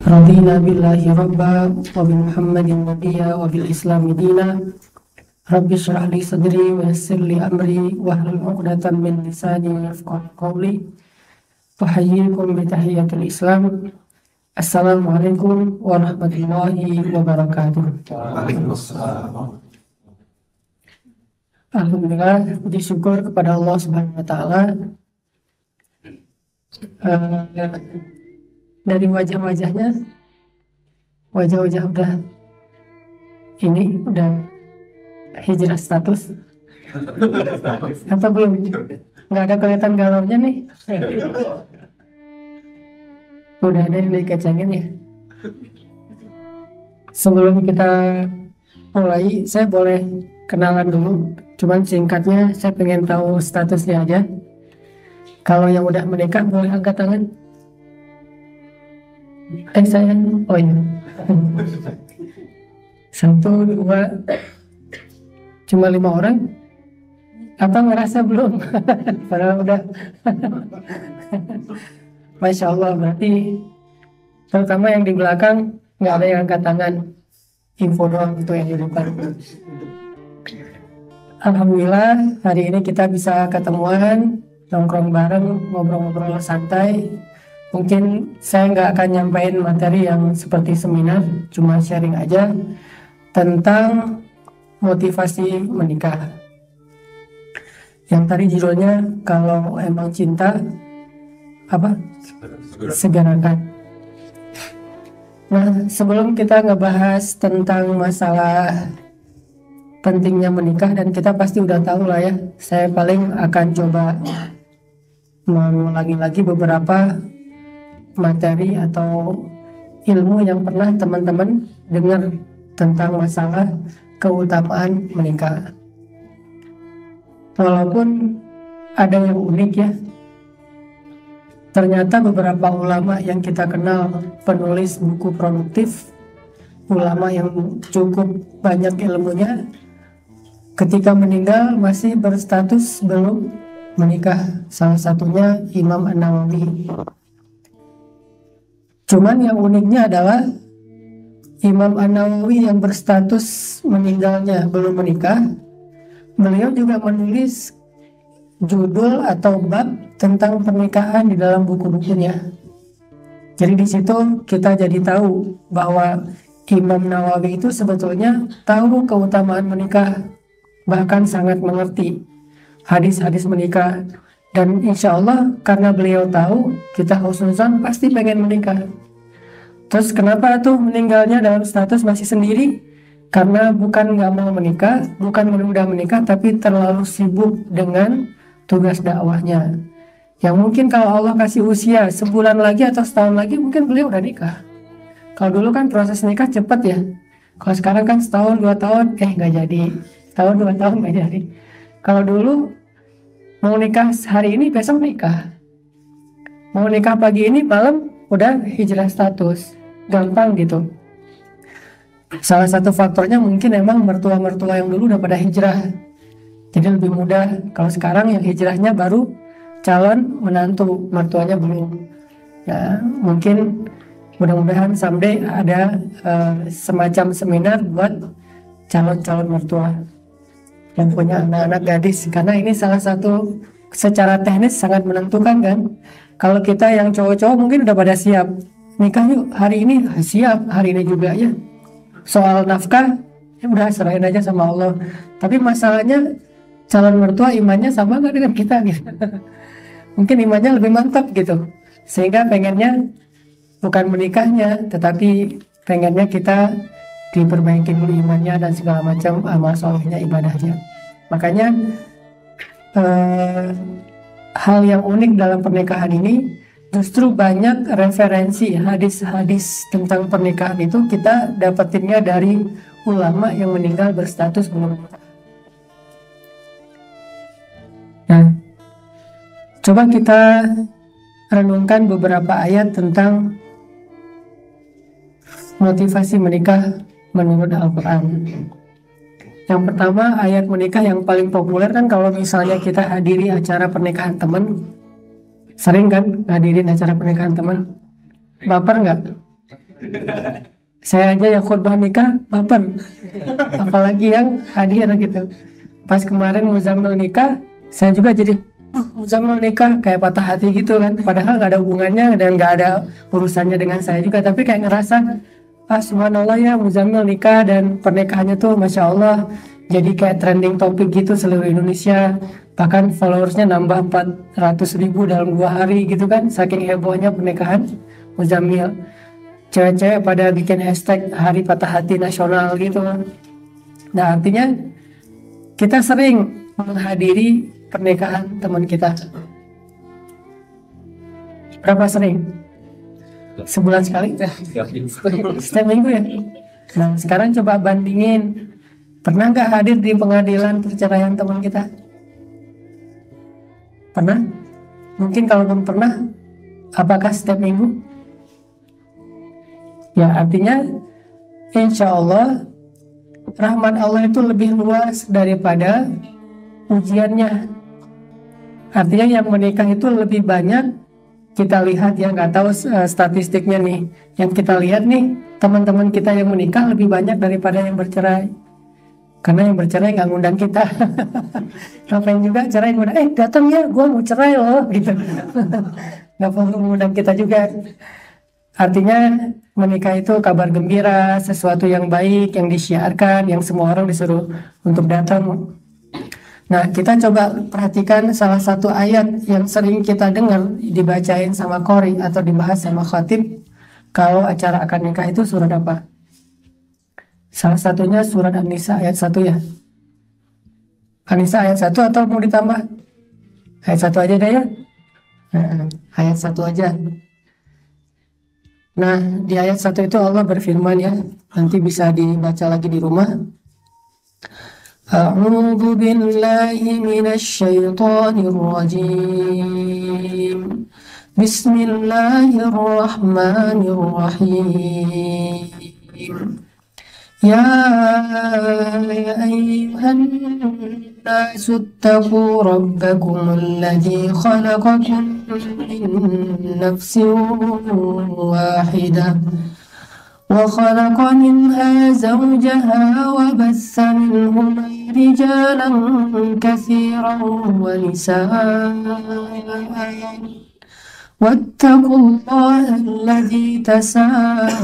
Radina billahi rabba wa bi Muhammadin nabiyya wa bil islami dina. Rabbi shrah li sadri wa yassir li amri wahlul 'uqdatam min lisani yafqahu qawli. Uhayyikum bi tahiyyatil Islam. Assalamualaikum warahmatullahi wabarakatuh. Alhamdulillah, puji syukur kepada Allah Subhanahu wa taala. Dari wajah-wajahnya, wajah-wajah udah hijrah status atau belum? Nggak ada kelihatan galaunya nih. Udah ada yang dikecengin ya. Sebelum kita mulai, saya boleh kenalan dulu. Cuman singkatnya saya pengen tahu statusnya aja. Kalau yang udah menikah boleh angkat tangan. Saya, oh iya. 1, 2, cuma 5 orang. Apa ngerasa belum? Padahal udah. Masya Allah, berarti terutama yang di belakang nggak ada yang angkat tangan. Info doang itu yang di depan. Alhamdulillah hari ini kita bisa ketemuan, nongkrong bareng, ngobrol-ngobrol santai. Mungkin saya nggak akan nyampein materi yang seperti seminar, cuma sharing aja tentang motivasi menikah. Yang tadi judulnya kalau emang cinta apa? Segerakan. Nah, sebelum kita ngebahas tentang masalah pentingnya menikah, dan kita pasti udah tahu lah ya, saya paling akan coba mengulangi lagi beberapa materi atau ilmu yang pernah teman-teman dengar tentang masalah keutamaan menikah. Walaupun ada yang unik ya, ternyata beberapa ulama yang kita kenal, penulis buku produktif, ulama yang cukup banyak ilmunya, ketika meninggal masih berstatus belum menikah. Salah satunya Imam An-Nawawi. Cuman yang uniknya adalah Imam An-Nawawi yang berstatus meninggalnya belum menikah, beliau juga menulis judul atau bab tentang pernikahan di dalam buku-bukunya. Jadi di situ kita jadi tahu bahwa Imam Nawawi itu sebetulnya tahu keutamaan menikah, bahkan sangat mengerti hadis-hadis menikah. Dan insya Allah karena beliau tahu, kita husnuzon pasti pengen menikah. Terus kenapa tuh meninggalnya dalam status masih sendiri? Karena bukan nggak mau menikah, bukan menunda menikah, tapi terlalu sibuk dengan tugas dakwahnya. Yang mungkin kalau Allah kasih usia sebulan lagi atau setahun lagi, mungkin beliau udah nikah. Kalau dulu kan proses nikah cepet ya. Kalau sekarang kan setahun 2 tahun, nggak jadi. Setahun 2 tahun nggak jadi. Kalau dulu mau nikah hari ini, besok nikah. Mau nikah pagi ini, malam udah hijrah status. Gampang gitu. Salah satu faktornya mungkin emang mertua-mertua yang dulu udah pada hijrah. Jadi lebih mudah. Kalau sekarang yang hijrahnya baru calon menantu, mertuanya belum. Ya, mungkin mudah-mudahan someday ada semacam seminar buat calon-calon mertua yang punya anak-anak gadis, karena ini salah satu secara teknis sangat menentukan kan. Kalau kita yang cowok-cowok mungkin udah pada siap nikah yuk hari ini, siap hari ini juga ya. Soal nafkah ya udah serahin aja sama Allah. Tapi masalahnya calon mertua imannya sama nggak dengan kita gitu. Mungkin imannya lebih mantap gitu, sehingga pengennya bukan menikahnya, tetapi pengennya kita diperbaiki dulu imannya dan segala macam amal solehnya, ibadahnya. Makanya hal yang unik dalam pernikahan ini, justru banyak referensi hadis-hadis tentang pernikahan itu kita dapetinnya dari ulama yang meninggal berstatus belum menikah. Nah, coba kita renungkan beberapa ayat tentang motivasi menikah menurut Al-Quran. Yang pertama, ayat menikah yang paling populer kan kalau misalnya kita hadiri acara pernikahan teman, sering kan hadirin acara pernikahan teman, baper nggak? Saya aja yang khutbah nikah baper, apalagi yang hadir gitu. Pas kemarin Muzammil nikah, saya juga jadi Muzammil nikah kayak patah hati gitu kan. Padahal nggak ada hubungannya dan nggak ada urusannya dengan saya juga, tapi kayak ngerasa subhanallah ya Muzammil nikah dan pernikahannya tuh masya Allah jadi kayak trending topik gitu seluruh Indonesia. Bahkan followersnya nambah 400.000 dalam 2 hari gitu kan, saking hebohnya pernikahan Muzammil. Cewek-cewek pada bikin hashtag hari patah hati nasional gitu. Nah artinya kita sering menghadiri pernikahan teman kita. Berapa sering? Sebulan sekali? Setiap minggu ya? Nah sekarang coba bandingin, pernah nggak hadir di pengadilan perceraian teman kita? Pernah? Mungkin kalaupun pernah, apakah setiap minggu? Ya artinya insya Allah rahmat Allah itu lebih luas daripada ujiannya. Artinya yang menikah itu lebih banyak kita lihat, ya nggak tahu statistiknya nih. Yang kita lihat nih teman-teman kita yang menikah lebih banyak daripada yang bercerai. Karena yang bercerai nggak ngundang kita. Ngapain juga cerai ngundang, datang ya gue mau cerai loh gitu. Nggak perlu ngundang kita juga. Artinya menikah itu kabar gembira, sesuatu yang baik, yang disiarkan, yang semua orang disuruh untuk datang. Nah, kita coba perhatikan salah satu ayat yang sering kita dengar dibacain sama qori atau dibahas sama khatib kalau acara akad nikah itu surat apa? Salah satunya surat An-Nisa ayat 1 ya. An-Nisa ayat 1 atau mau ditambah? Ayat 1 aja deh ya. Ayat 1 aja. Nah, di ayat 1 itu Allah berfirman ya, nanti bisa dibaca lagi di rumah. A'udzu billahi minasy syaithanir rajim. Bismillahirrahmanirrahim. Ya ayyuhan nasu ittaqu rabbakum alladzi khalaqakum min nafsin wahidah wa khalaqa minha zawjaha wa bassa minhuma rijalan katsiran wa nisaa'an واتقوا الله الذي تساءلون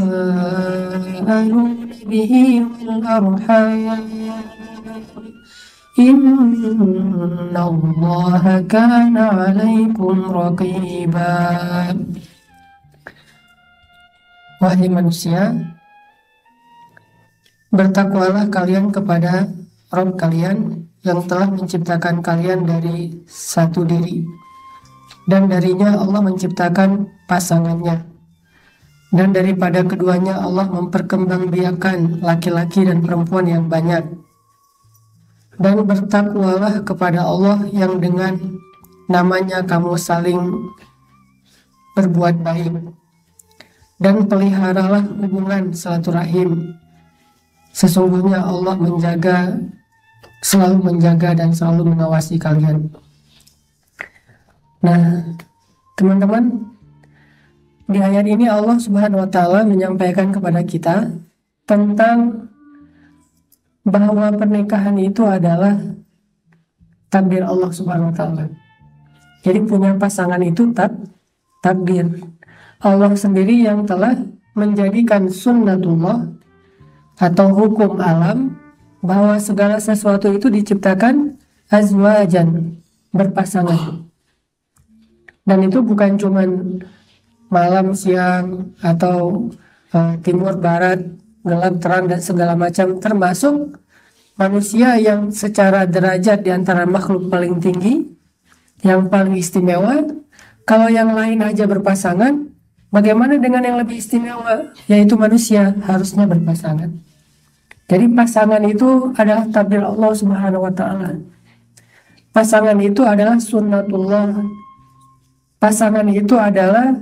به والأرحام إن الله كان عليكم رقيبا. Wahai manusia, bertakwalah kalian kepada Rabb kalian yang telah menciptakan kalian dari satu diri, dan darinya Allah menciptakan pasangannya, dan daripada keduanya Allah memperkembangbiakan laki-laki dan perempuan yang banyak. Dan bertakwalah kepada Allah yang dengan namanya kamu saling berbuat baik, dan peliharalah hubungan silaturahim. Sesungguhnya Allah selalu menjaga dan selalu mengawasi kalian. Nah, teman-teman, di ayat ini Allah Subhanahu wa Ta'ala menyampaikan kepada kita tentang bahwa pernikahan itu adalah takdir Allah Subhanahu wa Ta'ala. Jadi punya pasangan itu takdir Allah sendiri yang telah menjadikan sunnatullah atau hukum alam bahwa segala sesuatu itu diciptakan azwajan, berpasangan. Dan itu bukan cuman malam, siang, atau timur, barat, gelap, terang, dan segala macam. Termasuk manusia yang secara derajat di antara makhluk paling tinggi, yang paling istimewa. Kalau yang lain aja berpasangan, bagaimana dengan yang lebih istimewa? Yaitu manusia harusnya berpasangan. Jadi pasangan itu adalah takdir Allah Subhanahu wa Ta'ala. Pasangan itu adalah sunnatullah. Pasangan itu adalah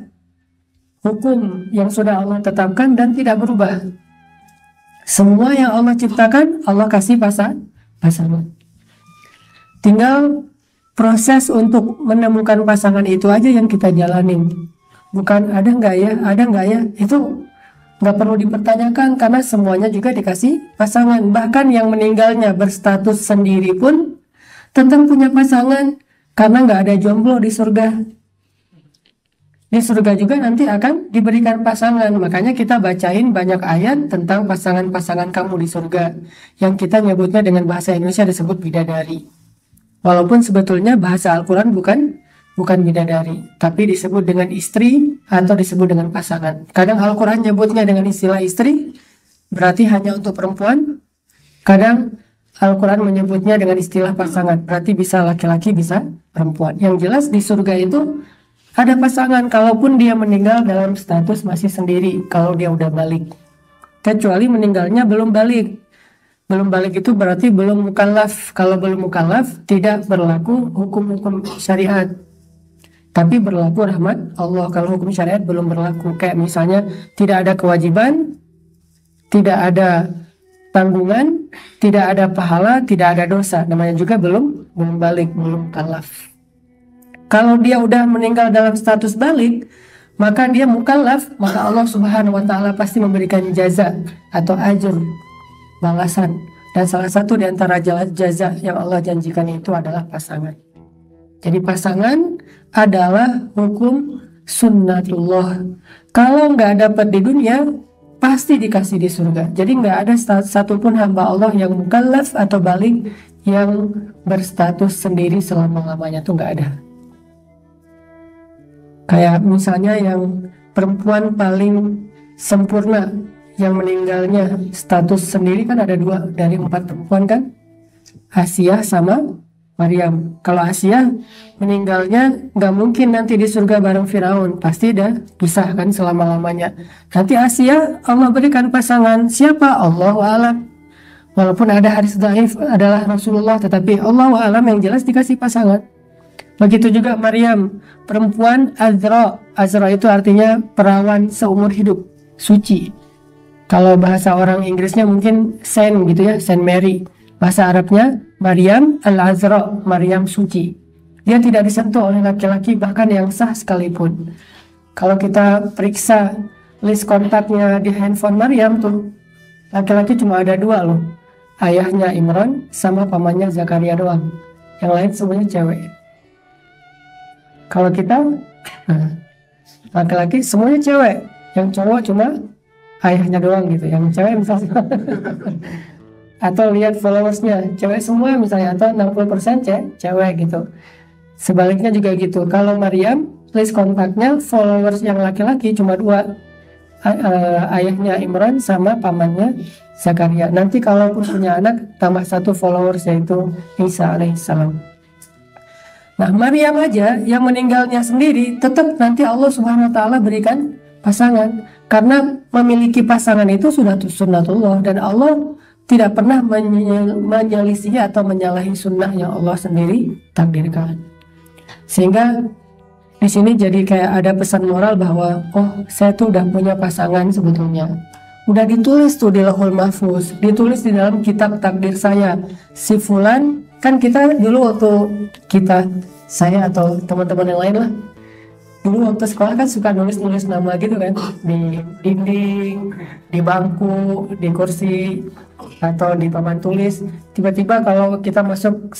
hukum yang sudah Allah tetapkan dan tidak berubah. Semua yang Allah ciptakan, Allah kasih pasangan. Tinggal proses untuk menemukan pasangan itu aja yang kita jalanin. Bukan ada nggak ya, itu nggak perlu dipertanyakan karena semuanya juga dikasih pasangan. Bahkan yang meninggalnya berstatus sendiri pun tetap punya pasangan karena nggak ada jomblo di surga. Di surga juga nanti akan diberikan pasangan. Makanya kita bacain banyak ayat tentang pasangan-pasangan kamu di surga, yang kita nyebutnya dengan bahasa Indonesia disebut bidadari. Walaupun sebetulnya bahasa Al-Quran bukan bidadari, tapi disebut dengan istri atau disebut dengan pasangan. Kadang Al-Quran nyebutnya dengan istilah istri, berarti hanya untuk perempuan. Kadang Al-Quran menyebutnya dengan istilah pasangan, berarti bisa laki-laki bisa perempuan. Yang jelas di surga itu ada pasangan, kalaupun dia meninggal dalam status masih sendiri, kalau dia udah balik. Kecuali meninggalnya belum balik. Belum balik itu berarti belum mukallaf. Kalau belum mukallaf, tidak berlaku hukum-hukum syariat. Tapi berlaku rahmat Allah. Kalau hukum syariat belum berlaku. Kayak misalnya tidak ada kewajiban, tidak ada tanggungan, tidak ada pahala, tidak ada dosa. Namanya juga belum balik, belum mukallaf. Kalau dia udah meninggal dalam status balik, maka dia mukallaf, maka Allah Subhanahu wa Ta'ala pasti memberikan jaza atau ajur, balasan. Dan salah satu di antara jaza yang Allah janjikan itu adalah pasangan. Jadi pasangan adalah hukum sunnatullah. Kalau nggak dapat di dunia, pasti dikasih di surga. Jadi nggak ada satupun hamba Allah yang mukallaf atau balik yang berstatus sendiri selama-lamanya, tuh nggak ada. Kayak misalnya yang perempuan paling sempurna yang meninggalnya status sendiri kan ada 2 dari 4 perempuan kan, Asiyah sama Maryam. Kalau Asiyah meninggalnya nggak mungkin nanti di surga bareng Firaun, pasti dah pisah kan selama-lamanya. Nanti Asiyah Allah berikan pasangan, siapa? Allahu a'lam. Walaupun ada hadis dhaif adalah Rasulullah, tetapi Allahu a'lam, yang jelas dikasih pasangan. Begitu juga Maryam, perempuan Azra. Azra itu artinya perawan seumur hidup, suci. Kalau bahasa orang Inggrisnya mungkin Saint gitu ya, Saint Mary. Bahasa Arabnya Maryam al-Azra, Maryam suci. Dia tidak disentuh oleh laki-laki, bahkan yang sah sekalipun. Kalau kita periksa list kontaknya di handphone Maryam tuh, laki-laki cuma ada 2 loh. Ayahnya Imran sama pamannya Zakaria doang. Yang lain semuanya cewek. Kalau kita laki-laki semuanya cewek, yang cowok cuma ayahnya doang gitu, yang cewek misalnya. Atau lihat followersnya, cewek semua misalnya, atau 60% cewek gitu. Sebaliknya juga gitu. Kalau Maryam, list kontaknya followers yang laki-laki cuma 2, ayahnya Imran sama pamannya Zakaria. Nanti kalaupun punya anak, tambah 1 followers, yaitu Isa alaihissalam. Nah, Maryam aja yang meninggalnya sendiri, tetap nanti Allah Subhanahu wa Ta'ala berikan pasangan, karena memiliki pasangan itu sudah sunnatullah, dan Allah tidak pernah menyelisihi atau menyalahi sunnah yang Allah sendiri takdirkan. Sehingga di sini jadi kayak ada pesan moral bahwa oh, saya tuh udah punya pasangan sebetulnya. Udah ditulis tuh di Lauhul Mahfuz, ditulis di dalam kitab takdir saya. Si fulan, kan kita dulu waktu saya atau teman-teman yang lain lah, dulu waktu sekolah kan suka nulis-nulis nama gitu kan, di dinding, di bangku, di kursi, atau di papan tulis. Tiba-tiba kalau kita masuk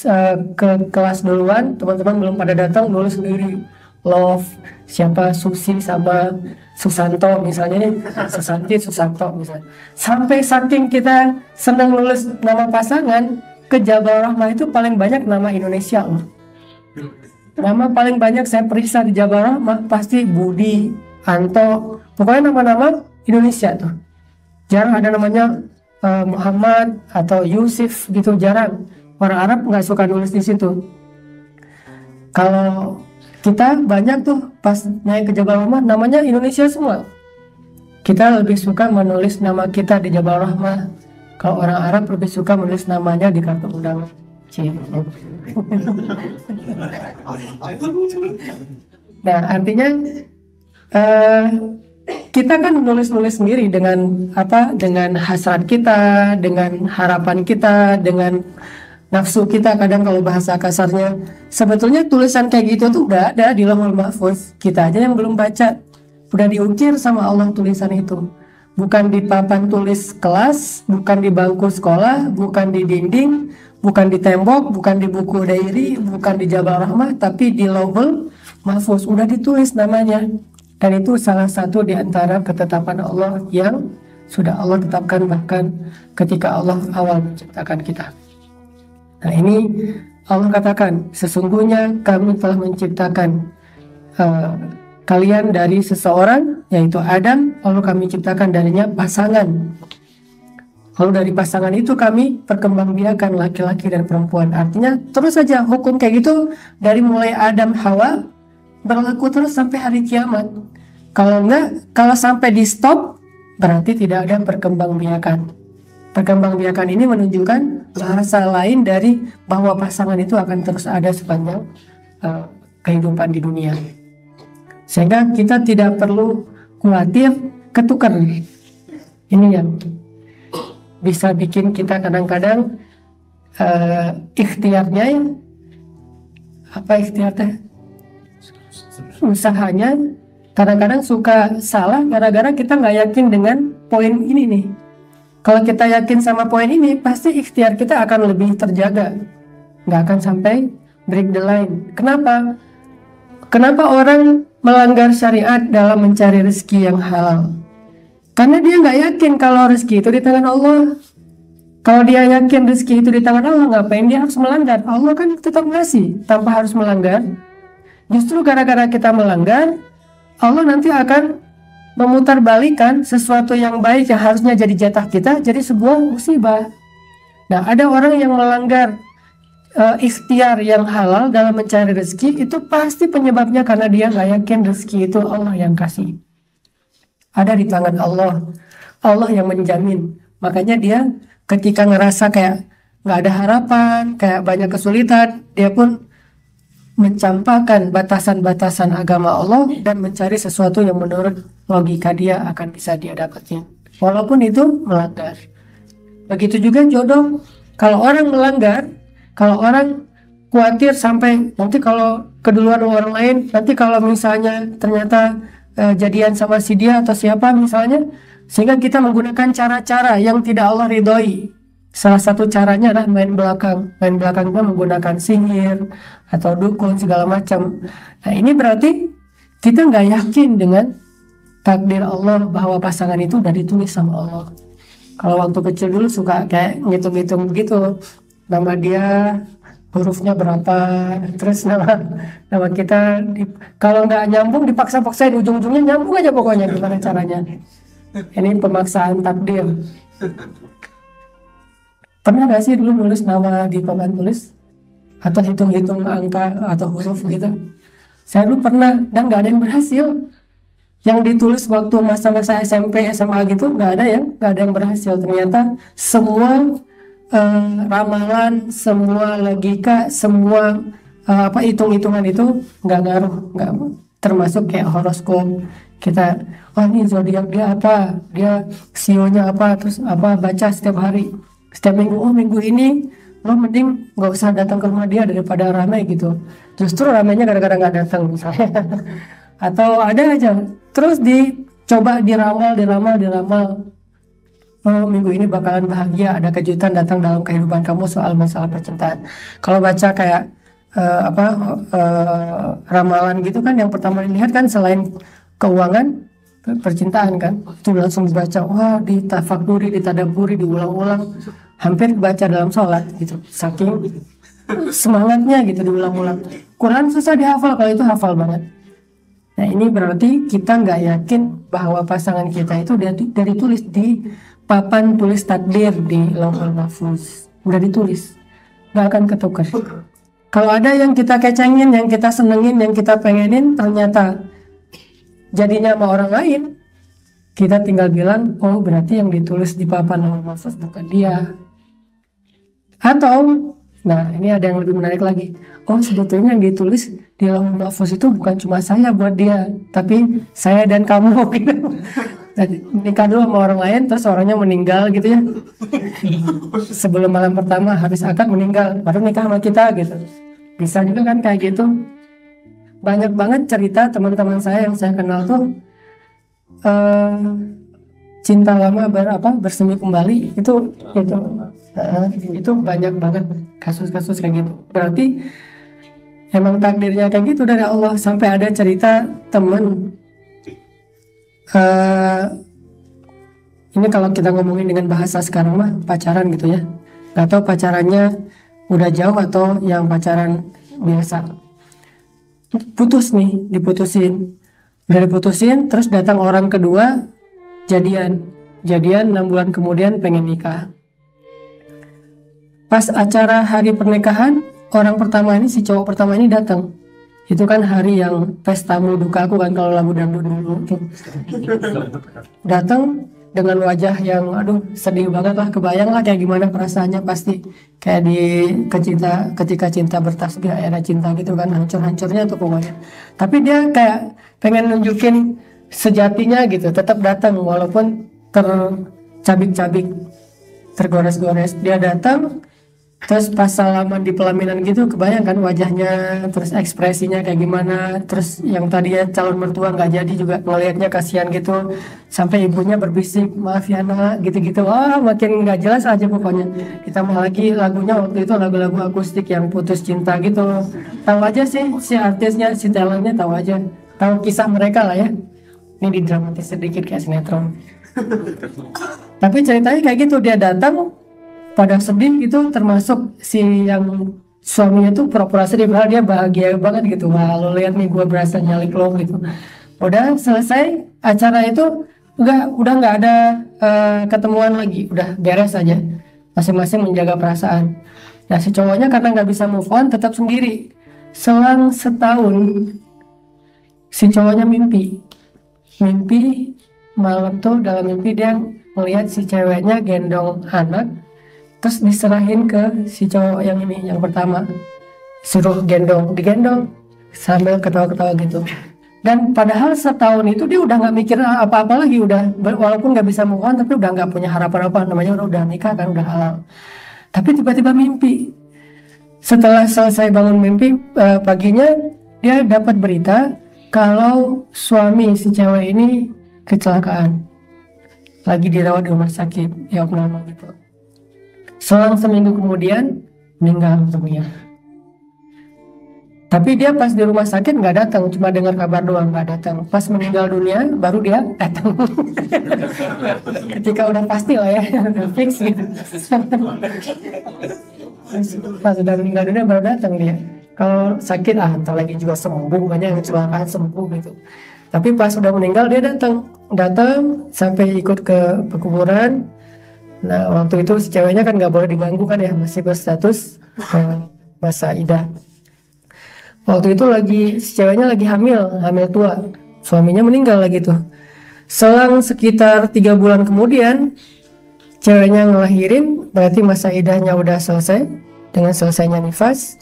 ke kelas duluan, teman-teman belum pada datang, nulis sendiri love siapa, Susi sama Susanto misalnya nih, Susanti, Susanto misalnya. Sampai saking kita senang nulis nama pasangan, ke Jabal Rahmah itu paling banyak nama Indonesia loh. Nama paling banyak saya periksa di Jabal Rahmah pasti Budi, Anto, pokoknya nama-nama Indonesia tuh. Jarang ada namanya Muhammad atau Yusuf gitu, jarang. Orang Arab nggak suka nulis di situ. Kalau kita banyak tuh pas naik ke Jabal Rahmah namanya Indonesia semua. Kita lebih suka menulis nama kita di Jabal Rahmah. Kalau orang Arab lebih suka menulis namanya di kartu undangan. Nah, artinya kita kan nulis-nulis sendiri dengan dengan hasrat kita, dengan harapan kita, dengan nafsu kita. Kadang kalau bahasa kasarnya, sebetulnya tulisan kayak gitu tuh udah ada di Lauhul Mahfuz. Kita aja yang belum baca. Udah diukir sama Allah tulisan itu. bukan di papan tulis kelas, bukan di bangku sekolah, bukan di dinding, bukan di tembok, bukan di buku diary, bukan di Jabal Rahmah, tapi di Lauhul Mahfuz udah ditulis namanya. Dan itu salah satu di antara ketetapan Allah yang sudah Allah tetapkan bahkan ketika Allah awal menciptakan kita. Nah ini Allah katakan, sesungguhnya kami telah menciptakan kalian dari seseorang, yaitu Adam, lalu kami ciptakan darinya pasangan. Lalu dari pasangan itu kami perkembangbiakan laki-laki dan perempuan. Artinya terus saja hukum kayak gitu dari mulai Adam Hawa berlaku terus sampai hari kiamat. Kalau enggak, kalau sampai di stop, berarti tidak ada perkembangbiakan. Perkembangbiakan ini menunjukkan bahasa lain dari bahwa pasangan itu akan terus ada sepanjang kehidupan di dunia. Sehingga kita tidak perlu khawatir ketukar. Ini yang bisa bikin kita kadang-kadang ikhtiarnya, usahanya kadang-kadang suka salah gara-gara kita nggak yakin dengan poin ini nih. Kalau kita yakin sama poin ini, pasti ikhtiar kita akan lebih terjaga, nggak akan sampai break the line. Kenapa? Kenapa orang melanggar syariat dalam mencari rezeki yang halal? Karena dia nggak yakin kalau rezeki itu di tangan Allah. Kalau dia yakin rezeki itu di tangan Allah, ngapain dia harus melanggar? Allah kan tetap ngasih tanpa harus melanggar. Justru gara-gara kita melanggar, Allah nanti akan memutarbalikan sesuatu yang baik yang harusnya jadi jatah kita jadi sebuah musibah. Nah, ada orang yang melanggar ikhtiar yang halal dalam mencari rezeki, itu pasti penyebabnya karena dia nggak yakin rezeki itu Allah yang kasih. Ada di tangan Allah. Allah yang menjamin. Makanya dia ketika ngerasa kayak nggak ada harapan, kayak banyak kesulitan, dia pun mencampakkan batasan-batasan agama Allah dan mencari sesuatu yang menurut logika dia akan bisa dia dapatnya, walaupun itu melanggar. Begitu juga jodoh. Kalau orang melanggar, kalau orang khawatir sampai nanti kalau keduluan orang lain, nanti kalau misalnya ternyata jadian sama si dia atau siapa misalnya, sehingga kita menggunakan cara-cara yang tidak Allah ridhoi. Salah satu caranya adalah main belakang itu menggunakan sihir atau dukun segala macam. Nah ini berarti kita nggak yakin dengan takdir Allah bahwa pasangan itu udah ditulis sama Allah. Kalau waktu kecil dulu suka kayak ngitung-ngitung begitu, nama dia hurufnya berapa, terus nama kita kalau nggak nyambung dipaksa-paksain, ujung-ujungnya nyambung aja pokoknya gimana caranya. Ini pemaksaan takdir. Pernah gak sih dulu nulis nama di papan tulis? Atau hitung-hitung angka atau huruf gitu? Saya dulu pernah dan gak ada yang berhasil. Yang ditulis waktu masa-masa SMP, SMA gitu gak ada yang berhasil. Ternyata semua ramalan, semua logika, semua hitung-hitungan itu gak ngaruh. Termasuk kayak horoskop. Kita, ini zodiak dia apa? Dia sionya apa? Terus baca setiap hari. Setiap minggu, minggu ini lo mending gak usah datang ke rumah dia daripada ramai gitu. Justru ramainya gara-gara gak datang misalnya. Atau ada aja terus dicoba diramal. Oh minggu ini bakalan bahagia, ada kejutan datang dalam kehidupan kamu soal masalah percintaan. Kalau baca kayak ramalan gitu kan, yang pertama dilihat kan selain keuangan, percintaan kan, itu langsung dibaca, wah ditafakuri, ditadaburi, diulang-ulang, hampir baca dalam sholat gitu, saking semangatnya gitu diulang-ulang. Quran susah dihafal, kalau itu hafal banget. Nah ini berarti kita nggak yakin bahwa pasangan kita itu udah ditulis di papan tulis takdir di Lauhul Mahfuz, udah ditulis, nggak akan ketukar. Kalau ada yang kita kecengin, yang kita senengin, yang kita pengenin, ternyata jadinya sama orang lain, kita tinggal bilang, oh berarti yang ditulis di papan Lauhul Mahfuz bukan dia. Atau, nah ini ada yang lebih menarik lagi, oh sebetulnya yang ditulis di Lauhul Mahfuz itu bukan cuma saya buat dia, tapi saya dan kamu gitu. Nikah dulu sama orang lain, terus orangnya meninggal gitu ya. Sebelum malam pertama habis akad meninggal, baru nikah sama kita gitu. Bisa juga kan kayak gitu. Banyak banget cerita teman-teman saya yang saya kenal tuh cinta lama bersemi kembali itu banyak banget kasus-kasus kayak gitu. Berarti emang takdirnya kayak gitu dari Allah. Sampai ada cerita temen ini kalau kita ngomongin dengan bahasa sekarang mah pacaran gitu ya, nggak tahu pacarannya udah jauh atau yang pacaran biasa. Udah diputusin terus datang orang kedua, jadian 6 bulan kemudian pengen nikah. Pas acara hari pernikahan, orang pertama ini, si cowok pertama ini datang. Itu kan hari yang pesta duka aku kan kalau lagu dangdut dulu tuh. Datang dengan wajah yang sedih banget lah, kebayang lah kayak gimana perasaannya, pasti kayak ketika cinta bertasbih era cinta gitu kan, hancur-hancurnya tuh pokoknya. Tapi dia kayak pengen nunjukin sejatinya gitu, tetap datang walaupun tercabik-cabik, tergores-gores. Dia datang, terus pas salaman di pelaminan gitu, kebayang kan wajahnya, terus ekspresinya kayak gimana. Terus yang tadinya calon mertua nggak jadi juga ngelihatnya kasihan gitu, sampai ibunya berbisik, maaf ya nak, gitu-gitu. Wah, makin nggak jelas aja pokoknya. Ditambah lagi lagunya waktu itu lagu-lagu akustik yang putus cinta gitu. Tahu aja sih si artisnya, si talentnya, tahu aja, tahu kisah mereka lah ya. Ini didramatis sedikit kayak sinetron. Tapi ceritanya kayak gitu, dia datang pada sedih gitu, termasuk si yang suaminya tuh pura-pura sedih padahal dia bahagia banget gitu. Wah, lo lihat nih, gue berasa nyalik lo gitu. Udah selesai acara itu, udah nggak ada ketemuan lagi, udah beres aja, masing-masing menjaga perasaan. Nah, si cowoknya karena nggak bisa move on, tetap sendiri. Selang setahun si cowoknya mimpi malam tuh, dalam mimpi dia melihat si ceweknya gendong anak, terus diserahin ke si cowok yang ini, yang pertama, suruh digendong sambil ketawa-ketawa gitu. Dan padahal setahun itu dia udah nggak mikir apa-apa lagi, walaupun nggak bisa move on, tapi udah nggak punya harapan apa, namanya udah nikah kan, udah halal. Tapi tiba-tiba mimpi. Setelah selesai bangun mimpi, paginya dia dapat berita kalau suami si cewek ini kecelakaan, lagi dirawat di rumah sakit, ya opname gitu. Selang seminggu kemudian meninggal dunia. Tapi dia pas di rumah sakit nggak datang, cuma dengar kabar doang, nggak datang. Pas meninggal dunia baru dia datang. Ketika udah pasti lah ya, udah fix gitu. Pas udah meninggal dunia baru datang dia. Kalau sakit entar lagi juga sembuh, banyak yang kecelakaan sembuh gitu. Tapi pas udah meninggal dia datang sampai ikut ke pekuburan. Nah, waktu itu si ceweknya kan nggak boleh diganggu kan ya, masih berstatus masa idah. Waktu itu si ceweknya lagi hamil tua, suaminya meninggal lagi tuh. Selang sekitar 3 bulan kemudian ceweknya ngelahirin, berarti masa idahnya udah selesai. Dengan selesainya nifas,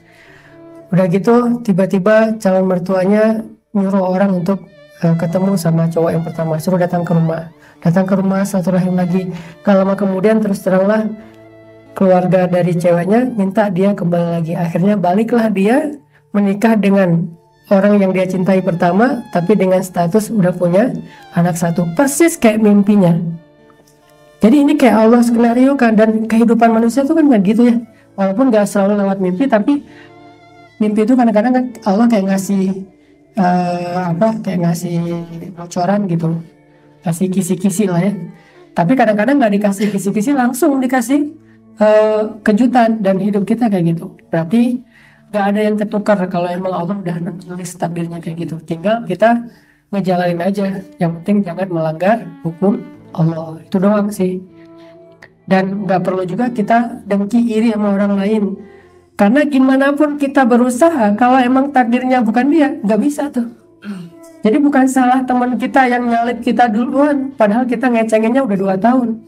udah gitu tiba-tiba calon mertuanya nyuruh orang untuk ketemu sama cowok yang pertama, suruh datang ke rumah silaturahim lagi. Gak lama kemudian terus teranglah keluarga dari ceweknya minta dia kembali lagi. Akhirnya baliklah dia menikah dengan orang yang dia cintai pertama, tapi dengan status udah punya anak 1, persis kayak mimpinya. Jadi ini kayak Allah skenario kan, dan kehidupan manusia itu kan kayak gitu ya, walaupun gak selalu lewat mimpi, tapi mimpi itu kadang-kadang kan Allah kayak ngasih ngasih bocoran gitu, kasih kisi-kisi lah ya. Tapi kadang-kadang nggak dikasih kisi-kisi, langsung dikasih kejutan, dan hidup kita kayak gitu. Berarti nggak ada yang tertukar kalau emang Allah udah nulis takdirnya kayak gitu. Tinggal kita ngejalanin aja. Yang penting jangan melanggar hukum Allah. Itu doang sih. Dan nggak perlu juga kita dengki iri sama orang lain. Karena gimana pun kita berusaha, kalau emang takdirnya bukan dia, nggak bisa tuh. Jadi bukan salah teman kita yang nyalip kita duluan, padahal kita ngecenginnya udah 2 tahun.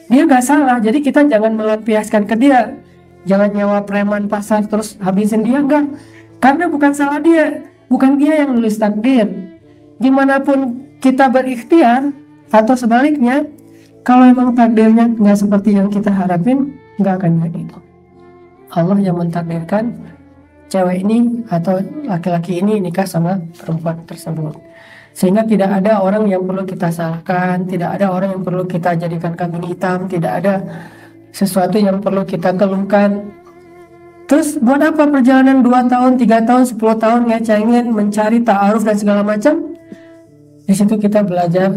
Dia nggak salah, jadi kita jangan melampiaskan ke dia. Jangan nyawa preman pasar terus habisin dia, enggak. Karena bukan salah dia, bukan dia yang nulis takdir. Gimana pun kita berikhtiar, atau sebaliknya, kalau emang takdirnya nggak seperti yang kita harapin, nggak akan jadi itu. Allah yang mentakdirkan cewek ini atau laki-laki ini nikah sama perempuan tersebut. Sehingga tidak ada orang yang perlu kita salahkan, tidak ada orang yang perlu kita jadikan kambing hitam, tidak ada sesuatu yang perlu kita keluhkan. Terus buat apa perjalanan 2 tahun, 3 tahun, 10 tahun ngecengin, mencari ta'aruf dan segala macam? Di situ kita belajar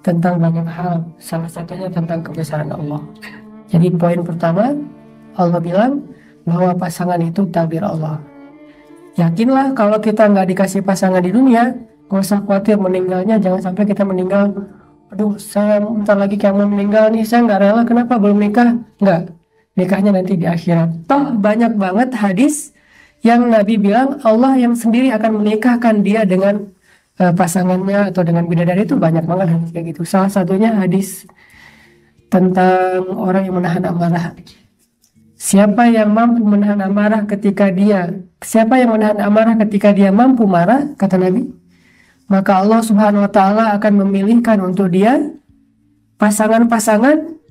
tentang banyak hal, salah satunya tentang kebesaran Allah. Jadi poin pertama, Allah bilang bahwa pasangan itu takdir Allah. Yakinlah kalau kita nggak dikasih pasangan di dunia, gak usah khawatir meninggalnya. Jangan sampai kita meninggal, aduh saya bentar lagi kayak mau meninggal nih, saya nggak rela, kenapa belum nikah? Nggak, nikahnya nanti di akhirat. Toh banyak banget hadis yang Nabi bilang Allah yang sendiri akan menikahkan dia dengan pasangannya atau dengan bidadari. Itu banyak banget hadis kayak gitu. Salah satunya hadis tentang orang yang menahan amarah. Siapa yang mampu menahan amarah ketika dia mampu marah, kata Nabi, maka Allah Subhanahu wa Ta'ala akan memilihkan untuk dia pasangan-pasangan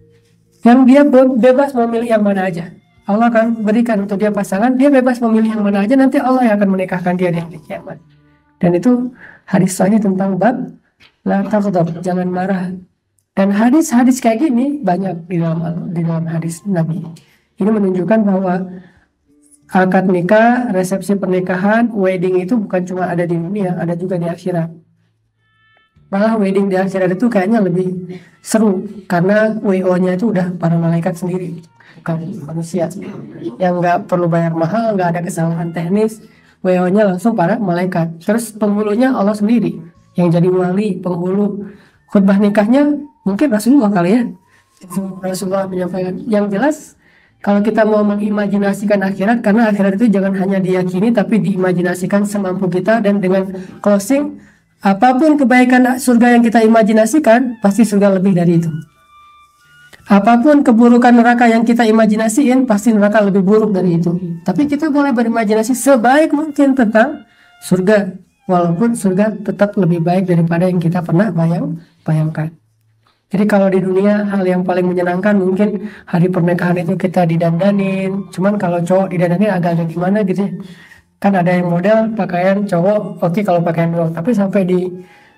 yang dia bebas memilih yang mana aja. Allah akan berikan untuk dia pasangan, dia bebas memilih yang mana aja, nanti Allah yang akan menikahkan dia di hari kiamat. Dan itu hadis sahih tentang bab la taghdab, jangan marah. Dan hadis-hadis kayak gini banyak di dalam hadis Nabi. Ini menunjukkan bahwa akad nikah, resepsi pernikahan, wedding itu bukan cuma ada di dunia, ada juga di akhirat. Malah wedding di akhirat itu kayaknya lebih seru karena WO-nya itu udah para malaikat sendiri, bukan manusia. Yang nggak perlu bayar mahal, nggak ada kesalahan teknis, WO-nya langsung para malaikat. Terus penghulunya Allah sendiri yang jadi wali, penghulu. Khutbah nikahnya mungkin Rasulullah kali ya. Rasulullah menyampaikan. Yang jelas kalau kita mau mengimajinasikan akhirat, karena akhirat itu jangan hanya diyakini tapi diimajinasikan semampu kita, dan dengan closing, apapun kebaikan surga yang kita imajinasikan, pasti surga lebih dari itu. Apapun keburukan neraka yang kita imajinasiin, pasti neraka lebih buruk dari itu. Tapi kita boleh berimajinasi sebaik mungkin tentang surga, walaupun surga tetap lebih baik daripada yang kita pernah bayangkan. Jadi kalau di dunia hal yang paling menyenangkan mungkin hari pernikahan itu kita didandanin. Cuman kalau cowok didandanin agak-agak gimana gitu ya. Kan ada yang model pakaian cowok, oke kalau pakaian doang. Tapi sampai di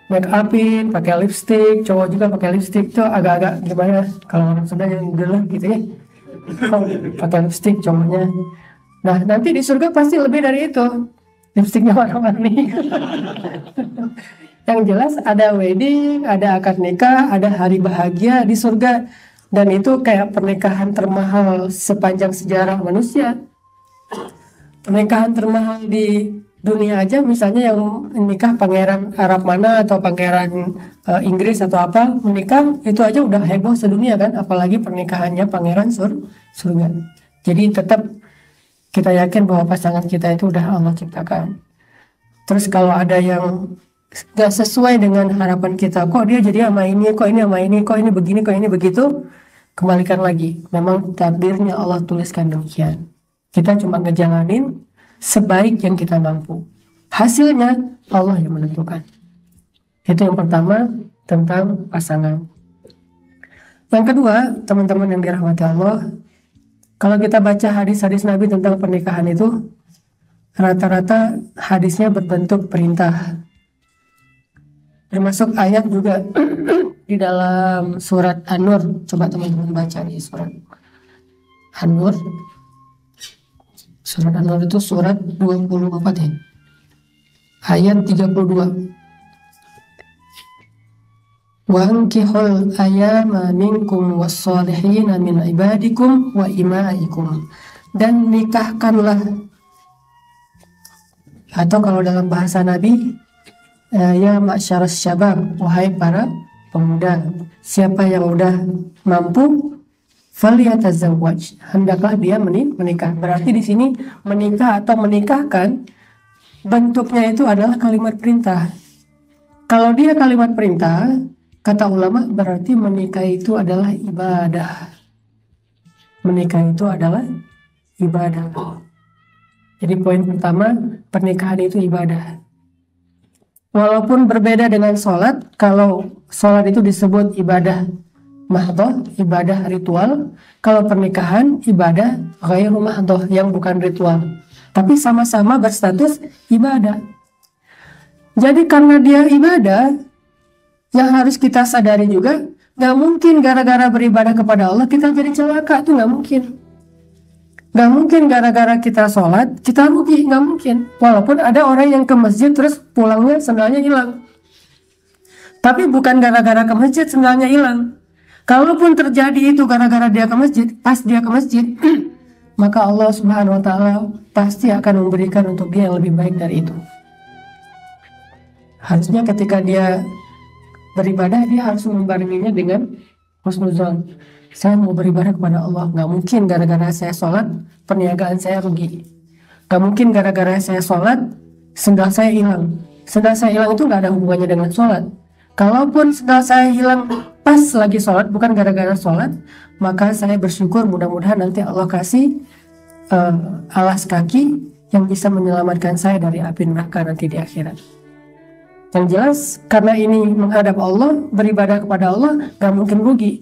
make upin, pakai lipstick, cowok juga pakai lipstick, itu agak-agak gimana kalau orang Sunda yang udah gitu ya. Pakai lipstick cowoknya. Nah nanti di surga pasti lebih dari itu. Lipsticknya warna-warni. Yang jelas ada wedding, ada akad nikah, ada hari bahagia di surga. Dan itu kayak pernikahan termahal sepanjang sejarah manusia. Pernikahan termahal di dunia aja, misalnya yang nikah pangeran Arab mana atau pangeran Inggris atau apa, menikah itu aja udah heboh sedunia kan, apalagi pernikahannya pangeran surga. Jadi tetap kita yakin bahwa pasangan kita itu udah Allah ciptakan. Terus kalau ada yang gak sesuai dengan harapan kita, kok dia jadi sama ini, kok ini sama ini, kok ini begini, kok ini begitu, kembalikan lagi, memang takdirnya Allah tuliskan demikian. Kita cuma ngejalanin sebaik yang kita mampu, hasilnya Allah yang menentukan. Itu yang pertama tentang pasangan. Yang kedua, teman-teman yang dirahmati Allah, kalau kita baca hadis-hadis Nabi tentang pernikahan itu, rata-rata hadisnya berbentuk perintah. Termasuk ayat juga di dalam surat An-Nur. Coba teman-teman baca di surat An-Nur. Surat An-Nur itu surat 24 ya. Ayat 32. Wa ankihul ayama minkum was-salihina min ibadikum wa imaikum. Dan nikahkanlah, atau kalau dalam bahasa Nabi, ya ma'syaras syabab, wahai para pemuda, siapa yang udah mampu, falyatazawwaj, hendaklah dia menikah. Berarti di sini menikah atau menikahkan bentuknya itu adalah kalimat perintah. Kalau dia kalimat perintah, kata ulama, berarti menikah itu adalah ibadah. Menikah itu adalah ibadah. Jadi poin pertama, pernikahan itu ibadah. Walaupun berbeda dengan sholat, kalau sholat itu disebut ibadah mahdhah, ibadah ritual. Kalau pernikahan, ibadah ghairu mahdhah, yang bukan ritual. Tapi sama-sama berstatus ibadah. Jadi karena dia ibadah, yang harus kita sadari juga, nggak mungkin gara-gara beribadah kepada Allah kita jadi celaka, itu nggak mungkin. Nggak mungkin gara-gara kita sholat kita rugi, nggak mungkin. Walaupun ada orang yang ke masjid terus pulangnya sendalnya hilang, tapi bukan gara-gara ke masjid sendalnya hilang. Kalaupun terjadi itu gara-gara dia ke masjid, pas dia ke masjid, maka Allah Subhanahu wa Ta'ala pasti akan memberikan untuk dia yang lebih baik dari itu. Harusnya ketika dia beribadah, dia harus membarenginya dengan husnuzon. Saya mau beribadah kepada Allah, nggak mungkin gara-gara saya sholat perniagaan saya rugi, nggak mungkin gara-gara saya sholat sendal saya hilang. Sendal saya hilang itu nggak ada hubungannya dengan sholat. Kalaupun sendal saya hilang pas lagi sholat, bukan gara-gara sholat, maka saya bersyukur, mudah-mudahan nanti Allah kasih alas kaki yang bisa menyelamatkan saya dari api neraka nanti di akhirat. Yang jelas, karena ini menghadap Allah, beribadah kepada Allah, gak mungkin rugi.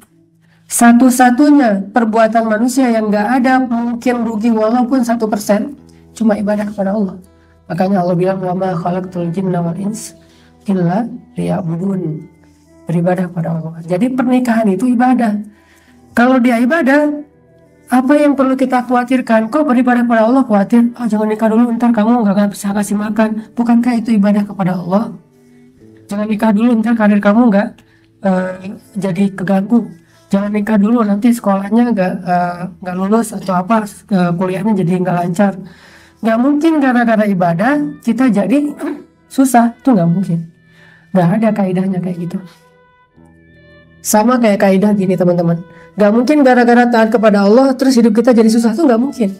Satu-satunya perbuatan manusia yang gak ada mungkin rugi walaupun 1%, cuma ibadah kepada Allah. Makanya Allah bilang, wa ma khalaqtul jinna wal ins illa liya'budun. Beribadah kepada Allah. Jadi pernikahan itu ibadah. Kalau dia ibadah, apa yang perlu kita khawatirkan? Kok beribadah kepada Allah khawatir? Oh, jangan nikah dulu, ntar kamu gak bisa kasih makan. Bukankah itu ibadah kepada Allah? Jangan nikah dulu, ntar karir kamu nggak jadi keganggu. Jangan nikah dulu, nanti sekolahnya nggak lulus atau apa, kuliahnya jadi nggak lancar. Nggak mungkin gara-gara ibadah kita jadi susah, itu nggak mungkin. Nggak ada kaidahnya kayak gitu. Sama kayak kaidah gini teman-teman, nggak mungkin gara-gara taat kepada Allah terus hidup kita jadi susah, itu nggak mungkin.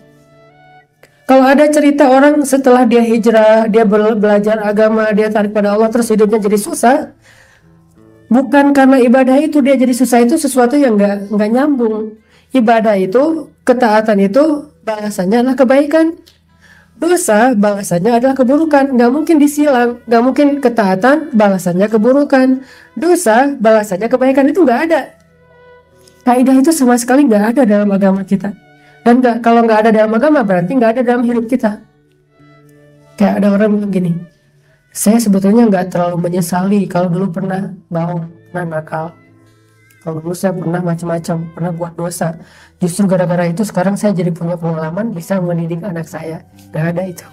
Kalau ada cerita orang setelah dia hijrah, dia belajar agama, dia taat pada Allah, terus hidupnya jadi susah, bukan karena ibadah itu dia jadi susah, itu sesuatu yang nggak nyambung. Ibadah itu, ketaatan itu balasannya adalah kebaikan. Dosa balasannya adalah keburukan, nggak mungkin disilang, nggak mungkin ketaatan balasannya keburukan. Dosa balasannya kebaikan, itu nggak ada. Kaidah itu sama sekali nggak ada dalam agama kita. Dan kalau nggak ada dalam agama berarti nggak ada dalam hidup kita. Kayak ada orang bilang gini, saya sebetulnya nggak terlalu menyesali kalau dulu pernah bohong, pernah nakal, kalau dulu saya pernah macam-macam, pernah buat dosa. Justru gara-gara itu sekarang saya jadi punya pengalaman bisa mendidik anak saya. Nggak ada itu.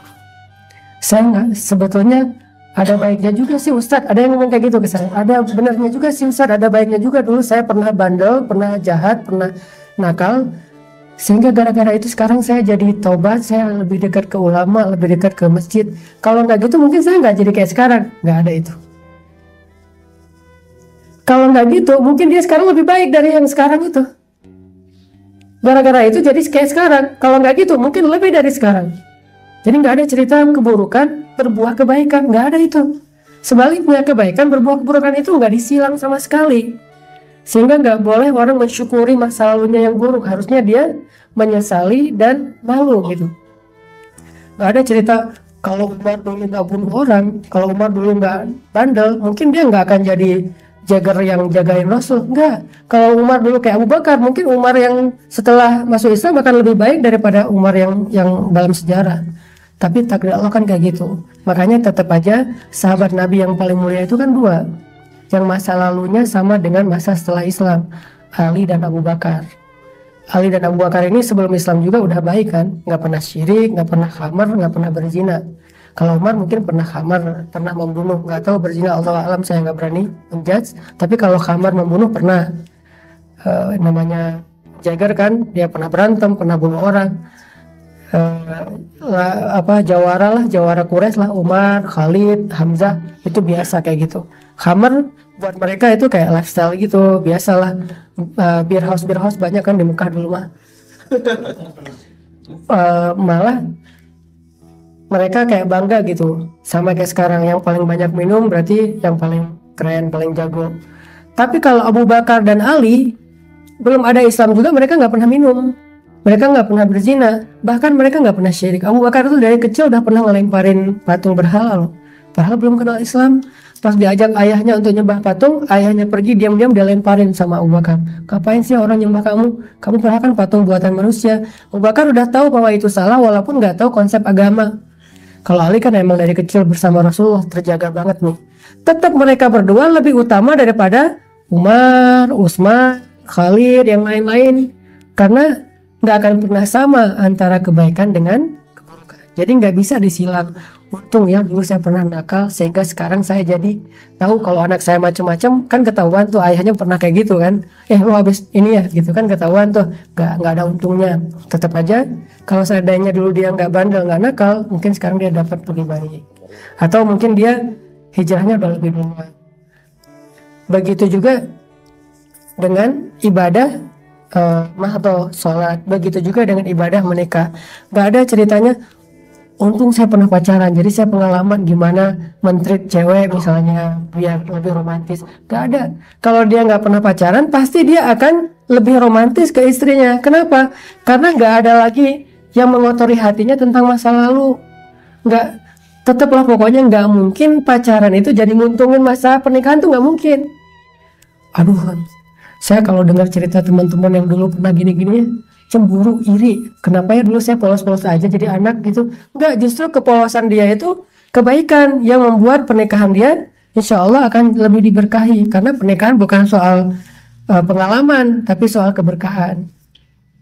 Saya nggak, sebetulnya ada baiknya juga sih Ustadz. Ada yang ngomong kayak gitu ke saya. Ada benarnya juga sih Ustadz, ada baiknya juga. Dulu saya pernah bandel, pernah jahat, pernah nakal. Sehingga gara-gara itu sekarang saya jadi taubat, saya lebih dekat ke ulama, lebih dekat ke masjid. Kalau nggak gitu mungkin saya nggak jadi kayak sekarang. Nggak ada itu. Kalau nggak gitu mungkin dia sekarang lebih baik dari yang sekarang itu. Gara-gara itu jadi kayak sekarang. Kalau nggak gitu mungkin lebih dari sekarang. Jadi nggak ada cerita keburukan berbuah kebaikan, nggak ada itu. Sebaliknya kebaikan berbuah keburukan itu nggak disilang sama sekali. Sehingga nggak boleh orang mensyukuri masa lalunya yang buruk. Harusnya dia menyesali dan malu gitu. Nggak ada cerita kalau Umar dulu nggak bunuh orang, kalau Umar dulu nggak bandel, mungkin dia nggak akan jadi jagar yang jagain Rasul. Nggak. Kalau Umar dulu kayak Abu Bakar, mungkin Umar yang setelah masuk Islam akan lebih baik daripada Umar yang dalam sejarah. Tapi takdir Allah kan kayak gitu. Makanya tetap aja sahabat Nabi yang paling mulia itu kan dua. Yang masa lalunya sama dengan masa setelah Islam, Ali dan Abu Bakar. Ali dan Abu Bakar ini sebelum Islam juga udah baik kan, nggak pernah syirik, nggak pernah khamar, nggak pernah berzina. Kalau Umar mungkin pernah khamar, pernah membunuh, nggak tahu berzina, Allah alam, saya nggak berani menjudge. Tapi kalau khamar membunuh pernah, namanya Jagger kan, dia pernah berantem, pernah bunuh orang. Jawara Quraisy lah, Umar, Khalid, Hamzah, itu biasa kayak gitu. Khamar buat mereka itu kayak lifestyle gitu, biasalah. Beer house banyak kan di Mekah dulu mah. Malah mereka kayak bangga gitu, sama kayak sekarang yang paling banyak minum berarti yang paling keren, paling jago. Tapi kalau Abu Bakar dan Ali belum ada Islam juga, mereka nggak pernah minum. Mereka nggak pernah berzina, bahkan mereka nggak pernah syirik. Abu Bakar itu dari kecil udah pernah ngelemparin patung berhala loh. Padahal belum kenal Islam. Pas diajak ayahnya untuk nyembah patung, ayahnya pergi diam-diam dia lemparin sama Abu Bakar. Ngapain sih orang nyembah kamu? Kamu padahal kan patung buatan manusia. Abu Bakar udah tahu bahwa itu salah walaupun nggak tahu konsep agama. Kalau Ali kan emang dari kecil bersama Rasulullah, terjaga banget nih. Tetap mereka berdua lebih utama daripada Umar, Utsman, Khalid, yang lain-lain. Karena nggak akan pernah sama antara kebaikan dengan keburukan. Jadi nggak bisa disilang. Untung ya dulu saya pernah nakal sehingga sekarang saya jadi tahu kalau anak saya macam-macam, kan ketahuan tuh ayahnya pernah kayak gitu kan. Lo habis ini ya gitu kan, ketahuan tuh, nggak ada untungnya. Tetap aja kalau seandainya dulu dia nggak bandel, nggak nakal, mungkin sekarang dia dapat lebih baik. Atau mungkin dia hijrahnya udah lebih duluan. Begitu juga dengan ibadah atau sholat, begitu juga dengan ibadah menikah. Nggak ada ceritanya untung saya pernah pacaran, jadi saya pengalaman gimana mentreat cewek misalnya biar lebih romantis. Gak ada. Kalau dia nggak pernah pacaran, pasti dia akan lebih romantis ke istrinya. Kenapa? Karena nggak ada lagi yang mengotori hatinya tentang masa lalu. Nggak, tetaplah pokoknya nggak mungkin pacaran itu jadi nguntungin masa pernikahan tuh nggak mungkin. Aduh, saya kalau dengar cerita teman-teman yang dulu pernah gini-gini, cemburu, iri. Kenapa ya dulu saya polos-polos aja jadi anak gitu? Enggak, justru kepolosan dia itu kebaikan yang membuat pernikahan dia insya Allah akan lebih diberkahi. Karena pernikahan bukan soal pengalaman, tapi soal keberkahan.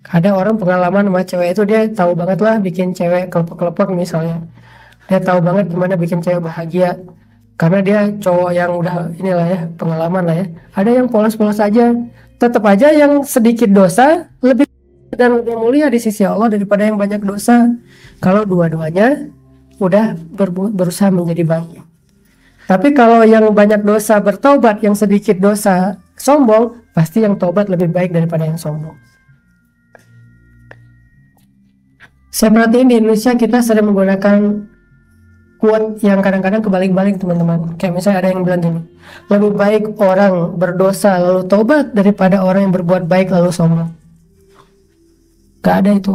Ada orang pengalaman sama cewek itu dia tahu banget lah bikin cewek kelepek-kelepek misalnya. Dia tahu banget gimana bikin cewek bahagia. Karena dia cowok yang udah inilah ya, pengalaman lah ya. Ada yang polos-polos aja. Tetap aja yang sedikit dosa lebih dan lebih mulia di sisi Allah daripada yang banyak dosa. Kalau dua-duanya udah berusaha menjadi baik. Tapi kalau yang banyak dosa bertobat, yang sedikit dosa sombong, pasti yang tobat lebih baik daripada yang sombong. Saya perhatiin di Indonesia kita sering menggunakan quote yang kadang-kadang kebalik-balik teman-teman. Kayak misalnya ada yang bilang gini, lebih baik orang berdosa lalu tobat daripada orang yang berbuat baik lalu sombong. Gak ada itu.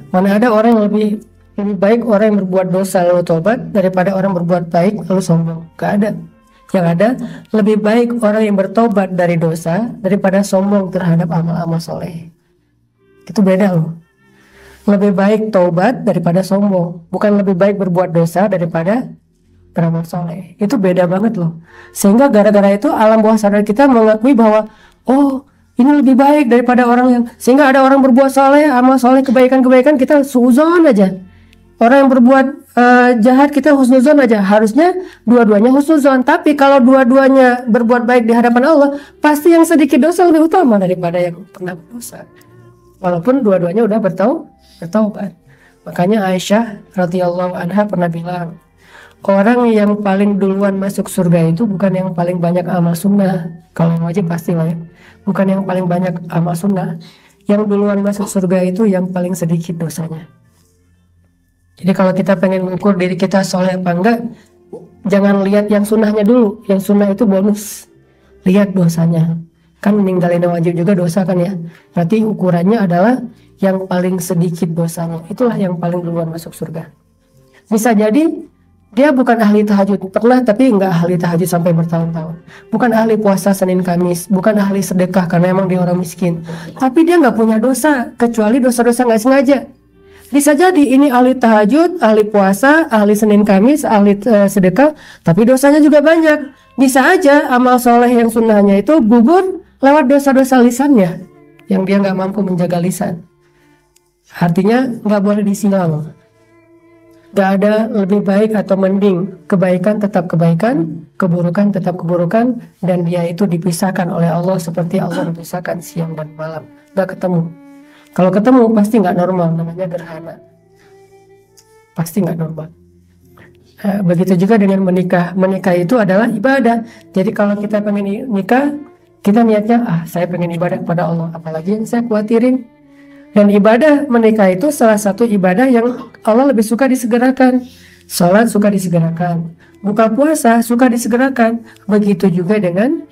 Mana ada orang yang lebih baik orang yang berbuat dosa lalu tobat daripada orang berbuat baik lalu sombong. Gak ada. Yang ada lebih baik orang yang bertobat dari dosa daripada sombong terhadap amal-amal soleh. Itu beda loh. Lebih baik tobat daripada sombong. Bukan lebih baik berbuat dosa daripada beramal soleh. Itu beda banget loh. Sehingga gara-gara itu alam bawah sadar kita mengakui bahwa oh, ini lebih baik daripada orang yang, sehingga ada orang berbuat soleh, amal soleh, kebaikan-kebaikan, kita suzon aja. Orang yang berbuat jahat kita husnuzon aja. Harusnya dua-duanya husnuzon. Tapi kalau dua-duanya berbuat baik di hadapan Allah, pasti yang sedikit dosa lebih utama daripada yang pernah berdosa. Walaupun dua-duanya udah bertaubat. Makanya Aisyah radhiyallahu anha pernah bilang, orang yang paling duluan masuk surga itu bukan yang paling banyak amal sunnah. Kalau yang wajib pasti lah ya. Bukan yang paling banyak amal sunnah. Yang duluan masuk surga itu yang paling sedikit dosanya. Jadi kalau kita pengen mengukur diri kita soleh apa enggak, jangan lihat yang sunnahnya dulu. Yang sunnah itu bonus. Lihat dosanya. Kan ninggalin yang wajib juga dosa kan ya. Berarti ukurannya adalah yang paling sedikit dosanya. Itulah yang paling duluan masuk surga. Bisa jadi dia bukan ahli tahajud pernah, tapi nggak ahli tahajud sampai bertahun-tahun. Bukan ahli puasa Senin Kamis, bukan ahli sedekah karena emang dia orang miskin. Tapi dia nggak punya dosa kecuali dosa-dosa nggak sengaja. Bisa jadi ini ahli tahajud, ahli puasa, ahli Senin Kamis, ahli sedekah, tapi dosanya juga banyak. Bisa aja amal soleh yang sunnahnya itu gugur lewat dosa-dosa lisannya yang dia nggak mampu menjaga lisan. Artinya nggak boleh disilang. Gak ada lebih baik atau mending. Kebaikan tetap kebaikan, keburukan tetap keburukan, dan dia itu dipisahkan oleh Allah seperti Allah memisahkan siang dan malam. Gak ketemu. Kalau ketemu pasti gak normal, namanya gerhana. Pasti gak normal. Begitu juga dengan menikah. Menikah itu adalah ibadah. Jadi kalau kita pengen nikah, kita niatnya saya pengen ibadah kepada Allah. Apalagi yang saya khawatirin. Dan ibadah menikah itu salah satu ibadah yang Allah lebih suka disegerakan. Sholat suka disegerakan, buka puasa suka disegerakan. Begitu juga dengan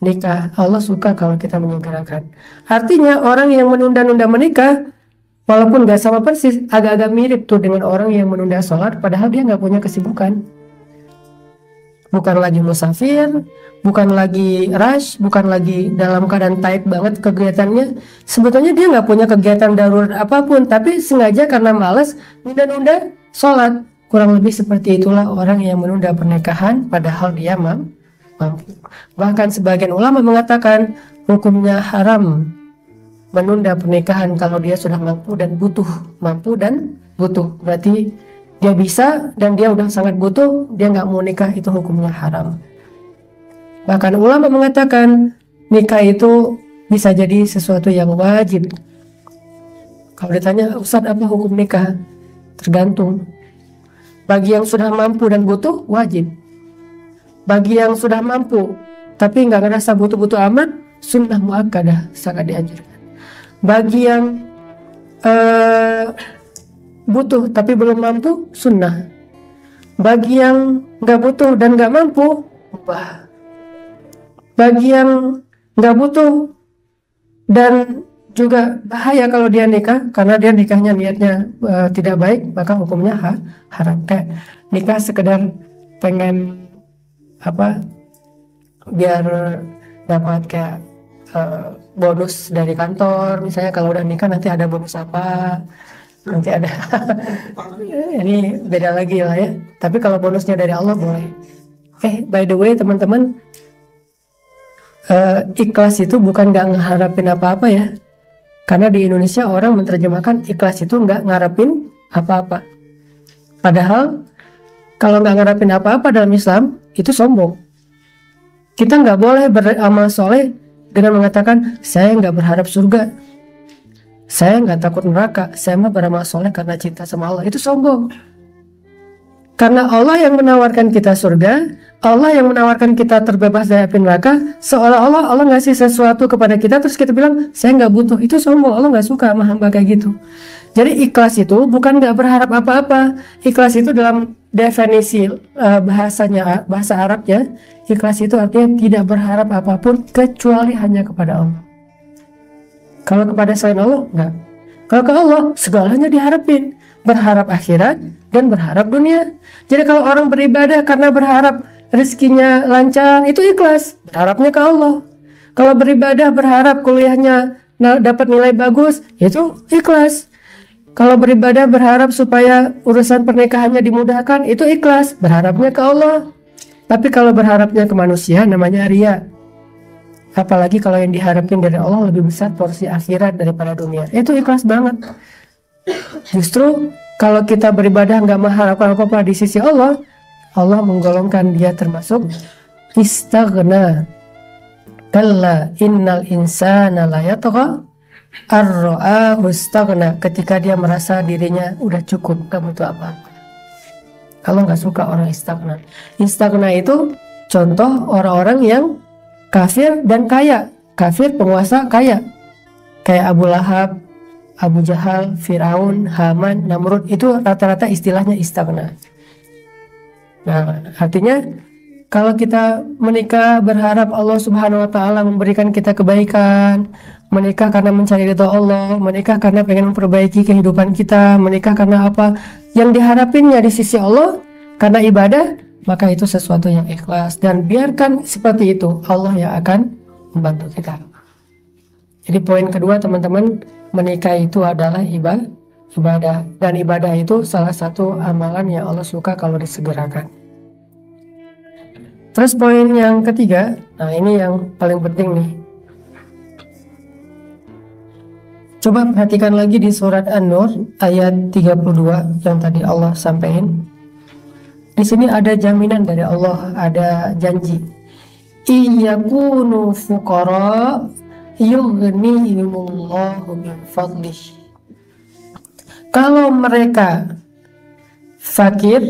nikah, Allah suka kalau kita menyegerakan. Artinya orang yang menunda-nunda menikah, walaupun gak sama persis, agak-agak mirip tuh dengan orang yang menunda sholat padahal dia gak punya kesibukan. Bukan lagi musafir, bukan lagi rush, bukan lagi dalam keadaan tight banget kegiatannya. Sebetulnya dia nggak punya kegiatan darurat apapun, tapi sengaja karena malas nunda-nunda sholat. Kurang lebih seperti itulah orang yang menunda pernikahan padahal dia mampu. Bahkan sebagian ulama mengatakan hukumnya haram menunda pernikahan kalau dia sudah mampu dan butuh. Berarti dia bisa dan dia udah sangat butuh, dia nggak mau nikah, itu hukumnya haram. Bahkan ulama mengatakan nikah itu bisa jadi sesuatu yang wajib. Kalau ditanya, Ustadz apa hukum nikah? Tergantung. Bagi yang sudah mampu dan butuh, wajib. Bagi yang sudah mampu tapi nggak ngerasa butuh-butuh amat, sunnah muakkadah, sangat dianjurkan. Bagi yang butuh tapi belum mampu, sunnah. Bagi yang nggak butuh dan nggak mampu, mubah. Bagi yang nggak butuh dan juga bahaya kalau dia nikah, karena dia nikahnya niatnya tidak baik, maka hukumnya haram. Kayak nikah sekedar pengen biar dapat kayak bonus dari kantor, misalnya kalau udah nikah nanti ada bonus apa, nanti ada ini beda lagi lah ya. Tapi kalau bonusnya dari Allah boleh. By the way teman-teman, ikhlas itu bukan nggak ngeharapin apa-apa ya, karena di Indonesia orang menerjemahkan ikhlas itu nggak ngarepin apa-apa. Padahal kalau nggak ngarepin apa-apa dalam Islam itu sombong. Kita nggak boleh beramal soleh dengan mengatakan saya nggak berharap surga, saya nggak takut neraka, saya mah beramal soleh karena cinta sama Allah. Itu sombong. Karena Allah yang menawarkan kita surga, Allah yang menawarkan kita terbebas dari api neraka, seolah-olah Allah ngasih sesuatu kepada kita terus kita bilang saya nggak butuh. Itu sombong. Allah nggak suka sama hamba kayak gitu. Jadi ikhlas itu bukan nggak berharap apa-apa. Ikhlas itu dalam definisi bahasa Arabnya, ikhlas itu artinya tidak berharap apapun kecuali hanya kepada Allah. Kalau kepada selain Allah, enggak. Kalau ke Allah, segalanya diharapin. Berharap akhirat dan berharap dunia. Jadi kalau orang beribadah karena berharap rezekinya lancar, itu ikhlas. Berharapnya ke Allah. Kalau beribadah berharap kuliahnya dapat nilai bagus, itu ikhlas. Kalau beribadah berharap supaya urusan pernikahannya dimudahkan, itu ikhlas. Berharapnya ke Allah. Tapi kalau berharapnya ke manusia, namanya riya. Apalagi kalau yang diharapin dari Allah lebih besar porsi akhirat daripada dunia, itu ikhlas banget. Justru kalau kita beribadah nggak mengharapkan apa-apa di sisi Allah, Allah menggolongkan dia termasuk istaghna. Kalla innal insana la yatgha ar-ra'ahu istaghna. Ketika dia merasa dirinya udah cukup, gak butuh apa-apa. Allah nggak suka orang istaghna. Istaghna itu contoh orang-orang yang kafir dan kaya. Kafir penguasa kaya, kayak Abu Lahab, Abu Jahal, Firaun, Haman, Namrud, itu rata-rata istilahnya istaghna. Nah, artinya kalau kita menikah berharap Allah Subhanahu wa taala memberikan kita kebaikan, menikah karena mencari ridha Allah, menikah karena pengen memperbaiki kehidupan kita, menikah karena apa yang diharapinnya di sisi Allah karena ibadah, maka itu sesuatu yang ikhlas, dan biarkan seperti itu, Allah yang akan membantu kita. Jadi poin kedua teman-teman, menikah itu adalah ibadah, dan ibadah itu salah satu amalan yang Allah suka kalau disegerakan. Terus poin yang ketiga, nah ini yang paling penting nih. Coba perhatikan lagi di surat An-Nur ayat 32 yang tadi Allah sampaikan. Di sini ada jaminan dari Allah, ada janji. Iyakunu fuqara yughnihimullahu min fadlih. Kalau mereka fakir,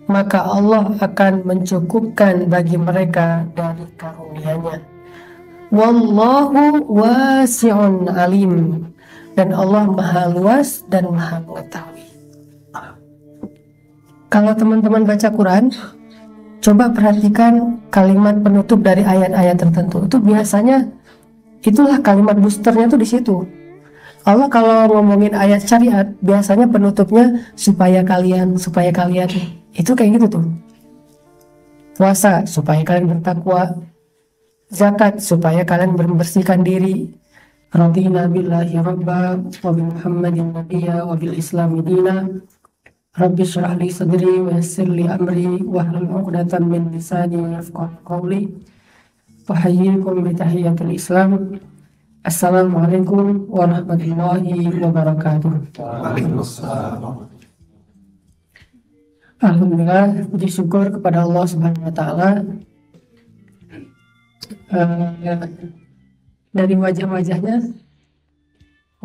maka Allah akan mencukupkan bagi mereka dari karunia-Nya. Wallahu wasi'un alim, dan Allah maha luas dan maha mengetahui. Kalau teman-teman baca Quran, coba perhatikan kalimat penutup dari ayat-ayat tertentu. Itu biasanya itulah kalimat boosternya tuh di situ. Allah kalau ngomongin ayat syariat, biasanya penutupnya supaya kalian. Itu kayak gitu tuh. Puasa supaya kalian bertakwa, zakat supaya kalian membersihkan diri. Radina billahi rabba wa bi Muhammadin nabiyya wa bil islami dina Rabbi shrah li sadri wa yassir li amri wahlul 'uqdatam min lisani yafqahu qawli. Uhayyikum bi tahiyatil Islam. Assalamualaikum warahmatullahi wabarakatuh. Alhamdulillah, puji syukur kepada Allah Subhanahu wa taala. Dari wajah-wajahnya,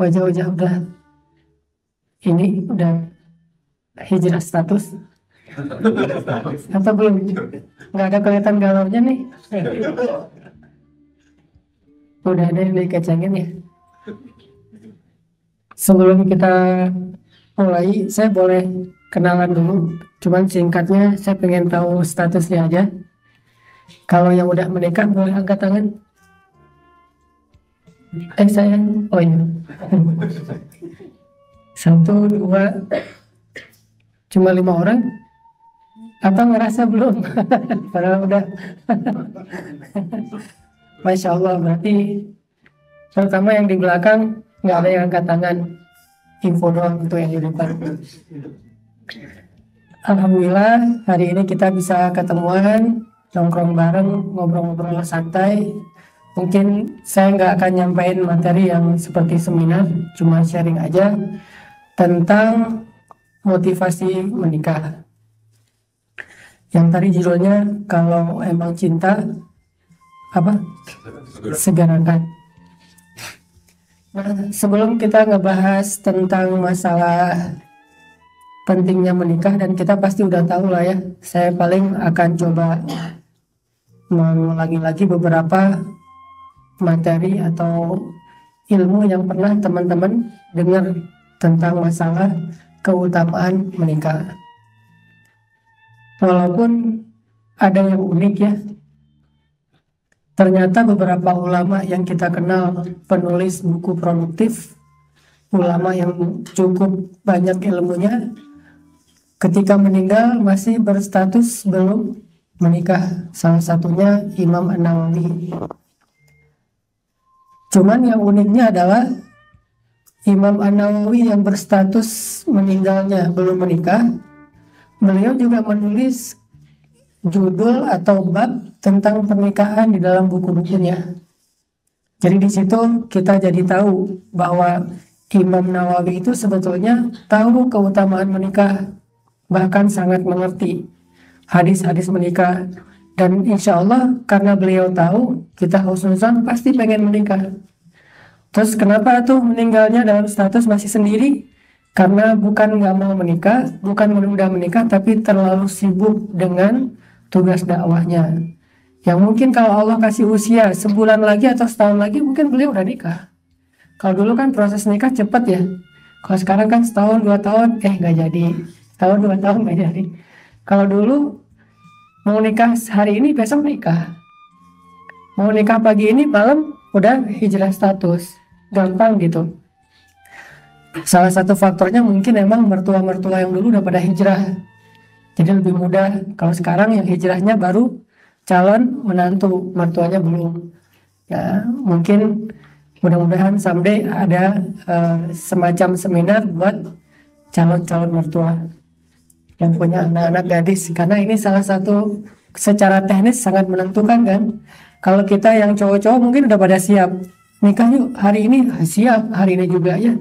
wajah-wajah udah hijrah status atau belum? Nggak ada kelihatan galaunya nih. Udah ada yang dikacangin ya. Sebelum kita mulai, saya boleh kenalan dulu. Cuman singkatnya saya pengen tahu statusnya aja. Kalau yang udah menikah boleh angkat tangan. Saya, oh iya. 1, 2, cuma 5 orang. Atau ngerasa belum? Padahal udah. Masya Allah, berarti terutama yang di belakang nggak ada yang angkat tangan. Info doang untuk yang di depan. Alhamdulillah, hari ini kita bisa ketemuan, nongkrong bareng, ngobrol-ngobrol santai. Mungkin saya nggak akan nyampein materi yang seperti seminar, cuma sharing aja tentang motivasi menikah. Yang tadi judulnya kalau emang cinta apa? Segerakan. Nah, sebelum kita ngebahas tentang masalah pentingnya menikah, dan kita pasti udah tahu lah ya, saya paling akan coba mengulangi lagi beberapa materi atau ilmu yang pernah teman-teman dengar tentang masalah keutamaan menikah. Walaupun ada yang unik ya, ternyata beberapa ulama yang kita kenal, penulis buku produktif, ulama yang cukup banyak ilmunya, ketika meninggal masih berstatus belum menikah. Salah satunya Imam An-Nawawi. Cuman yang uniknya adalah Imam An-Nawawi yang berstatus meninggalnya belum menikah, beliau juga menulis judul atau bab tentang pernikahan di dalam buku-bukunya. Jadi di situ kita jadi tahu bahwa Imam Nawawi itu sebetulnya tahu keutamaan menikah, bahkan sangat mengerti hadis-hadis menikah. Dan insya Allah karena beliau tahu, kita husnuzan pasti pengen menikah. Terus kenapa tuh meninggalnya dalam status masih sendiri? Karena bukan nggak mau menikah, bukan menunda menikah, tapi terlalu sibuk dengan tugas dakwahnya. Yang mungkin kalau Allah kasih usia sebulan lagi atau setahun lagi, mungkin beliau udah nikah. Kalau dulu kan proses nikah cepat ya. Kalau sekarang kan setahun 2 tahun, nggak jadi. Tahun 2 tahun nggak jadi. Kalau dulu mau nikah hari ini, besok nikah. Mau nikah pagi ini, malam udah hijrah status. Gampang gitu. Salah satu faktornya mungkin emang mertua-mertua yang dulu udah pada hijrah, jadi lebih mudah. Kalau sekarang yang hijrahnya baru calon menantu, mertuanya belum. Ya mungkin mudah-mudahan someday ada semacam seminar buat calon-calon mertua yang punya anak-anak gadis, karena ini salah satu secara teknis sangat menentukan kan. Kalau kita yang cowok-cowok mungkin udah pada siap nikah yuk hari ini, siap hari ini juga ya.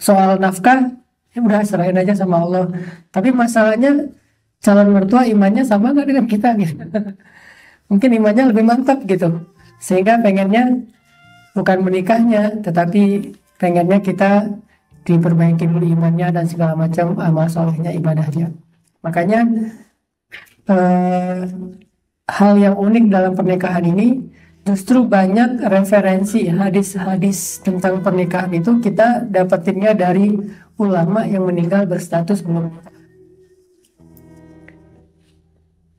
Soal nafkah ya udah serahin aja sama Allah. Tapi masalahnya calon mertua imannya sama nggak dengan kita gitu. Mungkin imannya lebih mantap gitu, sehingga pengennya bukan menikahnya, tetapi pengennya kita diperbaiki dulu imannya dan segala macam amal solehnya, ibadahnya. Makanya hal yang unik dalam pernikahan ini, justru banyak referensi hadis-hadis tentang pernikahan itu kita dapetinnya dari ulama yang meninggal berstatus belum menikah.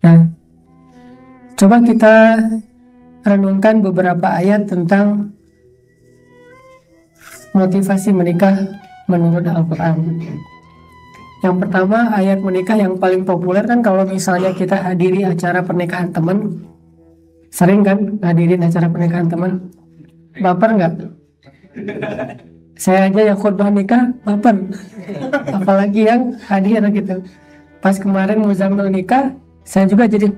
Nah, coba kita renungkan beberapa ayat tentang motivasi menikah menurut Al-Quran. Yang pertama, ayat menikah yang paling populer kan kalau misalnya kita hadiri acara pernikahan teman, sering kan hadirin acara pernikahan teman, baper nggak? Saya aja yang khutbah nikah baper, apalagi yang hadir gitu. Pas kemarin Muzammil nikah, saya juga jadi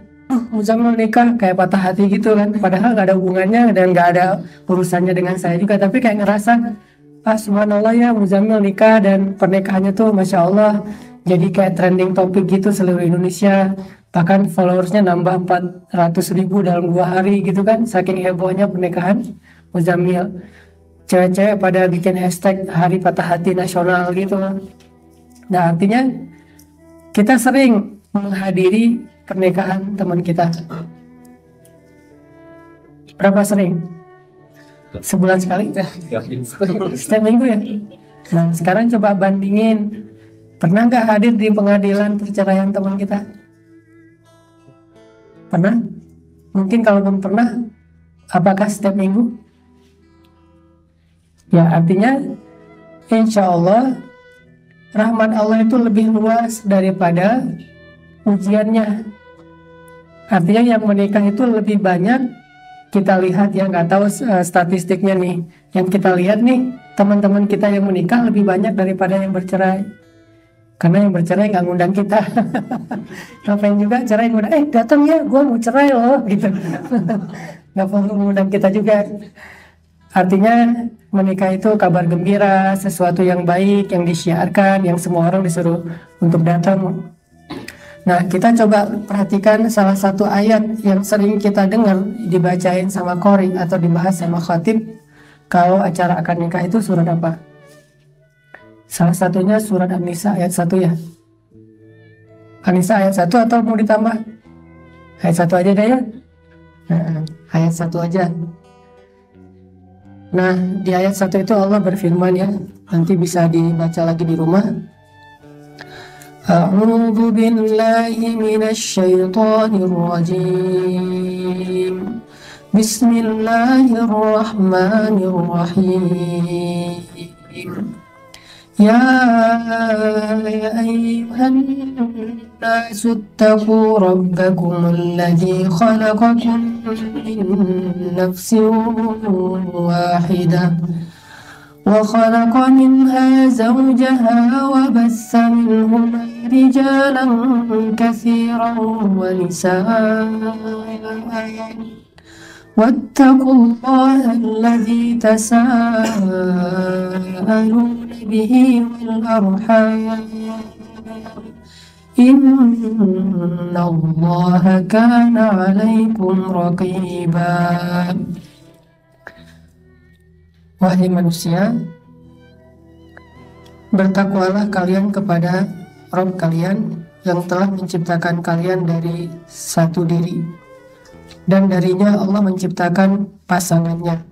Muzammil nikah kayak patah hati gitu kan. Padahal gak ada hubungannya dan gak ada urusannya dengan saya juga, tapi kayak ngerasa subhanallah ya Muzammil nikah dan pernikahannya tuh masya Allah jadi kayak trending topik gitu seluruh Indonesia. Bahkan followersnya nambah 400.000 dalam 2 hari gitu kan, saking hebohnya pernikahan Muzammil. Cewek-cewek pada bikin hashtag hari patah hati nasional gitu. Nah artinya kita sering menghadiri pernikahan teman kita. Berapa sering? Sebulan sekali? Setiap minggu ya? Nah sekarang coba bandingin, pernah nggak hadir di pengadilan perceraian teman kita? Pernah? Mungkin kalau belum pernah, apakah setiap minggu? Ya artinya insya Allah rahmat Allah itu lebih luas daripada ujiannya. Artinya yang menikah itu lebih banyak kita lihat, ya nggak tahu statistiknya nih. Yang kita lihat nih teman-teman kita yang menikah lebih banyak daripada yang bercerai. Karena yang bercerai nggak ngundang kita. Ngapain juga cerai ngundang, datang ya gue mau cerai loh gitu. Nggak perlu mengundang kita juga. Artinya menikah itu kabar gembira, sesuatu yang baik, yang disiarkan, yang semua orang disuruh untuk datang. Nah, kita coba perhatikan salah satu ayat yang sering kita dengar dibacain sama qori atau dibahas sama khatib kalau acara akad nikah itu surat apa? Salah satunya surat An-Nisa ayat 1 ya. An-Nisa ayat 1 atau mau ditambah? Ayat 1 aja deh ya. Nah, ayat 1 aja. Nah, di ayat 1 itu Allah berfirman ya, nanti bisa dibaca lagi di rumah. A'udzu billahi minasy syaithanir rajim. Bismillahirrahmanirrahim. Ya ayyuhan nasu ittaqu rabbakum alladzi khalaqakum min nafsin wahidah wa khalaqa minha zawjaha wa bassa minhuma rijalan katsiran wa nisaa واتقوا الله الذي تساءلون به والأرحام إن الله كان عليكم رقيبا. Wahai manusia, bertakwalah kalian kepada Rabb kalian yang telah menciptakan kalian dari satu diri, dan darinya Allah menciptakan pasangannya,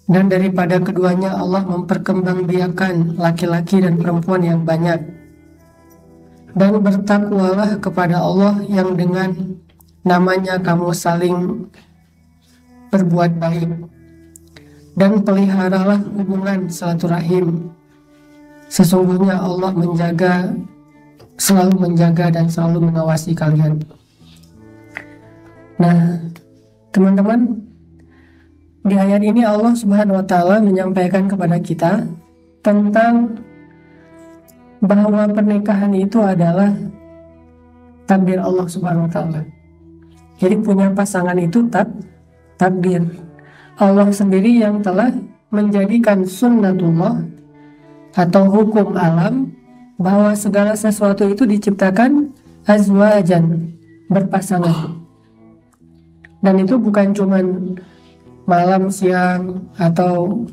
dan daripada keduanya Allah memperkembangbiakan laki-laki dan perempuan yang banyak. Dan bertakwalah kepada Allah yang dengan namanya kamu saling berbuat baik, dan peliharalah hubungan silaturahim. Sesungguhnya Allah selalu menjaga dan selalu mengawasi kalian. Nah, teman-teman, di ayat ini Allah Subhanahu wa Ta'ala menyampaikan kepada kita tentang bahwa pernikahan itu adalah takdir Allah Subhanahu wa Ta'ala. Jadi punya pasangan itu takdir Allah sendiri yang telah menjadikan sunnatullah atau hukum alam bahwa segala sesuatu itu diciptakan azwajan, berpasangan. Dan itu bukan cuman malam, siang, atau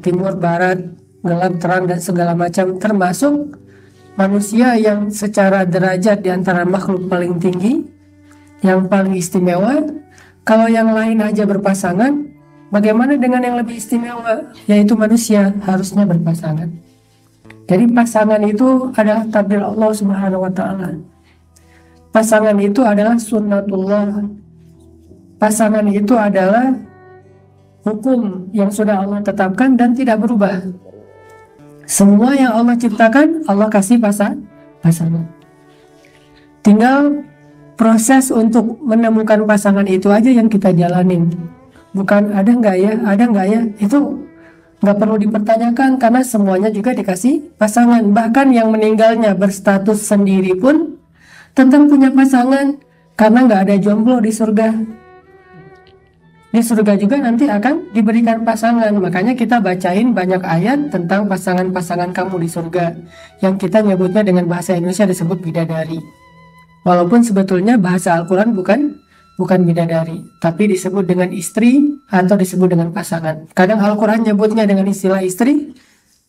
timur, barat, gelap, terang, dan segala macam. Termasuk manusia yang secara derajat di antara makhluk paling tinggi, yang paling istimewa. Kalau yang lain aja berpasangan, bagaimana dengan yang lebih istimewa, yaitu manusia harusnya berpasangan. Jadi pasangan itu adalah takdir Allah Subhanahu wa Ta'ala. Pasangan itu adalah sunnatullah. Pasangan itu adalah hukum yang sudah Allah tetapkan dan tidak berubah. Semua yang Allah ciptakan, Allah kasih pasangan. Tinggal proses untuk menemukan pasangan itu aja yang kita jalanin. Bukan ada nggak ya, itu nggak perlu dipertanyakan karena semuanya juga dikasih pasangan. Bahkan yang meninggalnya berstatus sendiri pun tetap punya pasangan karena nggak ada jomblo di surga. Di surga juga nanti akan diberikan pasangan. Makanya kita bacain banyak ayat tentang pasangan-pasangan kamu di surga, yang kita nyebutnya dengan bahasa Indonesia disebut bidadari. Walaupun sebetulnya bahasa Al-Quran bukan bidadari, tapi disebut dengan istri atau disebut dengan pasangan. Kadang Al-Quran nyebutnya dengan istilah istri,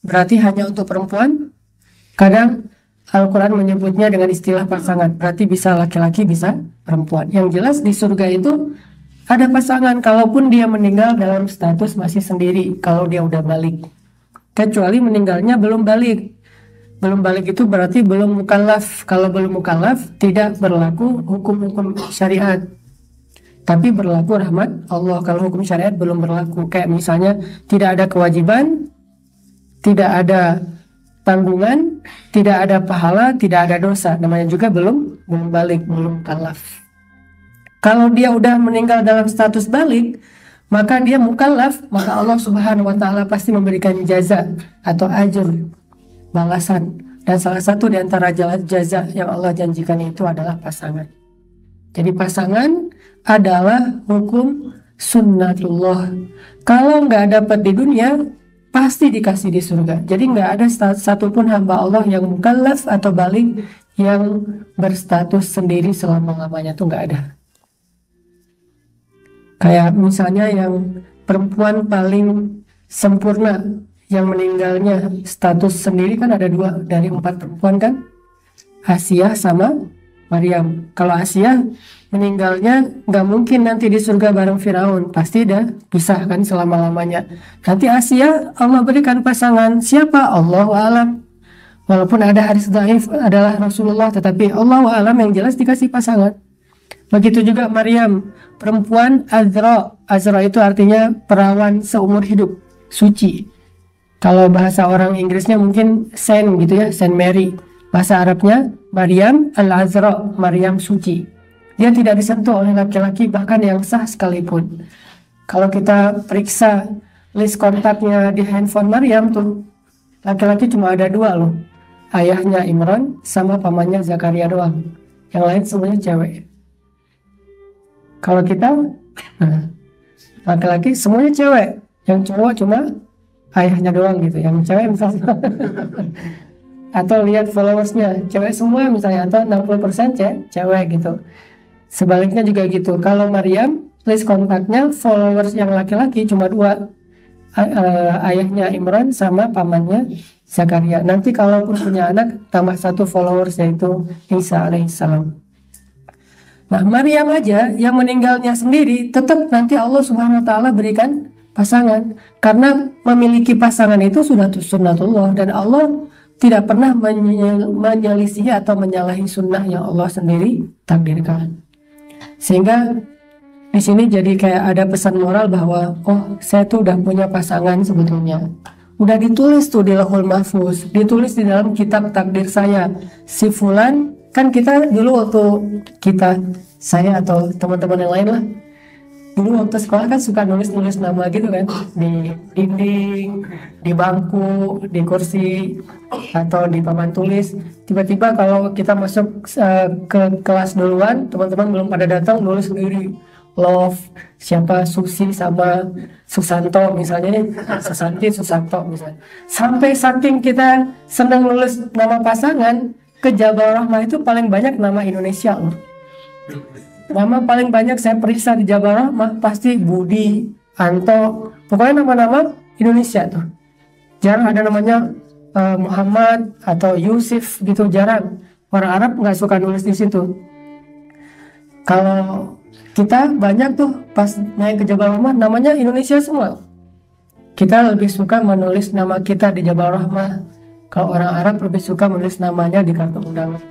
berarti hanya untuk perempuan. Kadang Al-Quran menyebutnya dengan istilah pasangan, berarti bisa laki-laki bisa perempuan. Yang jelas di surga itu ada pasangan, kalaupun dia meninggal dalam status masih sendiri, kalau dia udah balik. Kecuali meninggalnya belum balik. Belum balik itu berarti belum mukallaf. Kalau belum mukallaf, tidak berlaku hukum-hukum syariat, tapi berlaku rahmat Allah. Kalau hukum syariat belum berlaku, kayak misalnya tidak ada kewajiban, tidak ada tanggungan, tidak ada pahala, tidak ada dosa, namanya juga belum balik, belum mukallaf. Kalau dia udah meninggal dalam status balik, maka dia mukallaf, maka Allah Subhanahu wa Ta'ala pasti memberikan jaza atau ajr, balasan. Dan salah satu di antara jaza yang Allah janjikan itu adalah pasangan. Jadi pasangan adalah hukum sunnatullah. Kalau nggak dapat di dunia, pasti dikasih di surga. Jadi nggak ada satupun hamba Allah yang mukallaf atau balik yang berstatus sendiri selama-lamanya, tuh nggak ada. Kayak misalnya yang perempuan paling sempurna yang meninggalnya status sendiri kan ada 2 dari 4 perempuan kan, Asiyah sama Maryam. Kalau Asiyah meninggalnya nggak mungkin nanti di surga bareng Firaun, pasti dah pisah kan selama-lamanya. Nanti Asiyah Allah berikan pasangan, siapa? Allahu a'lam. Walaupun ada hadis dhaif adalah Rasulullah, tetapi Allahu a'lam, yang jelas dikasih pasangan. Begitu juga Maryam, perempuan Azra. Azra itu artinya perawan seumur hidup, suci. Kalau bahasa orang Inggrisnya mungkin Saint gitu ya, Saint Mary. Bahasa Arabnya Maryam al-Azra, Maryam suci. Dia tidak disentuh oleh laki-laki, bahkan yang sah sekalipun. Kalau kita periksa list kontaknya di handphone Maryam tuh, laki-laki cuma ada 2 loh. Ayahnya Imran sama pamannya Zakaria doang. Yang lain semuanya cewek. Kalau kita, laki-laki semuanya cewek, yang cowok cuma ayahnya doang gitu, yang cewek misalnya. Atau lihat followersnya, cewek semua misalnya, atau 60% cewek gitu. Sebaliknya juga gitu. Kalau Maryam, list kontaknya followers yang laki-laki cuma 2, ayahnya Imran sama pamannya Zakaria. Nanti kalaupun punya anak, tambah 1 followers, yaitu Isa alaihissalam. Nah, Maryam aja yang meninggalnya sendiri, tetap nanti Allah Subhanahu wa Ta'ala berikan pasangan, karena memiliki pasangan itu sudah sunnatullah, dan Allah tidak pernah menyelisihi atau menyalahi sunnah yang Allah sendiri takdirkan. Sehingga di sini jadi kayak ada pesan moral bahwa oh, saya tuh udah punya pasangan sebetulnya. Udah ditulis tuh di Lauhul Mahfuz, ditulis di dalam kitab takdir saya. Si fulan, kan kita dulu waktu saya atau teman-teman yang lain lah, dulu waktu sekolah kan suka nulis-nulis nama gitu kan, di dinding, di bangku, di kursi, atau di papan tulis. Tiba-tiba kalau kita masuk ke kelas duluan, teman-teman belum pada datang, nulis sendiri love siapa, Susi sama Susanto misalnya nih, Susanti, Susanto misalnya. Sampai saking kita senang nulis nama pasangan, ke Jabal Rahmah itu paling banyak nama Indonesia loh. Nama paling banyak saya periksa di Jabal Rahmah pasti Budi, Anto, pokoknya nama-nama Indonesia tuh. Jarang ada namanya Muhammad atau Yusuf gitu, jarang. Orang Arab nggak suka nulis di situ. Kalau kita banyak tuh pas naik ke Jabal Rahmah namanya Indonesia semua. Kita lebih suka menulis nama kita di Jabal Rahmah. Kalau orang Arab lebih suka menulis namanya di kartu undangan.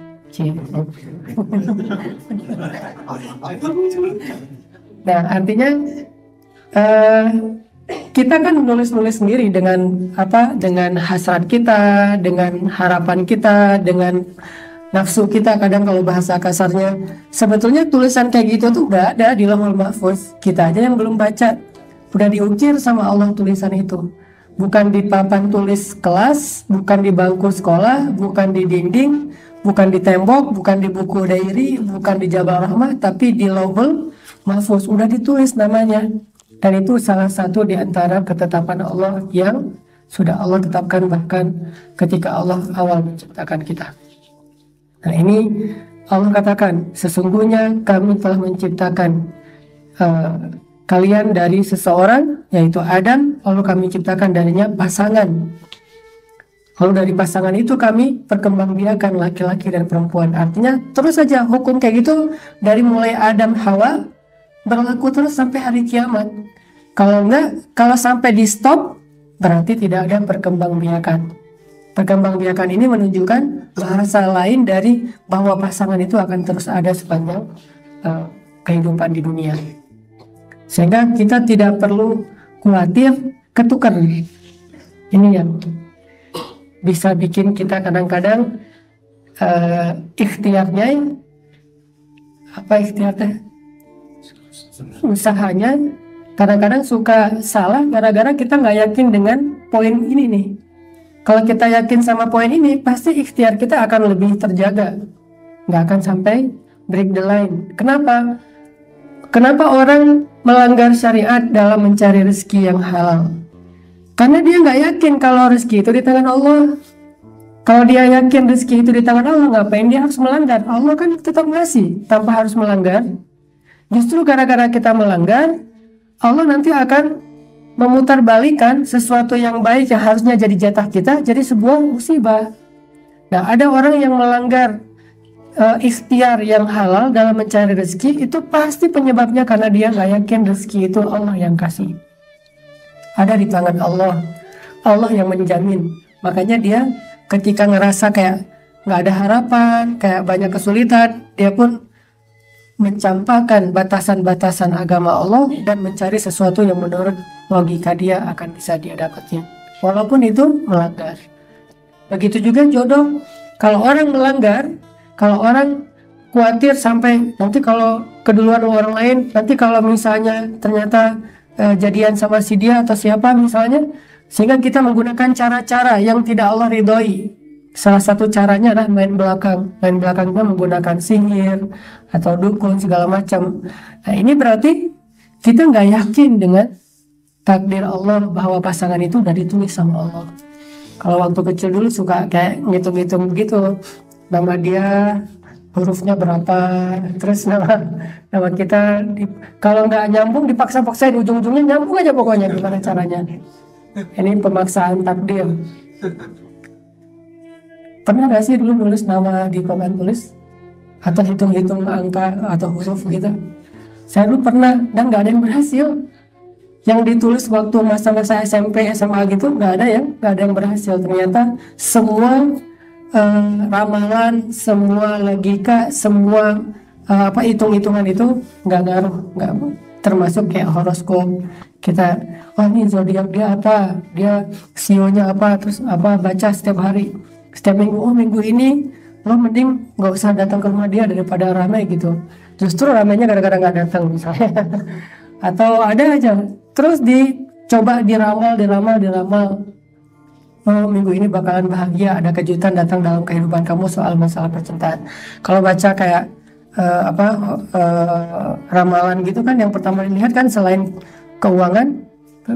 Nah, artinya kita kan nulis-nulis sendiri dengan apa? Dengan hasrat kita, dengan harapan kita, dengan nafsu kita. Kadang kalau bahasa kasarnya, sebetulnya tulisan kayak gitu tuh udah ada di Lauhul Mahfuz. Kita aja yang belum baca. Udah diukir sama Allah tulisan itu. bukan di papan tulis kelas, bukan di bangku sekolah, bukan di dinding, bukan di tembok, bukan di buku diary, bukan di Jabal Rahmah, tapi di Lauhul Mahfuz udah ditulis namanya. Dan itu salah satu di antara ketetapan Allah yang sudah Allah tetapkan bahkan ketika Allah awal menciptakan kita. Nah ini Allah katakan, sesungguhnya kami telah menciptakan kalian dari seseorang, yaitu Adam, lalu kami ciptakan darinya pasangan. Lalu dari pasangan itu kami perkembangbiakan laki-laki dan perempuan. Artinya terus saja hukum kayak gitu dari mulai Adam Hawa berlaku terus sampai hari kiamat. Kalau enggak, kalau sampai di stop berarti tidak ada perkembangbiakan. Perkembangbiakan ini menunjukkan bahasa lain dari bahwa pasangan itu akan terus ada sepanjang kehidupan di dunia. Sehingga kita tidak perlu khawatir ketukar. Ini yang bisa bikin kita kadang-kadang ikhtiarnya, usahanya kadang-kadang suka salah gara-gara kita nggak yakin dengan poin ini nih. Kalau kita yakin sama poin ini, pasti ikhtiar kita akan lebih terjaga, nggak akan sampai break the line. Kenapa? Kenapa orang melanggar syariat dalam mencari rezeki yang halal? Karena dia nggak yakin kalau rezeki itu di tangan Allah. Kalau dia yakin rezeki itu di tangan Allah, ngapain dia harus melanggar? Allah kan tetap ngasih tanpa harus melanggar. Justru gara-gara kita melanggar, Allah nanti akan memutarbalikan sesuatu yang baik yang harusnya jadi jatah kita jadi sebuah musibah. Nah, ada orang yang melanggar ikhtiar yang halal dalam mencari rezeki, itu pasti penyebabnya karena dia nggak yakin rezeki itu Allah yang kasih, ada di tangan Allah, Allah yang menjamin. Makanya dia ketika ngerasa kayak nggak ada harapan, kayak banyak kesulitan, dia pun mencampakkan batasan-batasan agama Allah dan mencari sesuatu yang menurut logika dia akan bisa dia dapatnya, walaupun itu melanggar. Begitu juga jodoh. Kalau orang melanggar, kalau orang khawatir sampai nanti kalau keduluan orang lain, nanti kalau misalnya ternyata jadian sama si dia atau siapa misalnya, sehingga kita menggunakan cara-cara yang tidak Allah ridhoi. Salah satu caranya adalah main belakang. Main belakangnya menggunakan sihir atau dukun segala macam. Nah ini berarti kita nggak yakin dengan takdir Allah bahwa pasangan itu udah ditulis sama Allah. Kalau waktu kecil dulu suka kayak ngitung-ngitung begitu, nama dia hurufnya berapa, terus nama kita kalau nggak nyambung dipaksa-paksain, ujung-ujungnya nyambung aja pokoknya gimana caranya. Ini pemaksaan takdir. Pernah gak sih dulu nulis nama di papan tulis atau hitung-hitung angka atau huruf gitu? Saya dulu pernah dan nggak ada yang berhasil. Yang ditulis waktu masa-masa SMP, SMA gitu nggak ada yang berhasil. Ternyata semua ramalan, semua logika, semua hitung-hitungan itu nggak ngaruh, nggak termasuk kayak horoskop. Kita, oh ini zodiak dia apa, dia sionya apa, terus apa baca setiap hari, setiap minggu. Oh minggu ini lo mending nggak usah datang ke rumah dia daripada ramai gitu. Justru ramainya gara-gara nggak datang misalnya. Atau ada aja terus dicoba diramal. Oh minggu ini bakalan bahagia, ada kejutan datang dalam kehidupan kamu soal masalah percintaan. Kalau baca kayak ramalan gitu kan, yang pertama dilihat kan selain keuangan,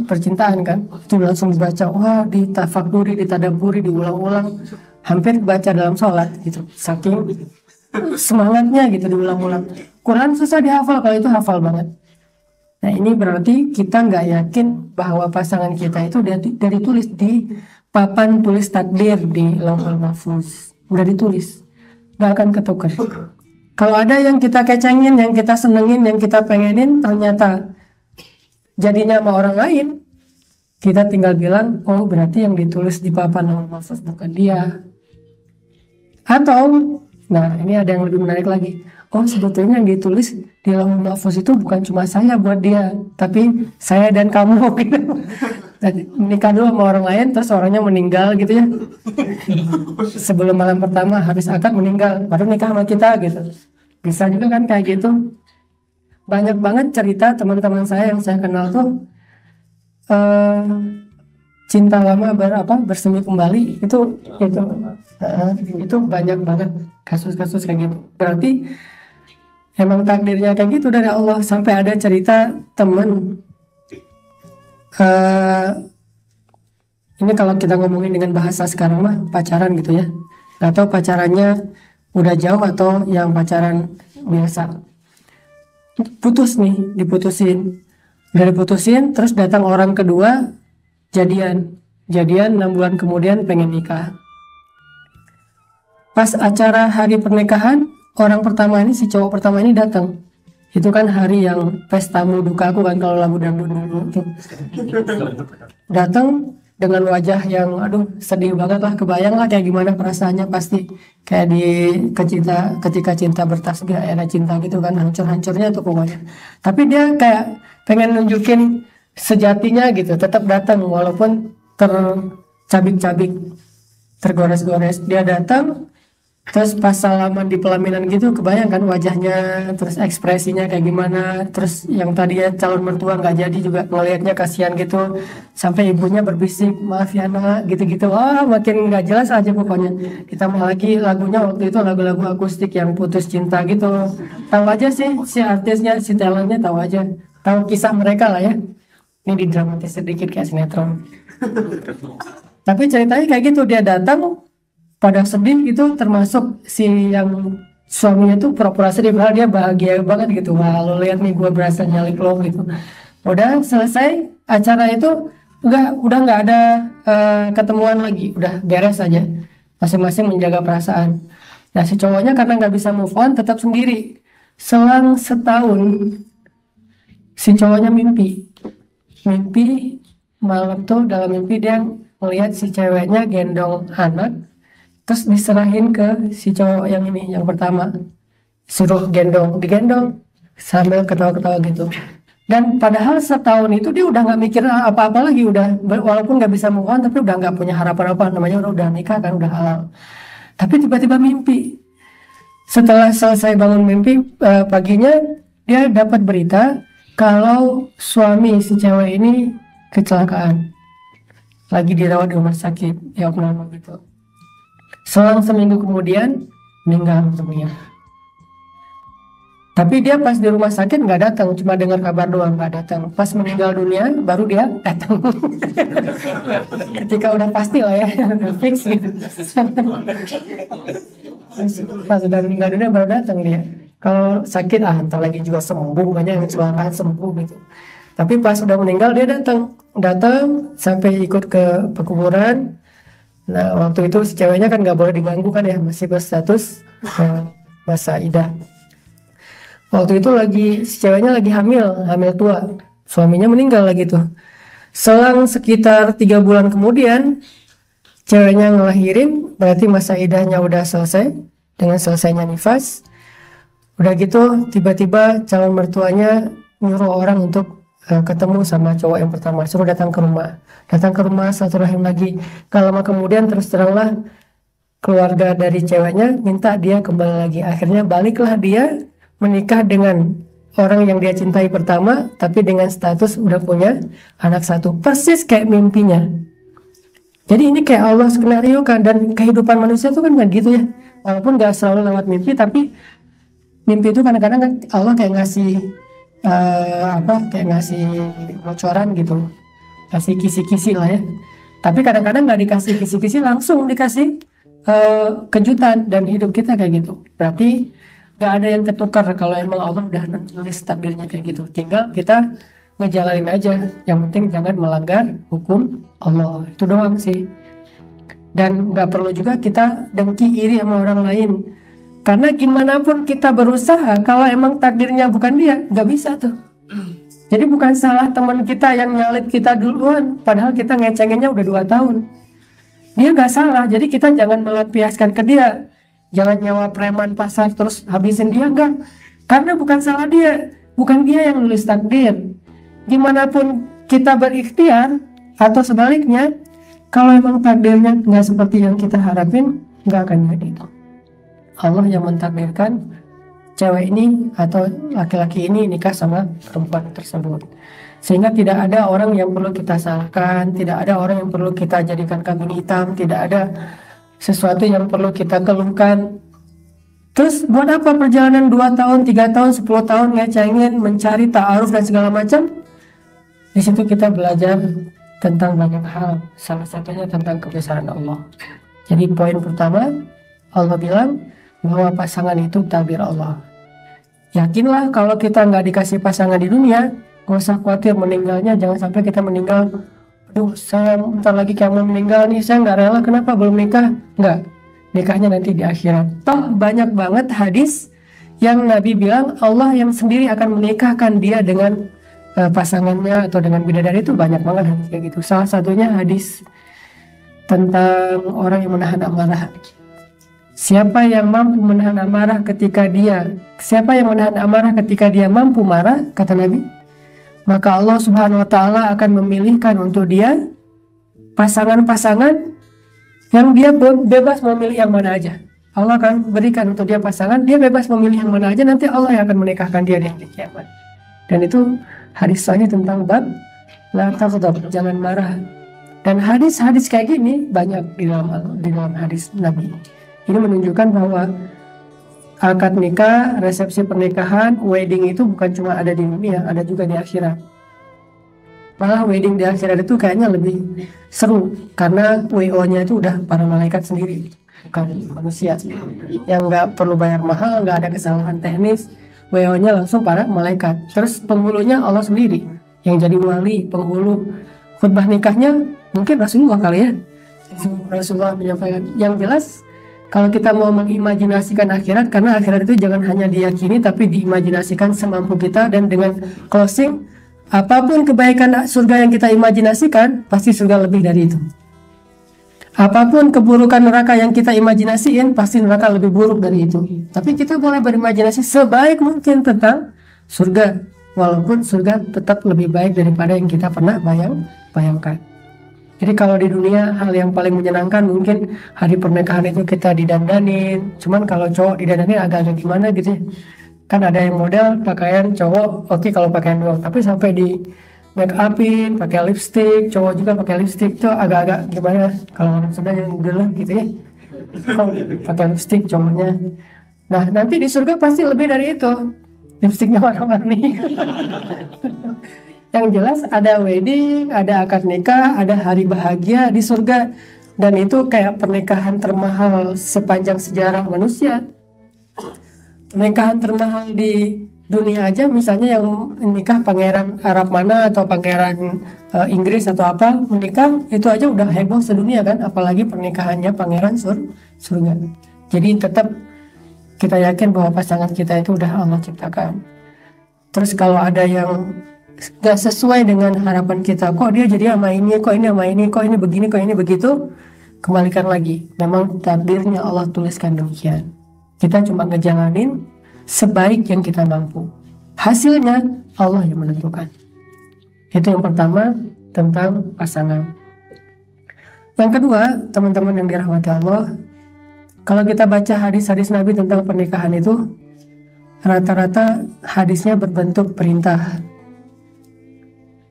percintaan kan, itu langsung dibaca. Wah, ditafakuri, ditadaburi, diulang-ulang, hampir baca dalam sholat gitu, saking semangatnya gitu diulang-ulang. Quran susah dihafal, kalau itu hafal banget. Nah ini berarti kita nggak yakin bahwa pasangan kita itu dari tulis di papan tulis takdir di Lauhul Mahfuz, udah ditulis, nggak akan ketukar. Kalau ada yang kita kecengin, yang kita senengin, yang kita pengenin, ternyata jadinya sama orang lain, kita tinggal bilang, oh berarti yang ditulis di papan Lauhul Mahfuz bukan dia. Atau, nah ini ada yang lebih menarik lagi. Oh sebetulnya yang ditulis di Lauhul Mahfuz itu bukan cuma saya buat dia, tapi saya dan kamu gitu. Nikah dulu sama orang lain, terus orangnya meninggal gitu ya. Sebelum malam pertama habis akad meninggal, baru nikah sama kita gitu. Bisa juga kan kayak gitu. Banyak banget cerita teman-teman saya yang saya kenal tuh cinta lama bersemi kembali itu banyak banget kasus-kasus kayak gitu. Berarti emang takdirnya kayak gitu dari Allah. Sampai ada cerita temen ini kalau kita ngomongin dengan bahasa sekarang mah pacaran gitu ya. Gak tahu pacarannya udah jauh atau yang pacaran biasa. Diputusin. Udah diputusin, terus datang orang kedua, jadian 6 bulan kemudian pengen nikah. Pas acara hari pernikahan, orang pertama ini, si cowok pertama ini datang. Itu kan hari yang pesta duka aku kan kalau lagu dangdut dulu tuh. Datang dengan wajah yang sedih banget lah, kebayang lah kayak gimana perasaannya, pasti kayak ketika cinta bertasbih era cinta gitu kan, hancur-hancurnya tuh pokoknya. Tapi dia kayak pengen nunjukin sejatinya gitu, tetap datang walaupun tercabik-cabik, tergores-gores. Dia datang, terus pas salaman di pelaminan gitu, kebayang kan wajahnya, terus ekspresinya kayak gimana. Terus yang tadinya calon mertua nggak jadi juga ngelihatnya kasihan gitu, sampai ibunya berbisik, maaf ya nak, gitu-gitu. Wah, makin nggak jelas aja pokoknya. Ditambah lagi lagunya waktu itu lagu-lagu akustik yang putus cinta gitu. Tahu aja sih si artisnya, si talentnya, tahu aja, tahu kisah mereka lah ya. Ini didramatis sedikit kayak sinetron. Tapi ceritanya kayak gitu, dia datang pada sedih gitu, termasuk si yang suaminya tuh pura-pura sedih, padahal dia bahagia banget gitu. Wah, lo lihat nih gue berasa nyalik lo gitu. Udah selesai acara itu, udah nggak ada ketemuan lagi, udah beres aja, masing-masing menjaga perasaan. Nah si cowoknya karena nggak bisa move on, tetap sendiri. Selang setahun si cowoknya mimpi malam tuh, dalam mimpi dia melihat si ceweknya gendong anak, terus diserahin ke si cowok yang ini, yang pertama, suruh digendong sambil ketawa-ketawa gitu. Dan padahal setahun itu dia udah nggak mikir apa-apa lagi, walaupun nggak bisa move on, tapi udah nggak punya harapan apa, namanya udah nikah kan, udah halal. Tapi tiba-tiba mimpi. Setelah selesai bangun mimpi, paginya dia dapat berita kalau suami si cewek ini kecelakaan, lagi dirawat di rumah sakit, ya opname gitu. Selang seminggu kemudian meninggal dunia. Tapi dia pas di rumah sakit nggak datang, cuma dengar kabar doang, nggak datang. Pas meninggal dunia baru dia datang. Ketika udah pasti lah ya, fix gitu. Pas udah meninggal dunia baru datang dia. Kalau sakit entar lagi juga sembuh, banyak yang kecelakaan sembuh gitu. Tapi pas udah meninggal dia datang sampai ikut ke pekuburan. Nah waktu itu si ceweknya kan nggak boleh diganggu kan ya, masih berstatus masa idah. Waktu itu si ceweknya lagi hamil tua, suaminya meninggal lagi tuh. Selang sekitar 3 bulan kemudian ceweknya ngelahirin, berarti masa idahnya udah selesai dengan selesainya nifas. Udah gitu tiba-tiba calon mertuanya nyuruh orang untuk ketemu sama cowok yang pertama, suruh datang ke rumah silaturahim lagi. Gak lama kemudian terus teranglah keluarga dari ceweknya minta dia kembali lagi. Akhirnya baliklah dia menikah dengan orang yang dia cintai pertama, tapi dengan status udah punya anak satu, persis kayak mimpinya. Jadi ini kayak Allah skenario kan, dan kehidupan manusia tuh kan gitu ya, walaupun gak selalu lewat mimpi, tapi mimpi itu kadang-kadang kan Allah kayak ngasih kayak ngasih bocoran gitu, kasih kisi-kisi lah ya. Tapi kadang-kadang nggak dikasih kisi-kisi, langsung dikasih kejutan, dan hidup kita kayak gitu. Berarti nggak ada yang tertukar kalau emang Allah udah nulis takdirnya kayak gitu. Tinggal kita ngejalanin aja. Yang penting jangan melanggar hukum Allah. Itu doang sih. Dan nggak perlu juga kita dengki iri sama orang lain. Karena gimana pun kita berusaha, kalau emang takdirnya bukan dia, nggak bisa tuh. Jadi bukan salah teman kita yang nyalip kita duluan, padahal kita ngecenginnya udah 2 tahun. Dia nggak salah, jadi kita jangan melampiaskan ke dia. Jangan nyawa preman pasar terus habisin dia, enggak. Karena bukan salah dia, bukan dia yang nulis takdir. Gimana pun kita berikhtiar, atau sebaliknya, kalau emang takdirnya nggak seperti yang kita harapin, nggak akan jadi itu. Allah yang mentakdirkan cewek ini atau laki-laki ini nikah sama perempuan tersebut. Sehingga tidak ada orang yang perlu kita salahkan, tidak ada orang yang perlu kita jadikan kambing hitam, tidak ada sesuatu yang perlu kita keluhkan. Terus buat apa perjalanan 2 tahun, 3 tahun, 10 tahun ngecengin, mencari ta'aruf dan segala macam? Di situ kita belajar tentang banyak hal, salah satunya tentang kebesaran Allah. Jadi poin pertama, Allah bilang bahwa pasangan itu takdir Allah. Yakinlah kalau kita nggak dikasih pasangan di dunia, gak usah khawatir meninggalnya, jangan sampai kita meninggal, aduh saya bentar lagi kayak mau meninggal nih, saya nggak rela, kenapa belum nikah? Nggak, nikahnya nanti di akhirat. Toh banyak banget hadis yang Nabi bilang Allah yang sendiri akan menikahkan dia dengan pasangannya atau dengan bidadari, itu banyak banget hadis kayak gitu. Salah satunya hadis tentang orang yang menahan amarah. Siapa yang mampu menahan amarah ketika dia mampu marah, kata Nabi, maka Allah Subhanahu wa Ta'ala akan memilihkan untuk dia pasangan-pasangan yang dia bebas memilih yang mana aja. Allah akan berikan untuk dia pasangan, dia bebas memilih yang mana aja, nanti Allah yang akan menikahkan dia di hari kiamat. Dan itu hadis sahih tentang bab la taghdab, jangan marah. Dan hadis-hadis kayak gini banyak di dalam hadis Nabi. Ini menunjukkan bahwa akad nikah, resepsi pernikahan, wedding itu bukan cuma ada di dunia, ada juga di akhirat. Malah wedding di akhirat itu kayaknya lebih seru karena WO-nya itu udah para malaikat sendiri, bukan manusia yang nggak perlu bayar mahal, nggak ada kesalahan teknis. WO-nya langsung para malaikat. Terus penghulunya Allah sendiri yang jadi wali, penghulu. Khutbah nikahnya mungkin Rasulullah kali ya. Rasulullah menyampaikan. Yang jelas kalau kita mau mengimajinasikan akhirat, karena akhirat itu jangan hanya diyakini tapi diimajinasikan semampu kita, dan dengan closing, apapun kebaikan surga yang kita imajinasikan, pasti surga lebih dari itu. Apapun keburukan neraka yang kita imajinasiin, pasti neraka lebih buruk dari itu. Tapi kita boleh berimajinasi sebaik mungkin tentang surga, walaupun surga tetap lebih baik daripada yang kita pernah bayangkan. Jadi kalau di dunia hal yang paling menyenangkan mungkin hari pernikahan itu kita didandanin. Cuman kalau cowok didandanin agak-agak gimana gitu ya. Kan ada yang model pakaian cowok, oke kalau pakaian doang, tapi sampai di make upin, pakai lipstick, cowok juga pakai lipstick, itu agak-agak gimana kalau orang Sunda yang udah gitu ya. Kalau pakai lipstick cowoknya. Nah nanti di surga pasti lebih dari itu. Lipsticknya warna-warni. Yang jelas ada wedding, ada akad nikah, ada hari bahagia di surga. Dan itu kayak pernikahan termahal sepanjang sejarah manusia. Pernikahan termahal di dunia aja, misalnya yang nikah pangeran Arab mana atau pangeran Inggris atau apa, menikah itu aja udah heboh sedunia kan, apalagi pernikahannya pangeran surga. Jadi tetap kita yakin bahwa pasangan kita itu udah Allah ciptakan. Terus kalau ada yang gak sesuai dengan harapan kita, kok dia jadi sama ini, kok ini sama ini, kok ini begini, kok ini begitu, kembalikan lagi, memang takdirnya Allah tuliskan demikian. Kita cuma ngejalanin sebaik yang kita mampu, hasilnya Allah yang menentukan. Itu yang pertama tentang pasangan. Yang kedua, teman-teman yang dirahmati Allah, kalau kita baca hadis-hadis Nabi tentang pernikahan itu, rata-rata hadisnya berbentuk perintah.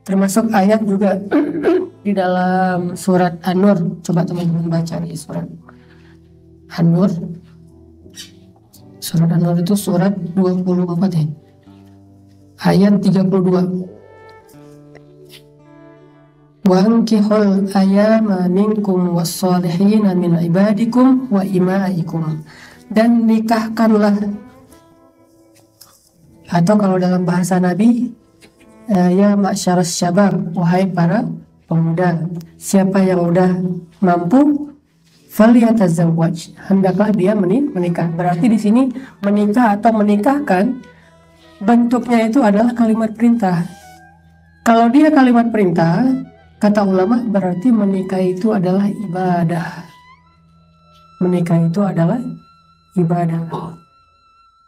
Termasuk ayat juga di dalam surat An-Nur. Coba teman-teman baca di surat An-Nur. Surat An-Nur itu surat 24 ya. Ayat 32. Wa ankihul ayyama minkum was-salihina min ibadikum wa imaikum. Dan nikahkanlah, atau kalau dalam bahasa Nabi, ya ma'syaras syabab, wahai para pemuda, siapa yang udah mampu, falyatazawwaj, hendaklah dia menikah. Berarti di sini menikah atau menikahkan bentuknya itu adalah kalimat perintah. Kalau dia kalimat perintah, kata ulama, berarti menikah itu adalah ibadah. Menikah itu adalah ibadah.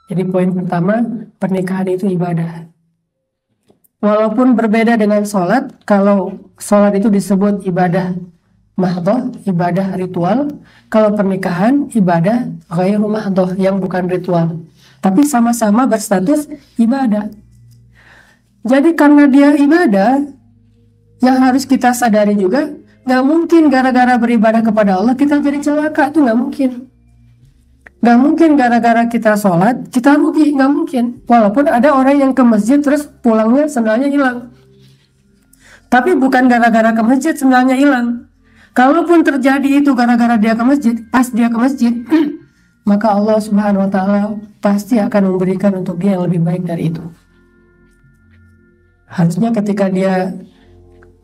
Jadi poin pertama, pernikahan itu ibadah. Walaupun berbeda dengan sholat, kalau sholat itu disebut ibadah mahdhah, ibadah ritual. Kalau pernikahan, ibadah ghairu mahdhah, yang bukan ritual. Tapi sama-sama berstatus ibadah. Jadi karena dia ibadah, yang harus kita sadari juga, nggak mungkin gara-gara beribadah kepada Allah kita jadi celaka, itu nggak mungkin. Nggak mungkin gara-gara kita sholat kita rugi, nggak mungkin. Walaupun ada orang yang ke masjid terus pulangnya sendalnya hilang, tapi bukan gara-gara ke masjid sendalnya hilang. Kalaupun terjadi itu gara-gara dia ke masjid, pas dia ke masjid, maka Allah Subhanahu wa Ta'ala pasti akan memberikan untuk dia yang lebih baik dari itu. Harusnya ketika dia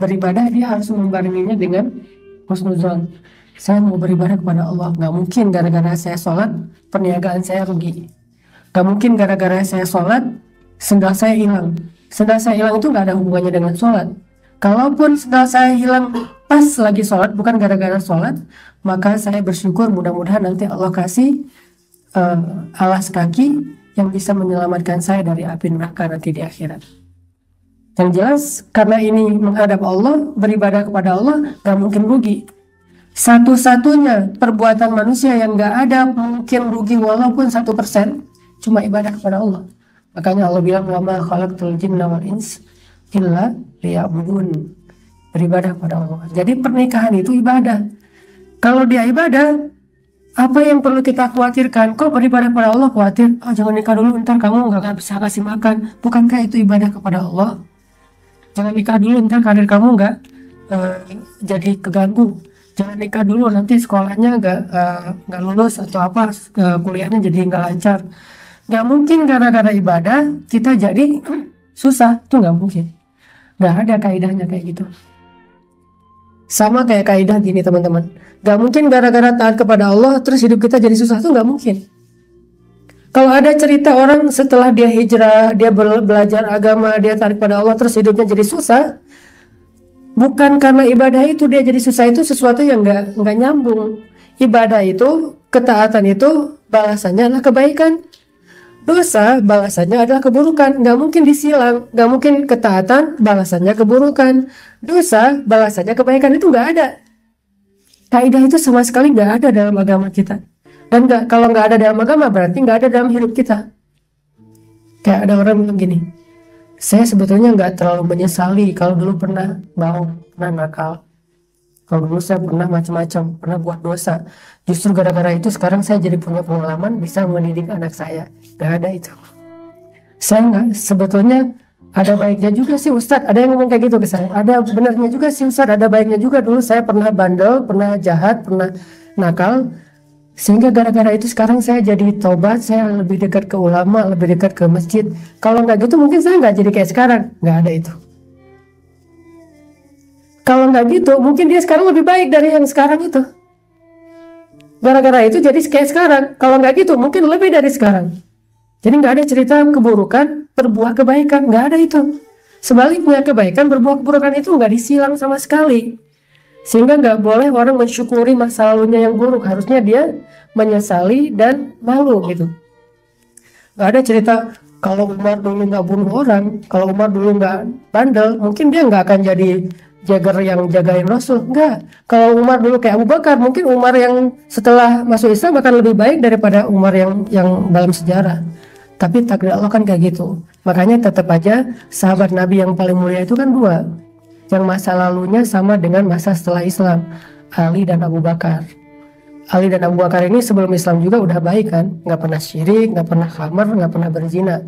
beribadah, dia harus membarenginya dengan husnuzon. Saya mau beribadah kepada Allah, nggak mungkin gara-gara saya sholat perniagaan saya rugi, nggak mungkin gara-gara saya sholat sendal saya hilang. Sendal saya hilang itu nggak ada hubungannya dengan sholat. Kalaupun sendal saya hilang pas lagi sholat, bukan gara-gara sholat, maka saya bersyukur, mudah-mudahan nanti Allah kasih alas kaki yang bisa menyelamatkan saya dari api neraka nanti di akhirat. Yang jelas karena ini menghadap Allah, beribadah kepada Allah, gak mungkin rugi. Satu-satunya perbuatan manusia yang gak ada mungkin rugi walaupun 1%, cuma ibadah kepada Allah. Makanya Allah bilang, wa ma khalaqtul jinna wal ins illa liya'budun. Beribadah kepada Allah. Jadi pernikahan itu ibadah. Kalau dia ibadah, apa yang perlu kita khawatirkan? Kok beribadah kepada Allah khawatir? Oh, jangan nikah dulu, ntar kamu gak bisa kasih makan. Bukankah itu ibadah kepada Allah? Jangan nikah dulu, ntar karir kamu nggak jadi keganggu. Jangan nikah dulu, nanti sekolahnya nggak lulus atau apa, kuliahnya jadi nggak lancar. Nggak mungkin gara-gara ibadah kita jadi susah, tuh nggak mungkin. Nggak ada kaidahnya kayak gitu. Sama kayak kaidah gini teman-teman, nggak mungkin gara-gara taat kepada Allah terus hidup kita jadi susah, tuh nggak mungkin. Kalau ada cerita orang setelah dia hijrah, dia belajar agama, dia tarik pada Allah, terus hidupnya jadi susah, bukan karena ibadah itu dia jadi susah, itu sesuatu yang nggak nyambung. Ibadah itu, ketaatan itu, balasannya adalah kebaikan. Dosa, balasannya adalah keburukan. Nggak mungkin disilang, nggak mungkin ketaatan, balasannya keburukan. Dosa, balasannya kebaikan, itu nggak ada. Kaidah itu sama sekali nggak ada dalam agama kita. Dan kalau nggak ada dalam agama berarti nggak ada dalam hidup kita. Kayak ada orang bilang gini, saya sebetulnya nggak terlalu menyesali kalau dulu pernah nakal, kalau dulu saya pernah macam-macam, pernah buat dosa. Justru gara-gara itu sekarang saya jadi punya pengalaman bisa mendidik anak saya. Nggak ada itu. Saya nggak, sebetulnya ada baiknya juga sih Ustadz. Ada yang ngomong kayak gitu ke saya. Ada benarnya juga sih Ustadz, ada baiknya juga. Dulu saya pernah bandel, pernah jahat, pernah nakal. Sehingga gara-gara itu sekarang saya jadi tobat, saya lebih dekat ke ulama, lebih dekat ke masjid. Kalau nggak gitu mungkin saya nggak jadi kayak sekarang. Nggak ada itu. Kalau nggak gitu mungkin dia sekarang lebih baik dari yang sekarang itu. Gara-gara itu jadi kayak sekarang. Kalau nggak gitu mungkin lebih dari sekarang. Jadi nggak ada cerita keburukan berbuah kebaikan, nggak ada itu. Sebaliknya kebaikan berbuah keburukan itu nggak disilang sama sekali. Sehingga nggak boleh orang mensyukuri masa lalunya yang buruk. Harusnya dia menyesali dan malu gitu. Nggak ada cerita kalau Umar dulu nggak bunuh orang, kalau Umar dulu nggak bandel, mungkin dia nggak akan jadi jagar yang jagain Rasul. Nggak. Kalau Umar dulu kayak Abu Bakar, mungkin Umar yang setelah masuk Islam akan lebih baik daripada Umar yang dalam sejarah. Tapi takdir Allah kan kayak gitu. Makanya tetap aja sahabat Nabi yang paling mulia itu kan dua. Yang masa lalunya sama dengan masa setelah Islam, Ali dan Abu Bakar. Ali dan Abu Bakar ini sebelum Islam juga udah baik kan, nggak pernah syirik, nggak pernah khamar, nggak pernah berzina.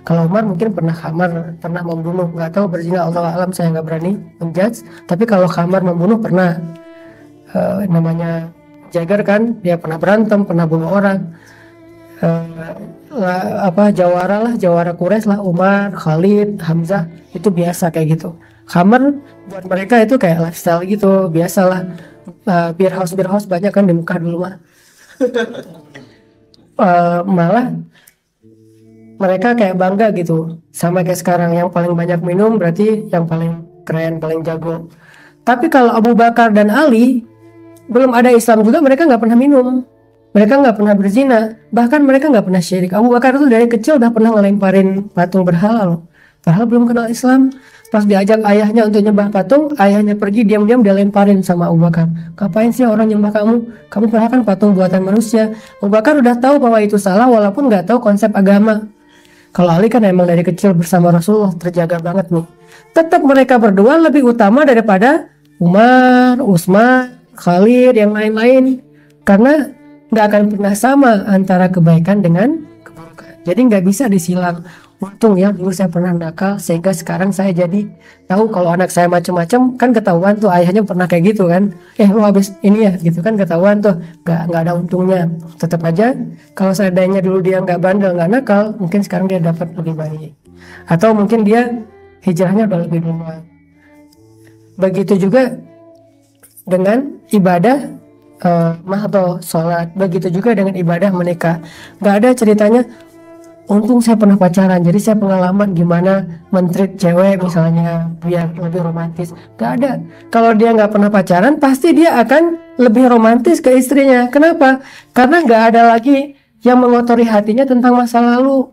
Kalau Umar mungkin pernah khamar, pernah membunuh, nggak tahu berzina, Allah alam, saya nggak berani menjudge. Tapi kalau khamar membunuh pernah, namanya Jagger kan, dia pernah berantem, pernah bunuh orang. Jawara Quraisy lah, Umar, Khalid, Hamzah, itu biasa kayak gitu. Khamar buat mereka itu kayak lifestyle gitu, biasalah. Beer house banyak kan di Mekah dulu mah. Malah mereka kayak bangga gitu, sama kayak sekarang yang paling banyak minum berarti yang paling keren, paling jago. Tapi kalau Abu Bakar dan Ali belum ada Islam juga mereka nggak pernah minum, mereka nggak pernah berzina, bahkan mereka nggak pernah syirik. Abu Bakar itu dari kecil udah pernah ngelemparin patung berhala loh, padahal belum kenal Islam. Pas diajak ayahnya untuk nyembah patung, ayahnya pergi diam-diam dia lemparin sama Abu Bakar. Ngapain sih orang nyembah kamu? Kamu padahal kan patung buatan manusia. Abu Bakar udah tahu bahwa itu salah walaupun nggak tahu konsep agama. Kalau Ali kan emang dari kecil bersama Rasulullah terjaga banget nih. Tetap mereka berdua lebih utama daripada Umar, Utsman, Khalid, yang lain-lain. Karena nggak akan pernah sama antara kebaikan dengan keburukan. Jadi nggak bisa disilang. Untung ya dulu saya pernah nakal sehingga sekarang saya jadi tahu kalau anak saya macam-macam, kan ketahuan tuh ayahnya pernah kayak gitu kan. Lo habis ini ya gitu kan, ketahuan tuh. Nggak ada untungnya. Tetap aja kalau seandainya dulu dia nggak bandel, nggak nakal, mungkin sekarang dia dapat lebih baik. Atau mungkin dia hijrahnya udah lebih duluan. Begitu juga dengan ibadah atau sholat. Begitu juga dengan ibadah menikah. Nggak ada ceritanya untung saya pernah pacaran, jadi saya pengalaman gimana mentreat cewek misalnya biar lebih romantis. Gak ada. Kalau dia nggak pernah pacaran, pasti dia akan lebih romantis ke istrinya. Kenapa? Karena nggak ada lagi yang mengotori hatinya tentang masa lalu.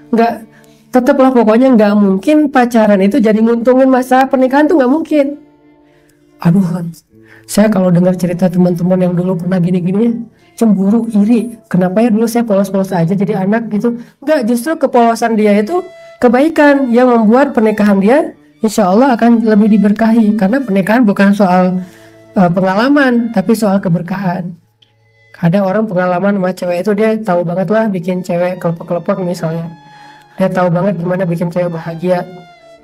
Nggak, tetaplah pokoknya nggak mungkin pacaran itu jadi nguntungin masa pernikahan tuh nggak mungkin. Aduh, saya kalau dengar cerita teman-teman yang dulu pernah gini-gini, cemburu, iri. Kenapa ya dulu saya polos-polos aja jadi anak gitu? Enggak, justru kepolosan dia itu kebaikan yang membuat pernikahan dia insya Allah akan lebih diberkahi. Karena pernikahan bukan soal pengalaman, tapi soal keberkahan. Ada orang pengalaman sama cewek itu dia tahu banget lah bikin cewek kelepek-kelepek misalnya. Dia tahu banget gimana bikin cewek bahagia.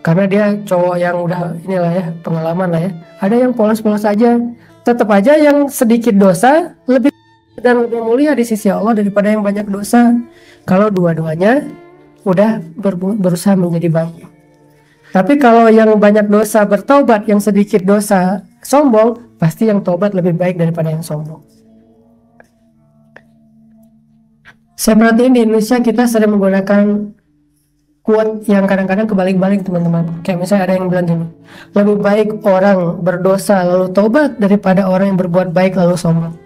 Karena dia cowok yang udah inilah ya, pengalaman lah ya. Ada yang polos-polos aja. Tetap aja yang sedikit dosa lebih dan lebih mulia di sisi Allah daripada yang banyak dosa. Kalau dua-duanya udah berusaha menjadi baik. Tapi kalau yang banyak dosa bertobat, yang sedikit dosa sombong, pasti yang tobat lebih baik daripada yang sombong. Saya perhatiin di Indonesia kita sering menggunakan quote yang kadang-kadang kebalik-balik teman-teman. Kayak misalnya ada yang bilang gini, lebih baik orang berdosa lalu tobat daripada orang yang berbuat baik lalu sombong.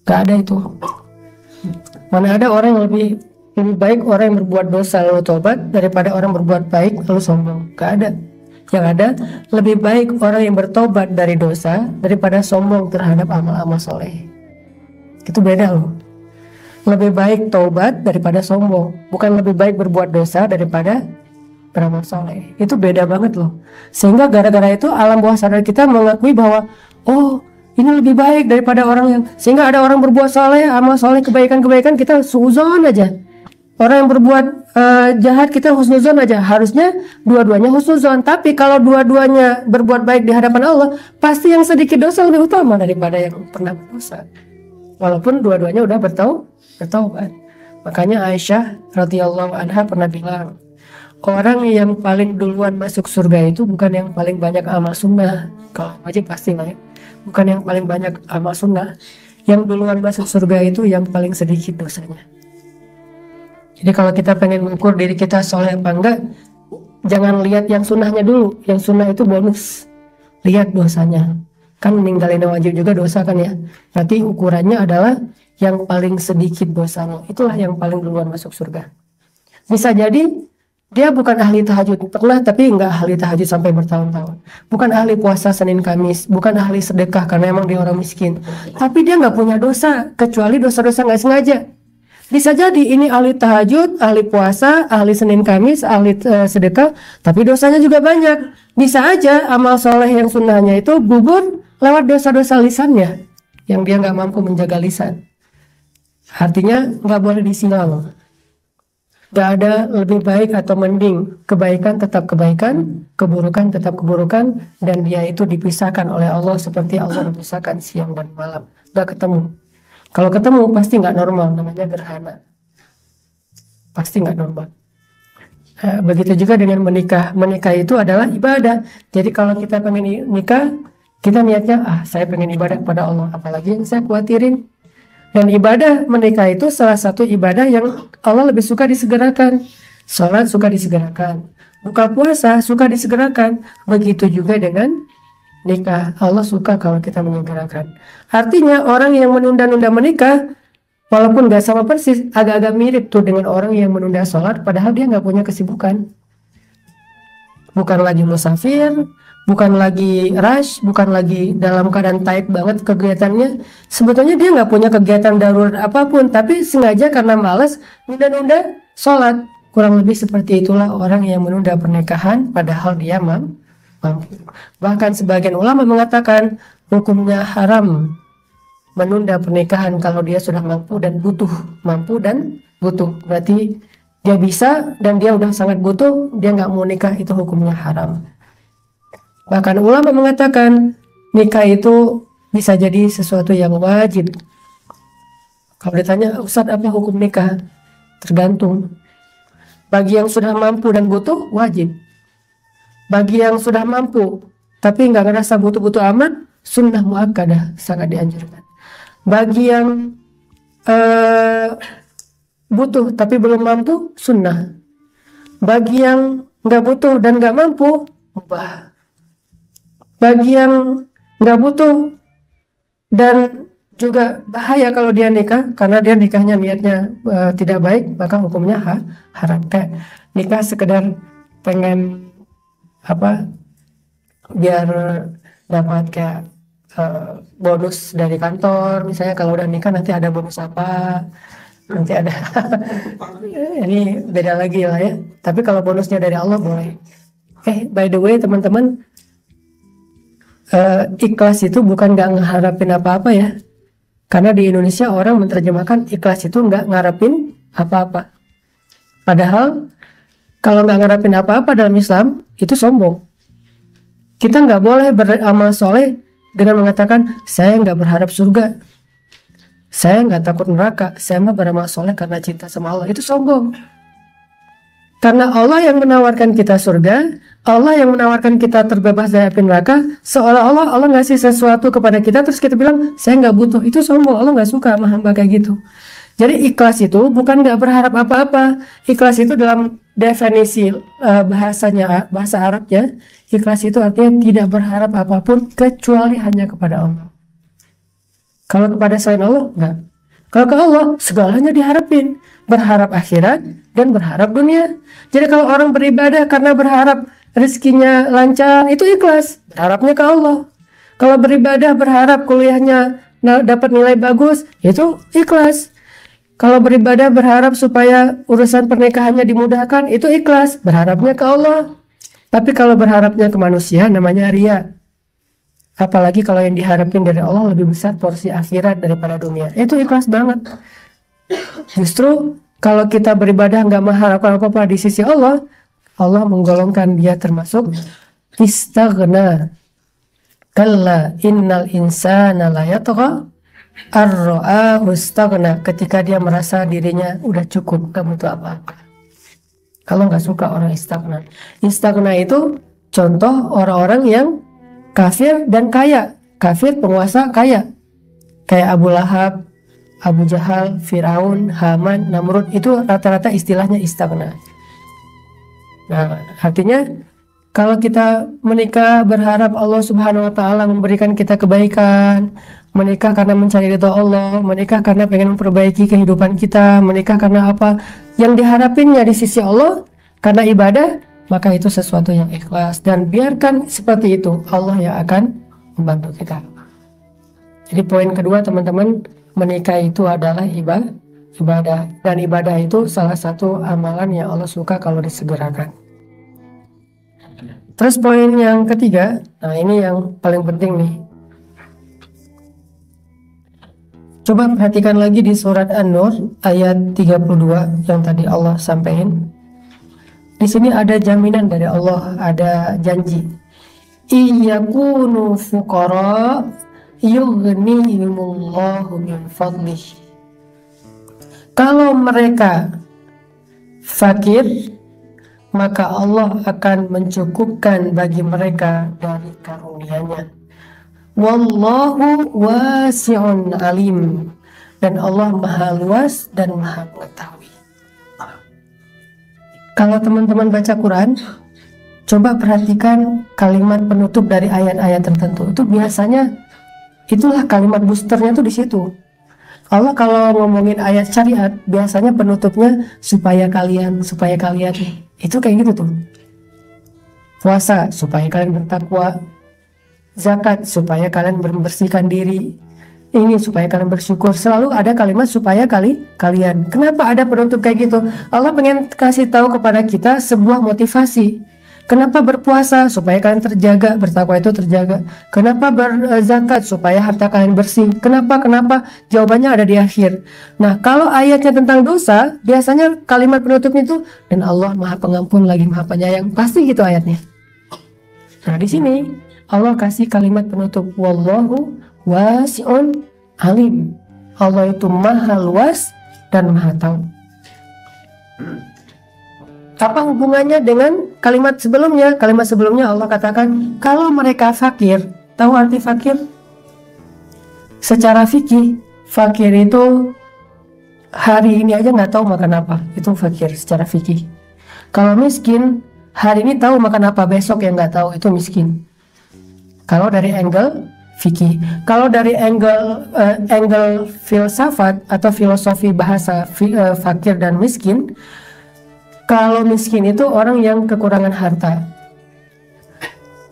Gak ada itu. Mana ada orang yang lebih baik orang yang berbuat dosa lalu tobat daripada orang berbuat baik lalu sombong. Gak ada. Yang ada lebih baik orang yang bertobat dari dosa daripada sombong terhadap amal-amal soleh. Itu beda loh. Lebih baik tobat daripada sombong. Bukan lebih baik berbuat dosa daripada beramal soleh. Itu beda banget loh. Sehingga gara-gara itu alam bawah sadar kita mengakui bahwa oh ini lebih baik daripada orang yang, sehingga ada orang berbuat soleh, amal soleh, kebaikan-kebaikan, kita suuzon aja. Orang yang berbuat jahat kita husnuzon aja. Harusnya dua-duanya husnuzon. Tapi kalau dua-duanya berbuat baik di hadapan Allah, pasti yang sedikit dosa lebih utama daripada yang pernah berdosa. Walaupun dua-duanya udah bertaubat. Makanya Aisyah radhiyallahu anha pernah bilang, orang yang paling duluan masuk surga itu bukan yang paling banyak amal sunnah. Kalau wajib pasti lah ya. Bukan yang paling banyak amal sunnah. Yang duluan masuk surga itu yang paling sedikit dosanya. Jadi kalau kita pengen mengukur diri kita soleh apa enggak, jangan lihat yang sunnahnya dulu. Yang sunnah itu bonus. Lihat dosanya. Kan meninggalin wajib juga dosa kan ya. Berarti ukurannya adalah yang paling sedikit dosanya. Itulah yang paling duluan masuk surga. Bisa jadi dia bukan ahli tahajud pernah, tapi nggak ahli tahajud sampai bertahun-tahun. Bukan ahli puasa Senin Kamis, bukan ahli sedekah karena emang dia orang miskin. Tapi dia nggak punya dosa, kecuali dosa-dosa nggak sengaja. Bisa jadi ini ahli tahajud, ahli puasa, ahli Senin Kamis, ahli sedekah, tapi dosanya juga banyak. Bisa aja amal soleh yang sunnahnya itu gugur lewat dosa-dosa lisannya, yang dia nggak mampu menjaga lisan. Artinya nggak boleh disilang. Gak ada lebih baik atau mending. Kebaikan tetap kebaikan, keburukan tetap keburukan, dan dia itu dipisahkan oleh Allah seperti Allah memisahkan siang dan malam. Gak ketemu. Kalau ketemu pasti gak normal, namanya gerhana. Pasti gak normal. Begitu juga dengan menikah. Menikah itu adalah ibadah. Jadi kalau kita pengen nikah, kita niatnya, saya pengen ibadah kepada Allah. Apalagi yang saya khawatirin. Dan ibadah menikah itu salah satu ibadah yang Allah lebih suka disegerakan. Sholat suka disegerakan. Buka puasa suka disegerakan. Begitu juga dengan nikah. Allah suka kalau kita menyegerakan. Artinya orang yang menunda-nunda menikah, walaupun gak sama persis, agak-agak mirip tuh dengan orang yang menunda sholat, padahal dia gak punya kesibukan. Bukan lagi musafir, bukan lagi rush, bukan lagi dalam keadaan tight banget kegiatannya. Sebetulnya dia nggak punya kegiatan darurat apapun, tapi sengaja karena malas nunda-nunda sholat. Kurang lebih seperti itulah orang yang menunda pernikahan padahal dia mampu. Bahkan sebagian ulama mengatakan hukumnya haram menunda pernikahan kalau dia sudah mampu dan butuh. Mampu dan butuh, berarti dia bisa dan dia udah sangat butuh, dia nggak mau nikah, itu hukumnya haram. Bahkan ulama mengatakan nikah itu bisa jadi sesuatu yang wajib. Kalau ditanya, Ustadz apa hukum nikah? Tergantung. Bagi yang sudah mampu dan butuh, wajib. Bagi yang sudah mampu tapi nggak ngerasa butuh-butuh amat, sunnah muakkadah, sangat dianjurkan. Bagi yang butuh tapi belum mampu, sunnah. Bagi yang nggak butuh dan nggak mampu, mubah. Bagi yang nggak butuh dan juga bahaya kalau dia nikah, karena dia nikahnya niatnya tidak baik, maka hukumnya haram. Kayak nikah sekedar pengen apa, biar dapat kayak bonus dari kantor misalnya, kalau udah nikah nanti ada bonus apa, nanti ada ini beda lagi lah ya. Tapi kalau bonusnya dari Allah boleh. By the way teman-teman, ikhlas itu bukan nggak ngeharapin apa-apa ya, karena di Indonesia orang menerjemahkan ikhlas itu nggak ngarepin apa-apa, padahal kalau nggak ngarepin apa-apa dalam Islam itu sombong. Kita nggak boleh beramal soleh dengan mengatakan saya nggak berharap surga, saya nggak takut neraka, saya mah beramal soleh karena cinta sama Allah. Itu sombong. Karena Allah yang menawarkan kita surga, Allah yang menawarkan kita terbebas dari api neraka, seolah-olah Allah ngasih sesuatu kepada kita terus kita bilang saya nggak butuh. Itu sombong. Allah nggak suka sama hamba kayak gitu. Jadi ikhlas itu bukan nggak berharap apa-apa. Ikhlas itu dalam definisi bahasanya, bahasa Arabnya, ikhlas itu artinya tidak berharap apapun kecuali hanya kepada Allah. Kalau kepada selain Allah enggak. Kalau ke Allah segalanya diharapin, berharap akhirat dan berharap dunia. Jadi kalau orang beribadah karena berharap rezekinya lancar, itu ikhlas, berharapnya ke Allah. Kalau beribadah berharap kuliahnya dapat nilai bagus, itu ikhlas. Kalau beribadah berharap supaya urusan pernikahannya dimudahkan, itu ikhlas, berharapnya ke Allah. Tapi kalau berharapnya ke manusia, namanya riya. Apalagi kalau yang diharapin dari Allah lebih besar porsi akhirat daripada dunia, itu ikhlas banget. Justru kalau kita beribadah nggak mengharapkan apa-apa di sisi Allah, Allah menggolongkan dia termasuk istaghna. Kalla innal insana la yatgha ar-ra'ahu istaghna, ketika dia merasa dirinya udah cukup, gak butuh apa-apa. Kalau nggak suka orang istaghna. Istaghna itu contoh orang-orang yang kafir dan kaya. Kafir penguasa kaya, kayak Abu Lahab, Abu Jahal, Firaun, Haman, Namrud, itu rata-rata istilahnya istaghna. Nah, artinya kalau kita menikah berharap Allah Subhanahu wa taala memberikan kita kebaikan, menikah karena mencari ridha Allah, menikah karena pengen memperbaiki kehidupan kita, menikah karena apa yang diharapinnya di sisi Allah karena ibadah, maka itu sesuatu yang ikhlas, dan biarkan seperti itu, Allah yang akan membantu kita. Jadi poin kedua teman-teman, menikah itu adalah ibadah, dan ibadah itu salah satu amalan yang Allah suka kalau disegerakan. Terus poin yang ketiga, nah ini yang paling penting nih. Coba perhatikan lagi di surat An-Nur ayat 32 yang tadi Allah sampaikan. Di sini ada jaminan dari Allah, ada janji. Iyakunu fuqara yughnihimullahu min fadlih. Kalau mereka fakir, maka Allah akan mencukupkan bagi mereka dari karunia-Nya. Wallahu wasi'un alim, dan Allah maha luas dan maha mengetahui. Kalau teman-teman baca Quran, coba perhatikan kalimat penutup dari ayat-ayat tertentu. Itu biasanya itulah kalimat boosternya tuh di situ. Allah kalau ngomongin ayat syariat, biasanya penutupnya supaya kalian, itu kayak gitu tuh. puasa supaya kalian bertakwa, zakat supaya kalian membersihkan diri, ini supaya kalian bersyukur. Selalu ada kalimat supaya kalian. Kenapa ada penutup kayak gitu? Allah pengen kasih tahu kepada kita sebuah motivasi. Kenapa berpuasa? Supaya kalian terjaga, bertakwa itu terjaga. Kenapa berzakat? Supaya harta kalian bersih. Kenapa? Jawabannya ada di akhir. Nah, kalau ayatnya tentang dosa, biasanya kalimat penutupnya itu, dan Allah Maha Pengampun lagi Maha Penyayang. Pasti gitu ayatnya. Nah, di sini Allah kasih kalimat penutup, wallahu wasi'un alim. Allah itu maha luas dan maha tahu. Apa hubungannya dengan kalimat sebelumnya? Kalimat sebelumnya Allah katakan, kalau mereka fakir, tahu arti fakir? Secara fikih, fakir itu hari ini aja nggak tahu makan apa, itu fakir secara fikih. Kalau miskin, hari ini tahu makan apa, besok yang nggak tahu, itu miskin. Kalau dari angle fikih. Kalau dari angle filsafat atau filosofi bahasa fakir dan miskin, kalau miskin itu orang yang kekurangan harta.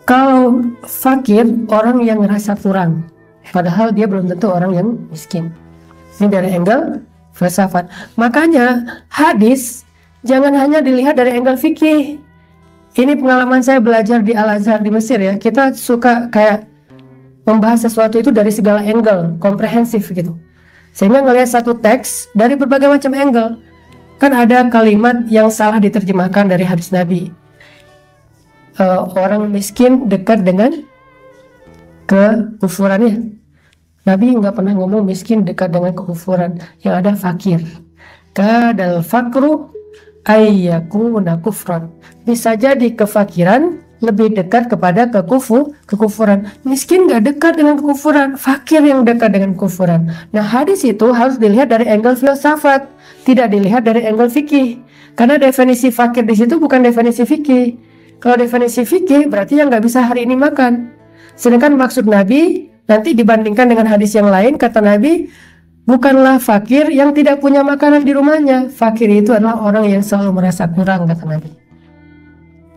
Kalau fakir orang yang ngerasa kurang, padahal dia belum tentu orang yang miskin. Ini dari angle filsafat. Makanya hadis jangan hanya dilihat dari angle fikih. Ini pengalaman saya belajar di Al-Azhar di Mesir ya. Kita suka kayak membahas sesuatu itu dari segala angle, komprehensif gitu. Sehingga ngelihat satu teks dari berbagai macam angle. Kan ada kalimat yang salah diterjemahkan dari hadis Nabi. Orang miskin dekat dengan kekufurannya. Nabi nggak pernah ngomong miskin dekat dengan kekufuran. Yang ada fakir. Kadal fakru ayyakuna kufran. Bisa jadi kefakiran lebih dekat kepada kekufuran. Miskin nggak dekat dengan kekufuran, fakir yang dekat dengan kekufuran. Nah, hadis itu harus dilihat dari angle filsafat, tidak dilihat dari angle fikih. Karena definisi fakir di situ bukan definisi fikih. Kalau definisi fikih berarti yang nggak bisa hari ini makan. Sedangkan maksud Nabi nanti dibandingkan dengan hadis yang lain, kata Nabi, bukanlah fakir yang tidak punya makanan di rumahnya. Fakir itu adalah orang yang selalu merasa kurang, kata Nabi.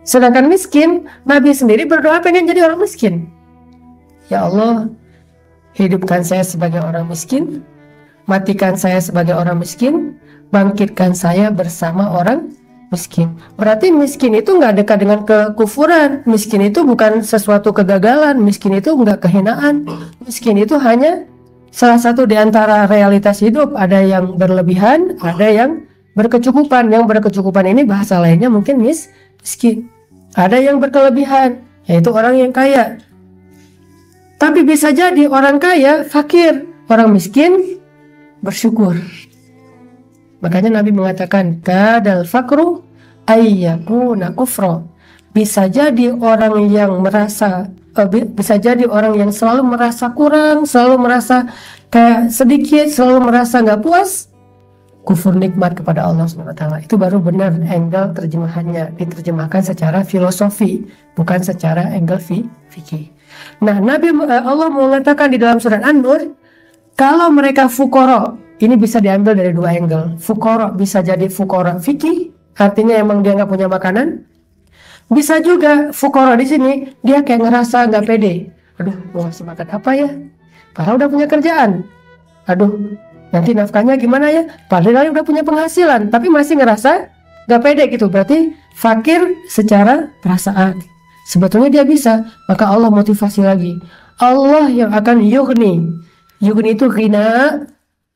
Sedangkan miskin, Nabi sendiri berdoa pengen jadi orang miskin. Ya Allah, hidupkan saya sebagai orang miskin, matikan saya sebagai orang miskin, bangkitkan saya bersama orang miskin. Berarti miskin itu nggak dekat dengan kekufuran. Miskin itu bukan sesuatu kegagalan. Miskin itu nggak kehinaan. Miskin itu hanya salah satu di antara realitas hidup. Ada yang berlebihan, ada yang berkecukupan. Yang berkecukupan ini bahasa lainnya mungkin miskin. Ada yang berkelebihan, yaitu orang yang kaya. Tapi bisa jadi orang kaya fakir, orang miskin bersyukur. Makanya Nabi mengatakan, kadal fakru ayyakuna kufra. Bisa jadi orang yang merasa, bisa jadi orang yang selalu merasa kurang, selalu merasa kayak sedikit, selalu merasa nggak puas, kufur nikmat kepada Allah SWT. Itu baru benar angle terjemahannya, diterjemahkan secara filosofi, bukan secara angle fikih. Nah, Allah mengatakan di dalam surat An-Nur, kalau mereka fukoro, ini bisa diambil dari dua angle. Fukoro bisa jadi fukoro fikih, artinya emang dia nggak punya makanan. Bisa juga fukoro di sini dia kayak ngerasa nggak pede. Aduh, mau ngasih makan apa ya? Padahal udah punya kerjaan. Aduh, nanti nafkahnya gimana ya? Padahal udah punya penghasilan, tapi masih ngerasa gak pede gitu. Berarti fakir secara perasaan. Sebetulnya dia bisa, maka Allah motivasi lagi. Allah yang akan yughni. Yughni itu ghina.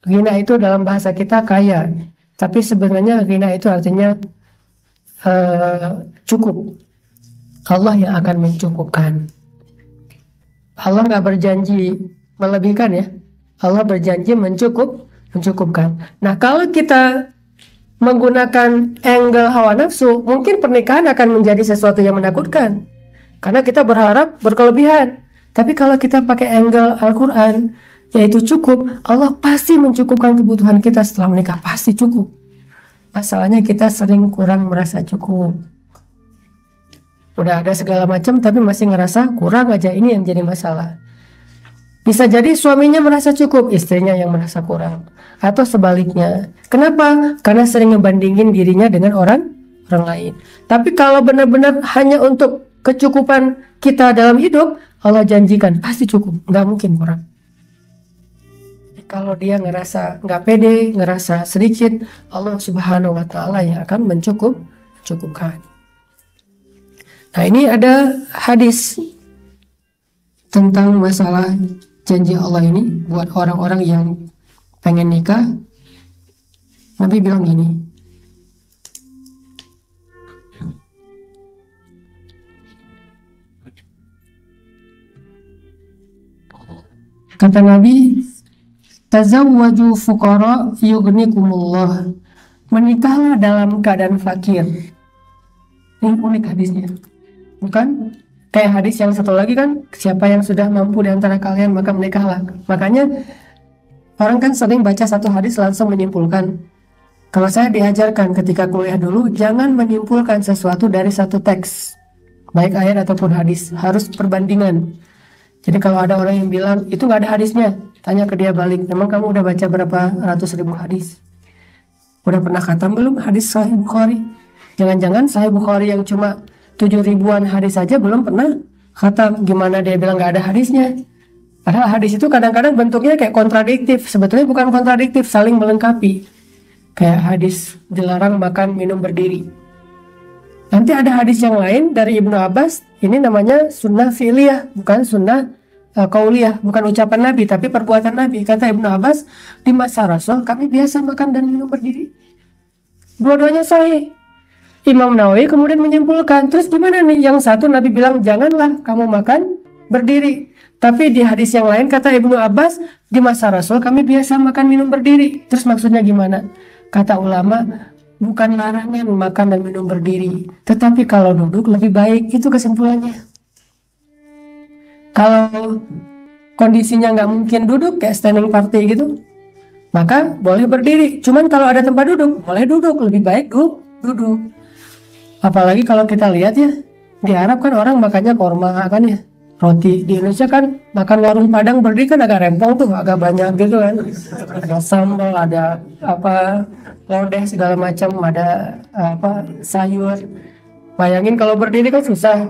Ghina itu dalam bahasa kita kaya. Tapi sebenarnya ghina itu artinya cukup. Allah yang akan mencukupkan. Allah gak berjanji melebihkan ya. Allah berjanji mencukupkan. Nah, kalau kita menggunakan angle hawa nafsu, mungkin pernikahan akan menjadi sesuatu yang menakutkan. Karena kita berharap berkelebihan. Tapi kalau kita pakai angle Al-Quran, yaitu cukup, Allah pasti mencukupkan kebutuhan kita setelah menikah. Pasti cukup. Masalahnya kita sering kurang merasa cukup. Udah ada segala macam, tapi masih ngerasa kurang aja. Ini yang jadi masalah. Bisa jadi suaminya merasa cukup, istrinya yang merasa kurang. Atau sebaliknya. Kenapa? Karena sering ngebandingin dirinya dengan orang lain. Tapi kalau benar-benar hanya untuk kecukupan kita dalam hidup, Allah janjikan pasti cukup, nggak mungkin kurang. Kalau dia ngerasa nggak pede, ngerasa sedikit, Allah Subhanahu wa Ta'ala yang akan mencukupkan. Nah, ini ada hadis tentang masalah janji Allah ini buat orang-orang yang pengen nikah. Nabi bilang gini, kata Nabi, tazawwaju fuqara yughnikumullah. Menikahlah dalam keadaan fakir. Ini unik hadisnya. Bukan kayak hadis yang satu lagi kan, siapa yang sudah mampu di antara kalian maka menikahlah. Makanya orang kan sering baca satu hadis langsung menyimpulkan. Kalau saya diajarkan ketika kuliah dulu, jangan menyimpulkan sesuatu dari satu teks, baik ayat ataupun hadis, harus perbandingan. Jadi kalau ada orang yang bilang itu nggak ada hadisnya, tanya ke dia balik, memang kamu udah baca berapa ratus ribu hadis? Udah pernah khatam belum hadis Sahih Bukhari? Jangan-jangan Sahih Bukhari yang cuma 7 ribuan hadis saja belum pernah khatam. Gimana dia bilang nggak ada hadisnya? Padahal hadis itu kadang-kadang bentuknya kayak kontradiktif. Sebetulnya bukan kontradiktif, saling melengkapi. Kayak hadis dilarang makan minum berdiri. Nanti ada hadis yang lain dari Ibnu Abbas, ini namanya sunnah fi'liyah, bukan sunnah qauliyah, bukan ucapan Nabi, tapi perbuatan Nabi. Kata Ibnu Abbas, di masa Rasul kami biasa makan dan minum berdiri. Dua-duanya sahih. Imam Nawawi kemudian menyimpulkan, terus gimana nih? Yang satu Nabi bilang, janganlah kamu makan berdiri. Tapi di hadis yang lain kata Ibnu Abbas, di masa Rasul kami biasa makan minum berdiri. Terus maksudnya gimana? Kata ulama, bukan larangan makan dan minum berdiri, tetapi kalau duduk lebih baik, itu kesimpulannya. Kalau kondisinya nggak mungkin duduk kayak standing party gitu, maka boleh berdiri. Cuman kalau ada tempat duduk, boleh duduk, lebih baik duduk. Apalagi kalau kita lihat ya, di Arab kan orang makannya korma kan ya, roti. Di Indonesia kan makan warung Padang berdiri kan agak rempong tuh, agak banyak gitu kan. Ada sambal, ada apa, lodeh segala macam, ada apa, sayur. Bayangin kalau berdiri kan susah,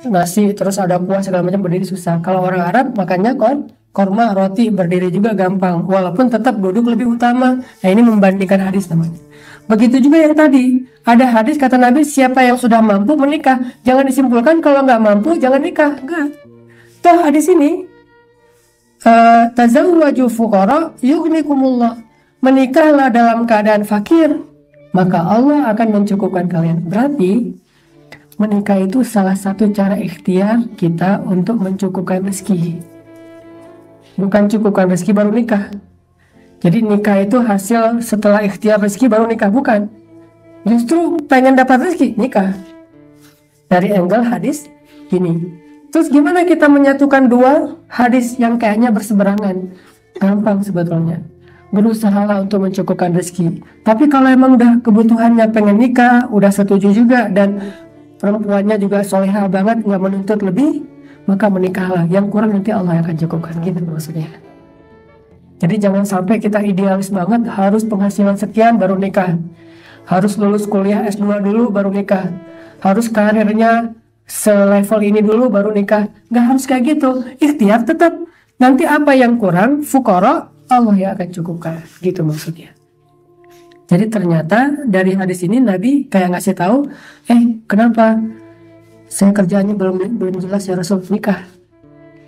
nasi terus ada kuah segala macam, berdiri susah. Kalau orang Arab makannya korma, roti, berdiri juga gampang, walaupun tetap duduk lebih utama. Nah, ini membandingkan hadis namanya. Begitu juga yang tadi, ada hadis kata Nabi, siapa yang sudah mampu menikah. Jangan disimpulkan kalau nggak mampu jangan nikah, enggak. Toh hadis ini tazawwaju fuqara yughnikumullah. Menikahlah dalam keadaan fakir, maka Allah akan mencukupkan kalian. Berarti menikah itu salah satu cara ikhtiar kita untuk mencukupkan rezeki. Bukan cukupkan rezeki baru nikah. Jadi nikah itu hasil setelah ikhtiar rezeki baru nikah, bukan. Justru pengen dapat rezeki, nikah. Dari angle hadis ini. Terus gimana kita menyatukan dua hadis yang kayaknya berseberangan? Gampang sebetulnya. Berusahalah untuk mencukupkan rezeki. Tapi kalau emang udah kebutuhannya pengen nikah, udah setuju juga, dan perempuannya juga solehah banget, nggak menuntut lebih, maka menikahlah. Yang kurang nanti Allah akan cukupkan, gitu maksudnya. Jadi jangan sampai kita idealis banget, harus penghasilan sekian baru nikah, harus lulus kuliah S2 dulu baru nikah, harus karirnya selevel ini dulu baru nikah. Nggak harus kayak gitu. Ikhtiar tetap. Nanti apa yang kurang, fuqara, Allah yang akan cukupkan, gitu maksudnya. Jadi ternyata dari hadis ini Nabi kayak ngasih tahu, kenapa saya kerjaannya belum jelas ya Rasul, nikah.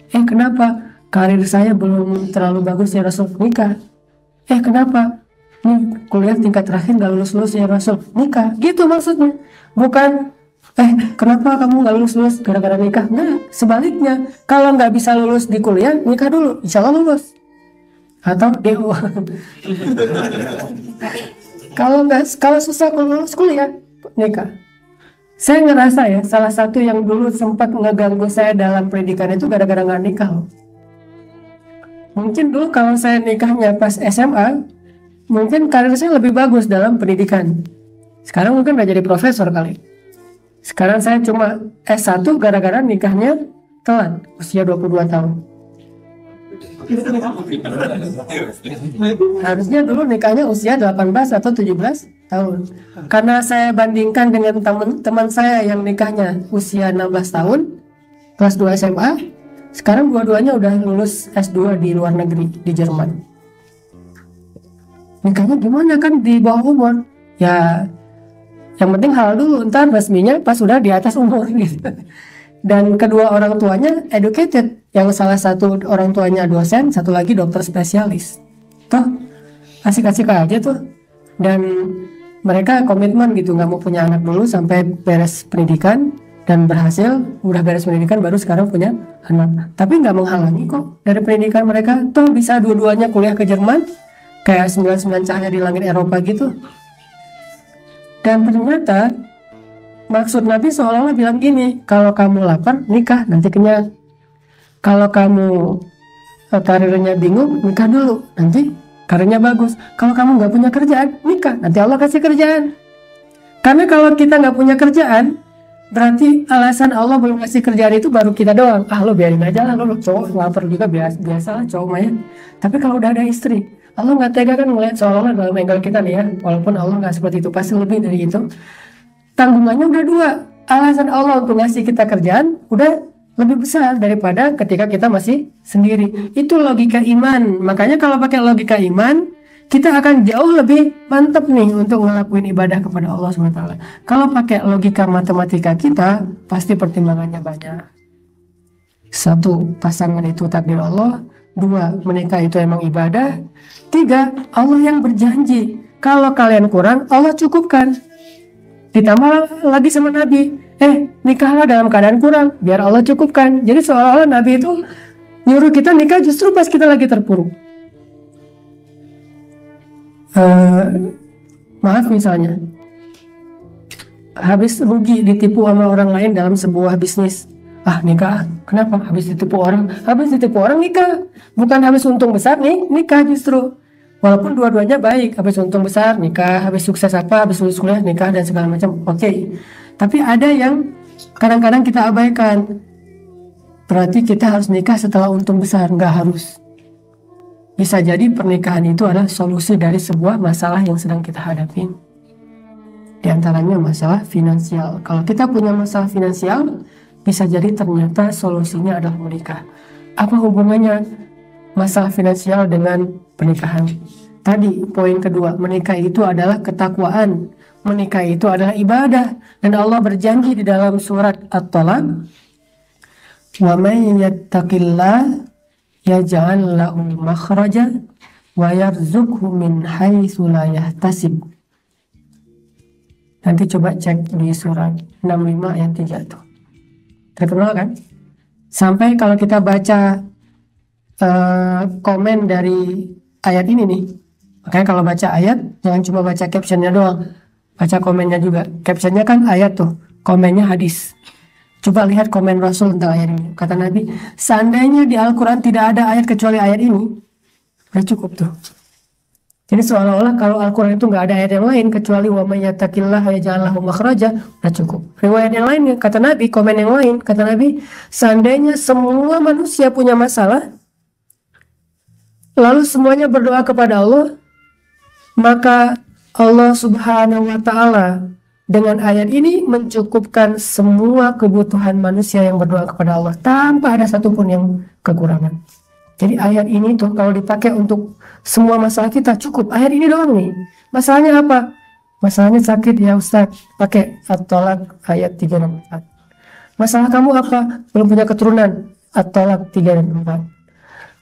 Kenapa karir saya belum terlalu bagus ya Rasul, nikah. Kenapa nih kuliah tingkat terakhir nggak lulus ya Rasul, nikah. Gitu maksudnya. Bukan kenapa kamu nggak lulus gara-gara nikah. Nah, sebaliknya, kalau nggak bisa lulus di kuliah, nikah dulu, insya Allah lulus. Atau DO. Kalau susah lulus kuliah, nikah. Saya ngerasa ya, salah satu yang dulu sempat ngeganggu saya dalam pendidikan itu gara-gara nggak nikah. Mungkin dulu kalau saya nikahnya pas SMA, mungkin karir saya lebih bagus dalam pendidikan. Sekarang mungkin udah jadi profesor kali. Sekarang saya cuma S1 gara-gara nikahnya telat, usia 22 tahun. Harusnya dulu nikahnya usia 18 atau 17 tahun. Karena saya bandingkan dengan teman saya yang nikahnya usia 16 tahun, kelas 2 SMA, sekarang dua-duanya udah lulus S2 di luar negeri, di Jerman. Nikahnya gimana kan di bawah umur? Ya, yang penting halal dulu, ntar resminya pas sudah di atas umur gitu. Dan kedua orang tuanya educated, yang salah satu orang tuanya dosen, satu lagi dokter spesialis. Tuh, asik-asik aja tuh. Dan mereka komitmen gitu, nggak mau punya anak dulu sampai beres pendidikan, dan berhasil, udah beres pendidikan baru sekarang punya anak. Tapi nggak menghalangi kok dari pendidikan mereka, tuh bisa dua-duanya kuliah ke Jerman, kayak 99 cahaya di langit Eropa gitu. Dan ternyata maksud Nabi seolah-olah bilang gini, kalau kamu lapar, nikah, nanti kenyang. Kalau kamu karirnya bingung, nikah dulu, nanti karirnya bagus. Kalau kamu nggak punya kerjaan, nikah, nanti Allah kasih kerjaan. Karena kalau kita nggak punya kerjaan, berarti alasan Allah belum kasih kerjaan itu baru kita doang. Ah, lo biarin aja lah, lo cowok lapar juga biasa lah cowok mah ya. Tapi kalau udah ada istri, Allah nggak tega kan ngeliat seolah-olah dalam angle kita nih ya. Walaupun Allah nggak seperti itu, pasti lebih dari itu. Tanggungannya udah dua. Alasan Allah untuk ngasih kita kerjaan udah lebih besar daripada ketika kita masih sendiri. Itu logika iman. Makanya kalau pakai logika iman, kita akan jauh lebih mantap nih untuk ngelakuin ibadah kepada Allah SWT. Kalau pakai logika matematika kita, pasti pertimbangannya banyak. 1, pasangan itu takdir Allah. 2, menikah itu emang ibadah. 3, Allah yang berjanji, kalau kalian kurang, Allah cukupkan. Ditambah lagi sama Nabi, nikahlah dalam keadaan kurang, biar Allah cukupkan. Jadi seolah-olah Nabi itu nyuruh kita nikah justru pas kita lagi terpuruk. Maaf misalnya, habis rugi ditipu sama orang lain dalam sebuah bisnis. Nikah, kenapa? Habis ditipu orang nikah. Bukan habis untung besar nih, nikah justru. Walaupun dua-duanya baik, habis untung besar nikah, habis sukses habis lulus kuliah nikah dan segala macam, oke. Tapi ada yang kadang-kadang kita abaikan. Berarti kita harus nikah setelah untung besar, nggak harus. Bisa jadi pernikahan itu adalah solusi dari sebuah masalah yang sedang kita hadapi. Di antaranya masalah finansial. Kalau kita punya masalah finansial, bisa jadi ternyata solusinya adalah menikah. Apa hubungannya masalah finansial dengan pernikahan? Tadi poin kedua, menikah itu adalah ketakwaan. Menikah itu adalah ibadah. Dan Allah berjanji di dalam surat At-Talaq, wa may yattaqillah yaj'al lahu makhraja wa yarzuqhu min haitsu la yahtasib. Nanti coba cek di surat 65 ayat 3 tuh. Terkenal kan? Sampai kalau kita baca komen dari ayat ini nih, makanya kalau baca ayat jangan cuma baca captionnya doang, baca komennya juga. Captionnya kan ayat tuh, komennya hadis. Coba lihat komen Rasul tentang ayat ini. Kata Nabi, seandainya di Al-Quran tidak ada ayat kecuali ayat ini, udah cukup tuh. Jadi seolah-olah kalau Al-Quran itu nggak ada ayat yang lain kecuali wa may yattaqillaha yaj'al lahu makhraja, udah cukup. Riwayat yang lain kata Nabi, komen yang lain kata Nabi, seandainya semua manusia punya masalah, lalu semuanya berdoa kepada Allah, maka Allah Subhanahu wa Ta'ala dengan ayat ini mencukupkan semua kebutuhan manusia yang berdoa kepada Allah tanpa ada satupun yang kekurangan. Jadi ayat ini tuh kalau dipakai untuk semua masalah kita cukup. Ayat ini doang nih. Masalahnya apa? Masalahnya sakit ya Ustaz, pakai At-Talaq ayat 3 dan 4. Masalah kamu apa? Belum punya keturunan, At-Talaq 3 dan 4.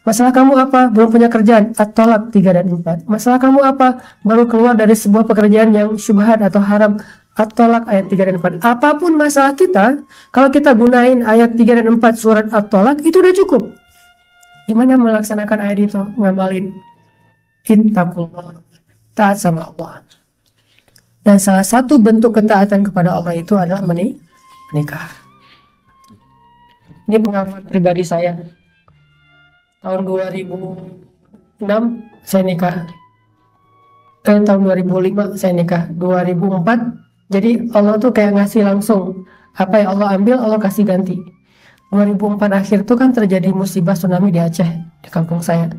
Masalah kamu apa? Belum punya kerjaan, At-Talaq 3 dan 4. Masalah kamu apa? Baru keluar dari sebuah pekerjaan yang syubhat atau haram, At-Talaq ayat 3 dan 4. Apapun masalah kita, kalau kita gunain ayat 3 dan 4 surat At-Talaq, itu udah cukup. Gimana melaksanakan ayat itu? Ngamalin ittaqullah, taat sama Allah. Dan salah satu bentuk ketaatan kepada Allah itu adalah menikah. Ini pengalaman pribadi saya. Tahun 2006 saya nikah. Tahun 2005 saya nikah. 2004. Jadi Allah tuh kayak ngasih langsung. Apa yang Allah ambil, Allah kasih ganti. 2004 akhir tuh kan terjadi musibah tsunami di Aceh, di kampung saya.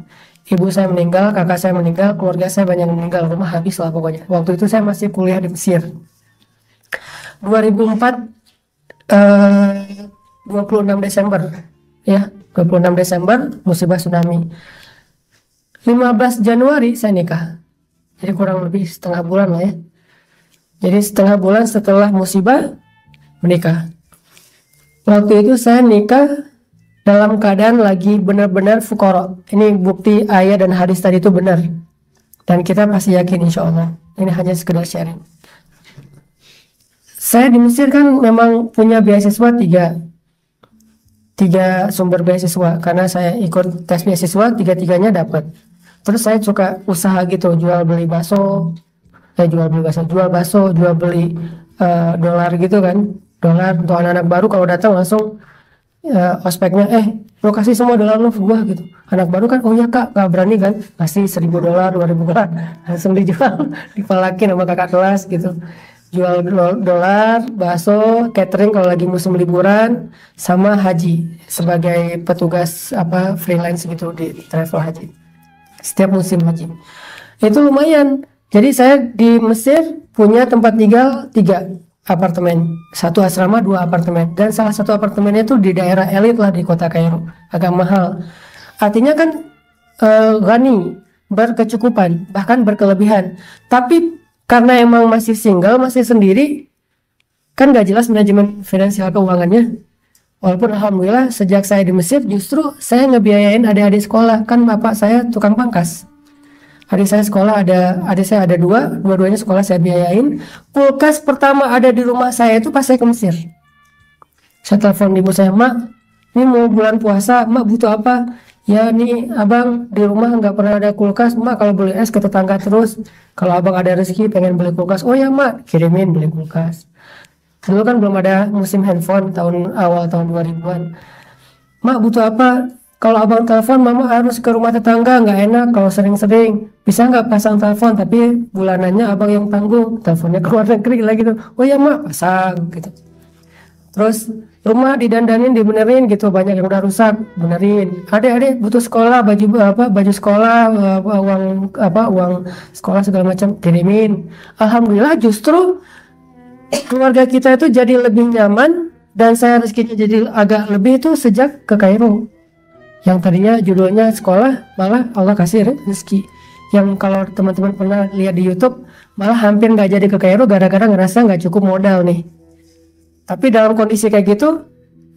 ibu saya meninggal, kakak saya meninggal, keluarga saya banyak meninggal, rumah habis lah pokoknya. Waktu itu saya masih kuliah di Mesir. 2004 26 Desember ya, 26 Desember musibah tsunami. 15 Januari saya nikah. Jadi kurang lebih setengah bulan lah ya. Jadi setengah bulan setelah musibah menikah. Waktu itu saya nikah dalam keadaan lagi benar-benar fuqara. Ini bukti ayat dan hadis tadi itu benar. Dan kita pasti yakin insya Allah. Ini hanya sekedar sharing. Saya di Mesir kan memang punya beasiswa tiga sumber beasiswa. Karena saya ikut tes beasiswa, tiga-tiganya dapat. Terus saya suka usaha gitu, jual beli bakso, jual beli dolar gitu kan. Dolar untuk anak-anak baru kalau datang langsung ospeknya, lo kasih semua dolar lo ke gua gitu. Anak baru kan, oh ya kak, gak berani kan, kasih $1.000, $2.000, langsung dijual, dipalakin sama kakak kelas gitu. Jual dolar, bakso, catering kalau lagi musim liburan, sama haji sebagai petugas freelance gitu di travel haji. Setiap musim haji. Itu lumayan. Jadi saya di Mesir punya tempat tinggal 3 apartemen, 1 asrama 2 apartemen, dan salah satu apartemennya itu di daerah elit lah di kota Kairo, agak mahal. Artinya kan ghani, berkecukupan, bahkan berkelebihan. Tapi karena emang masih single, masih sendiri, kan gak jelas manajemen finansial keuangannya. Walaupun alhamdulillah sejak saya di Mesir justru saya ngebiayain adik-adik sekolah, kan bapak saya tukang pangkas. Adik saya ada 2, dua-duanya sekolah saya biayain. Kulkas pertama ada di rumah saya itu pas saya ke Mesir. Saya telepon ibu saya, mak, ini mau bulan puasa, mak butuh apa? Ya nih abang di rumah nggak pernah ada kulkas, mak kalau beli es ke tetangga terus. Kalau abang ada rezeki pengen beli kulkas, oh ya mak, kirimin beli kulkas. Dulu kan belum ada musim handphone awal tahun 2000-an. Mak butuh apa? Kalau abang telepon mama harus ke rumah tetangga, nggak enak kalau sering-sering. Bisa nggak pasang telepon tapi bulanannya abang yang tanggung, teleponnya ke luar negeri lagi gitu. Oh ya mak, pasang gitu. Terus rumah didandanin, dibenerin gitu, banyak yang udah rusak, benerin. Adik-adik butuh sekolah, baju sekolah, uang sekolah segala macam, kirimin. Alhamdulillah justru keluarga kita itu jadi lebih nyaman dan saya rezekinya jadi agak lebih itu sejak ke Kairo. Yang tadinya judulnya sekolah, malah Allah kasih rezeki. Yang kalau teman-teman pernah lihat di YouTube, malah hampir nggak jadi ke Kairo gara-gara ngerasa nggak cukup modal nih. Tapi dalam kondisi kayak gitu,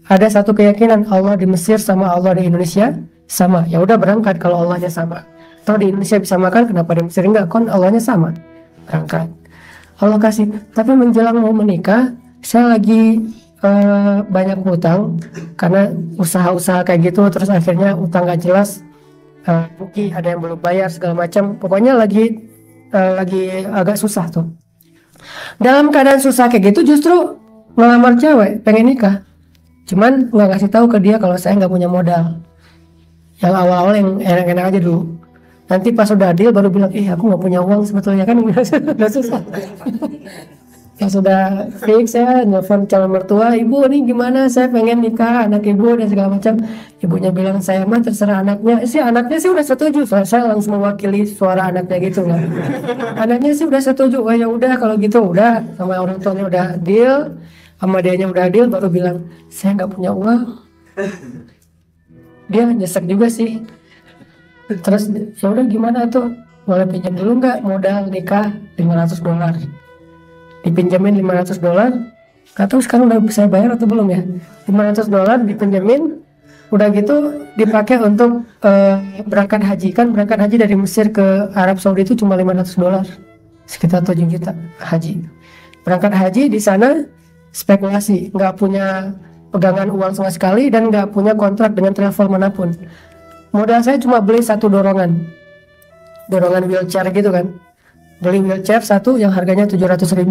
ada satu keyakinan, Allah di Mesir sama Allah di Indonesia sama. Ya udah berangkat kalau Allahnya sama. Kalau di Indonesia bisa makan, kenapa di Mesir enggak? Kan Allahnya sama. Berangkat. Allah kasih. Tapi menjelang mau menikah, saya lagi banyak hutang karena usaha-usaha kayak gitu, terus akhirnya utang gak jelas, rugi, ada yang belum bayar segala macam. Pokoknya lagi agak susah tuh. Dalam keadaan susah kayak gitu justru ngelamar cewek, pengen nikah, cuman nggak kasih tahu ke dia kalau saya nggak punya modal. Yang awal-awal yang enak-enak aja dulu. Nanti pas udah deal baru bilang, aku nggak punya uang sebetulnya, kan udah susah. Pas sudah fix saya nelfon calon mertua, ibu ini gimana, saya pengen nikah anak ibu dan segala macam. Ibunya bilang, saya mah terserah anaknya sih udah setuju. Saya langsung mewakili suara anaknya gitu lah. Anaknya sih udah setuju. Oh ya udah kalau gitu, udah sama orang tuanya udah deal, sama dianya udah deal, baru bilang saya nggak punya uang. Dia nyesek juga sih. Terus ya udah gimana tuh, boleh pinjam dulu nggak modal nikah $500. Dipinjamin $500, gak tahu sekarang udah bisa bayar atau belum ya. $500 dipinjamin, udah gitu dipakai untuk berangkat haji. Kan berangkat haji dari Mesir ke Arab Saudi itu cuma $500, sekitar 7 juta haji. Berangkat haji di sana spekulasi, nggak punya pegangan uang sama sekali dan nggak punya kontrak dengan travel manapun. Modal saya cuma beli satu dorongan wheelchair gitu kan. Beli wheelchair satu yang harganya 700.000,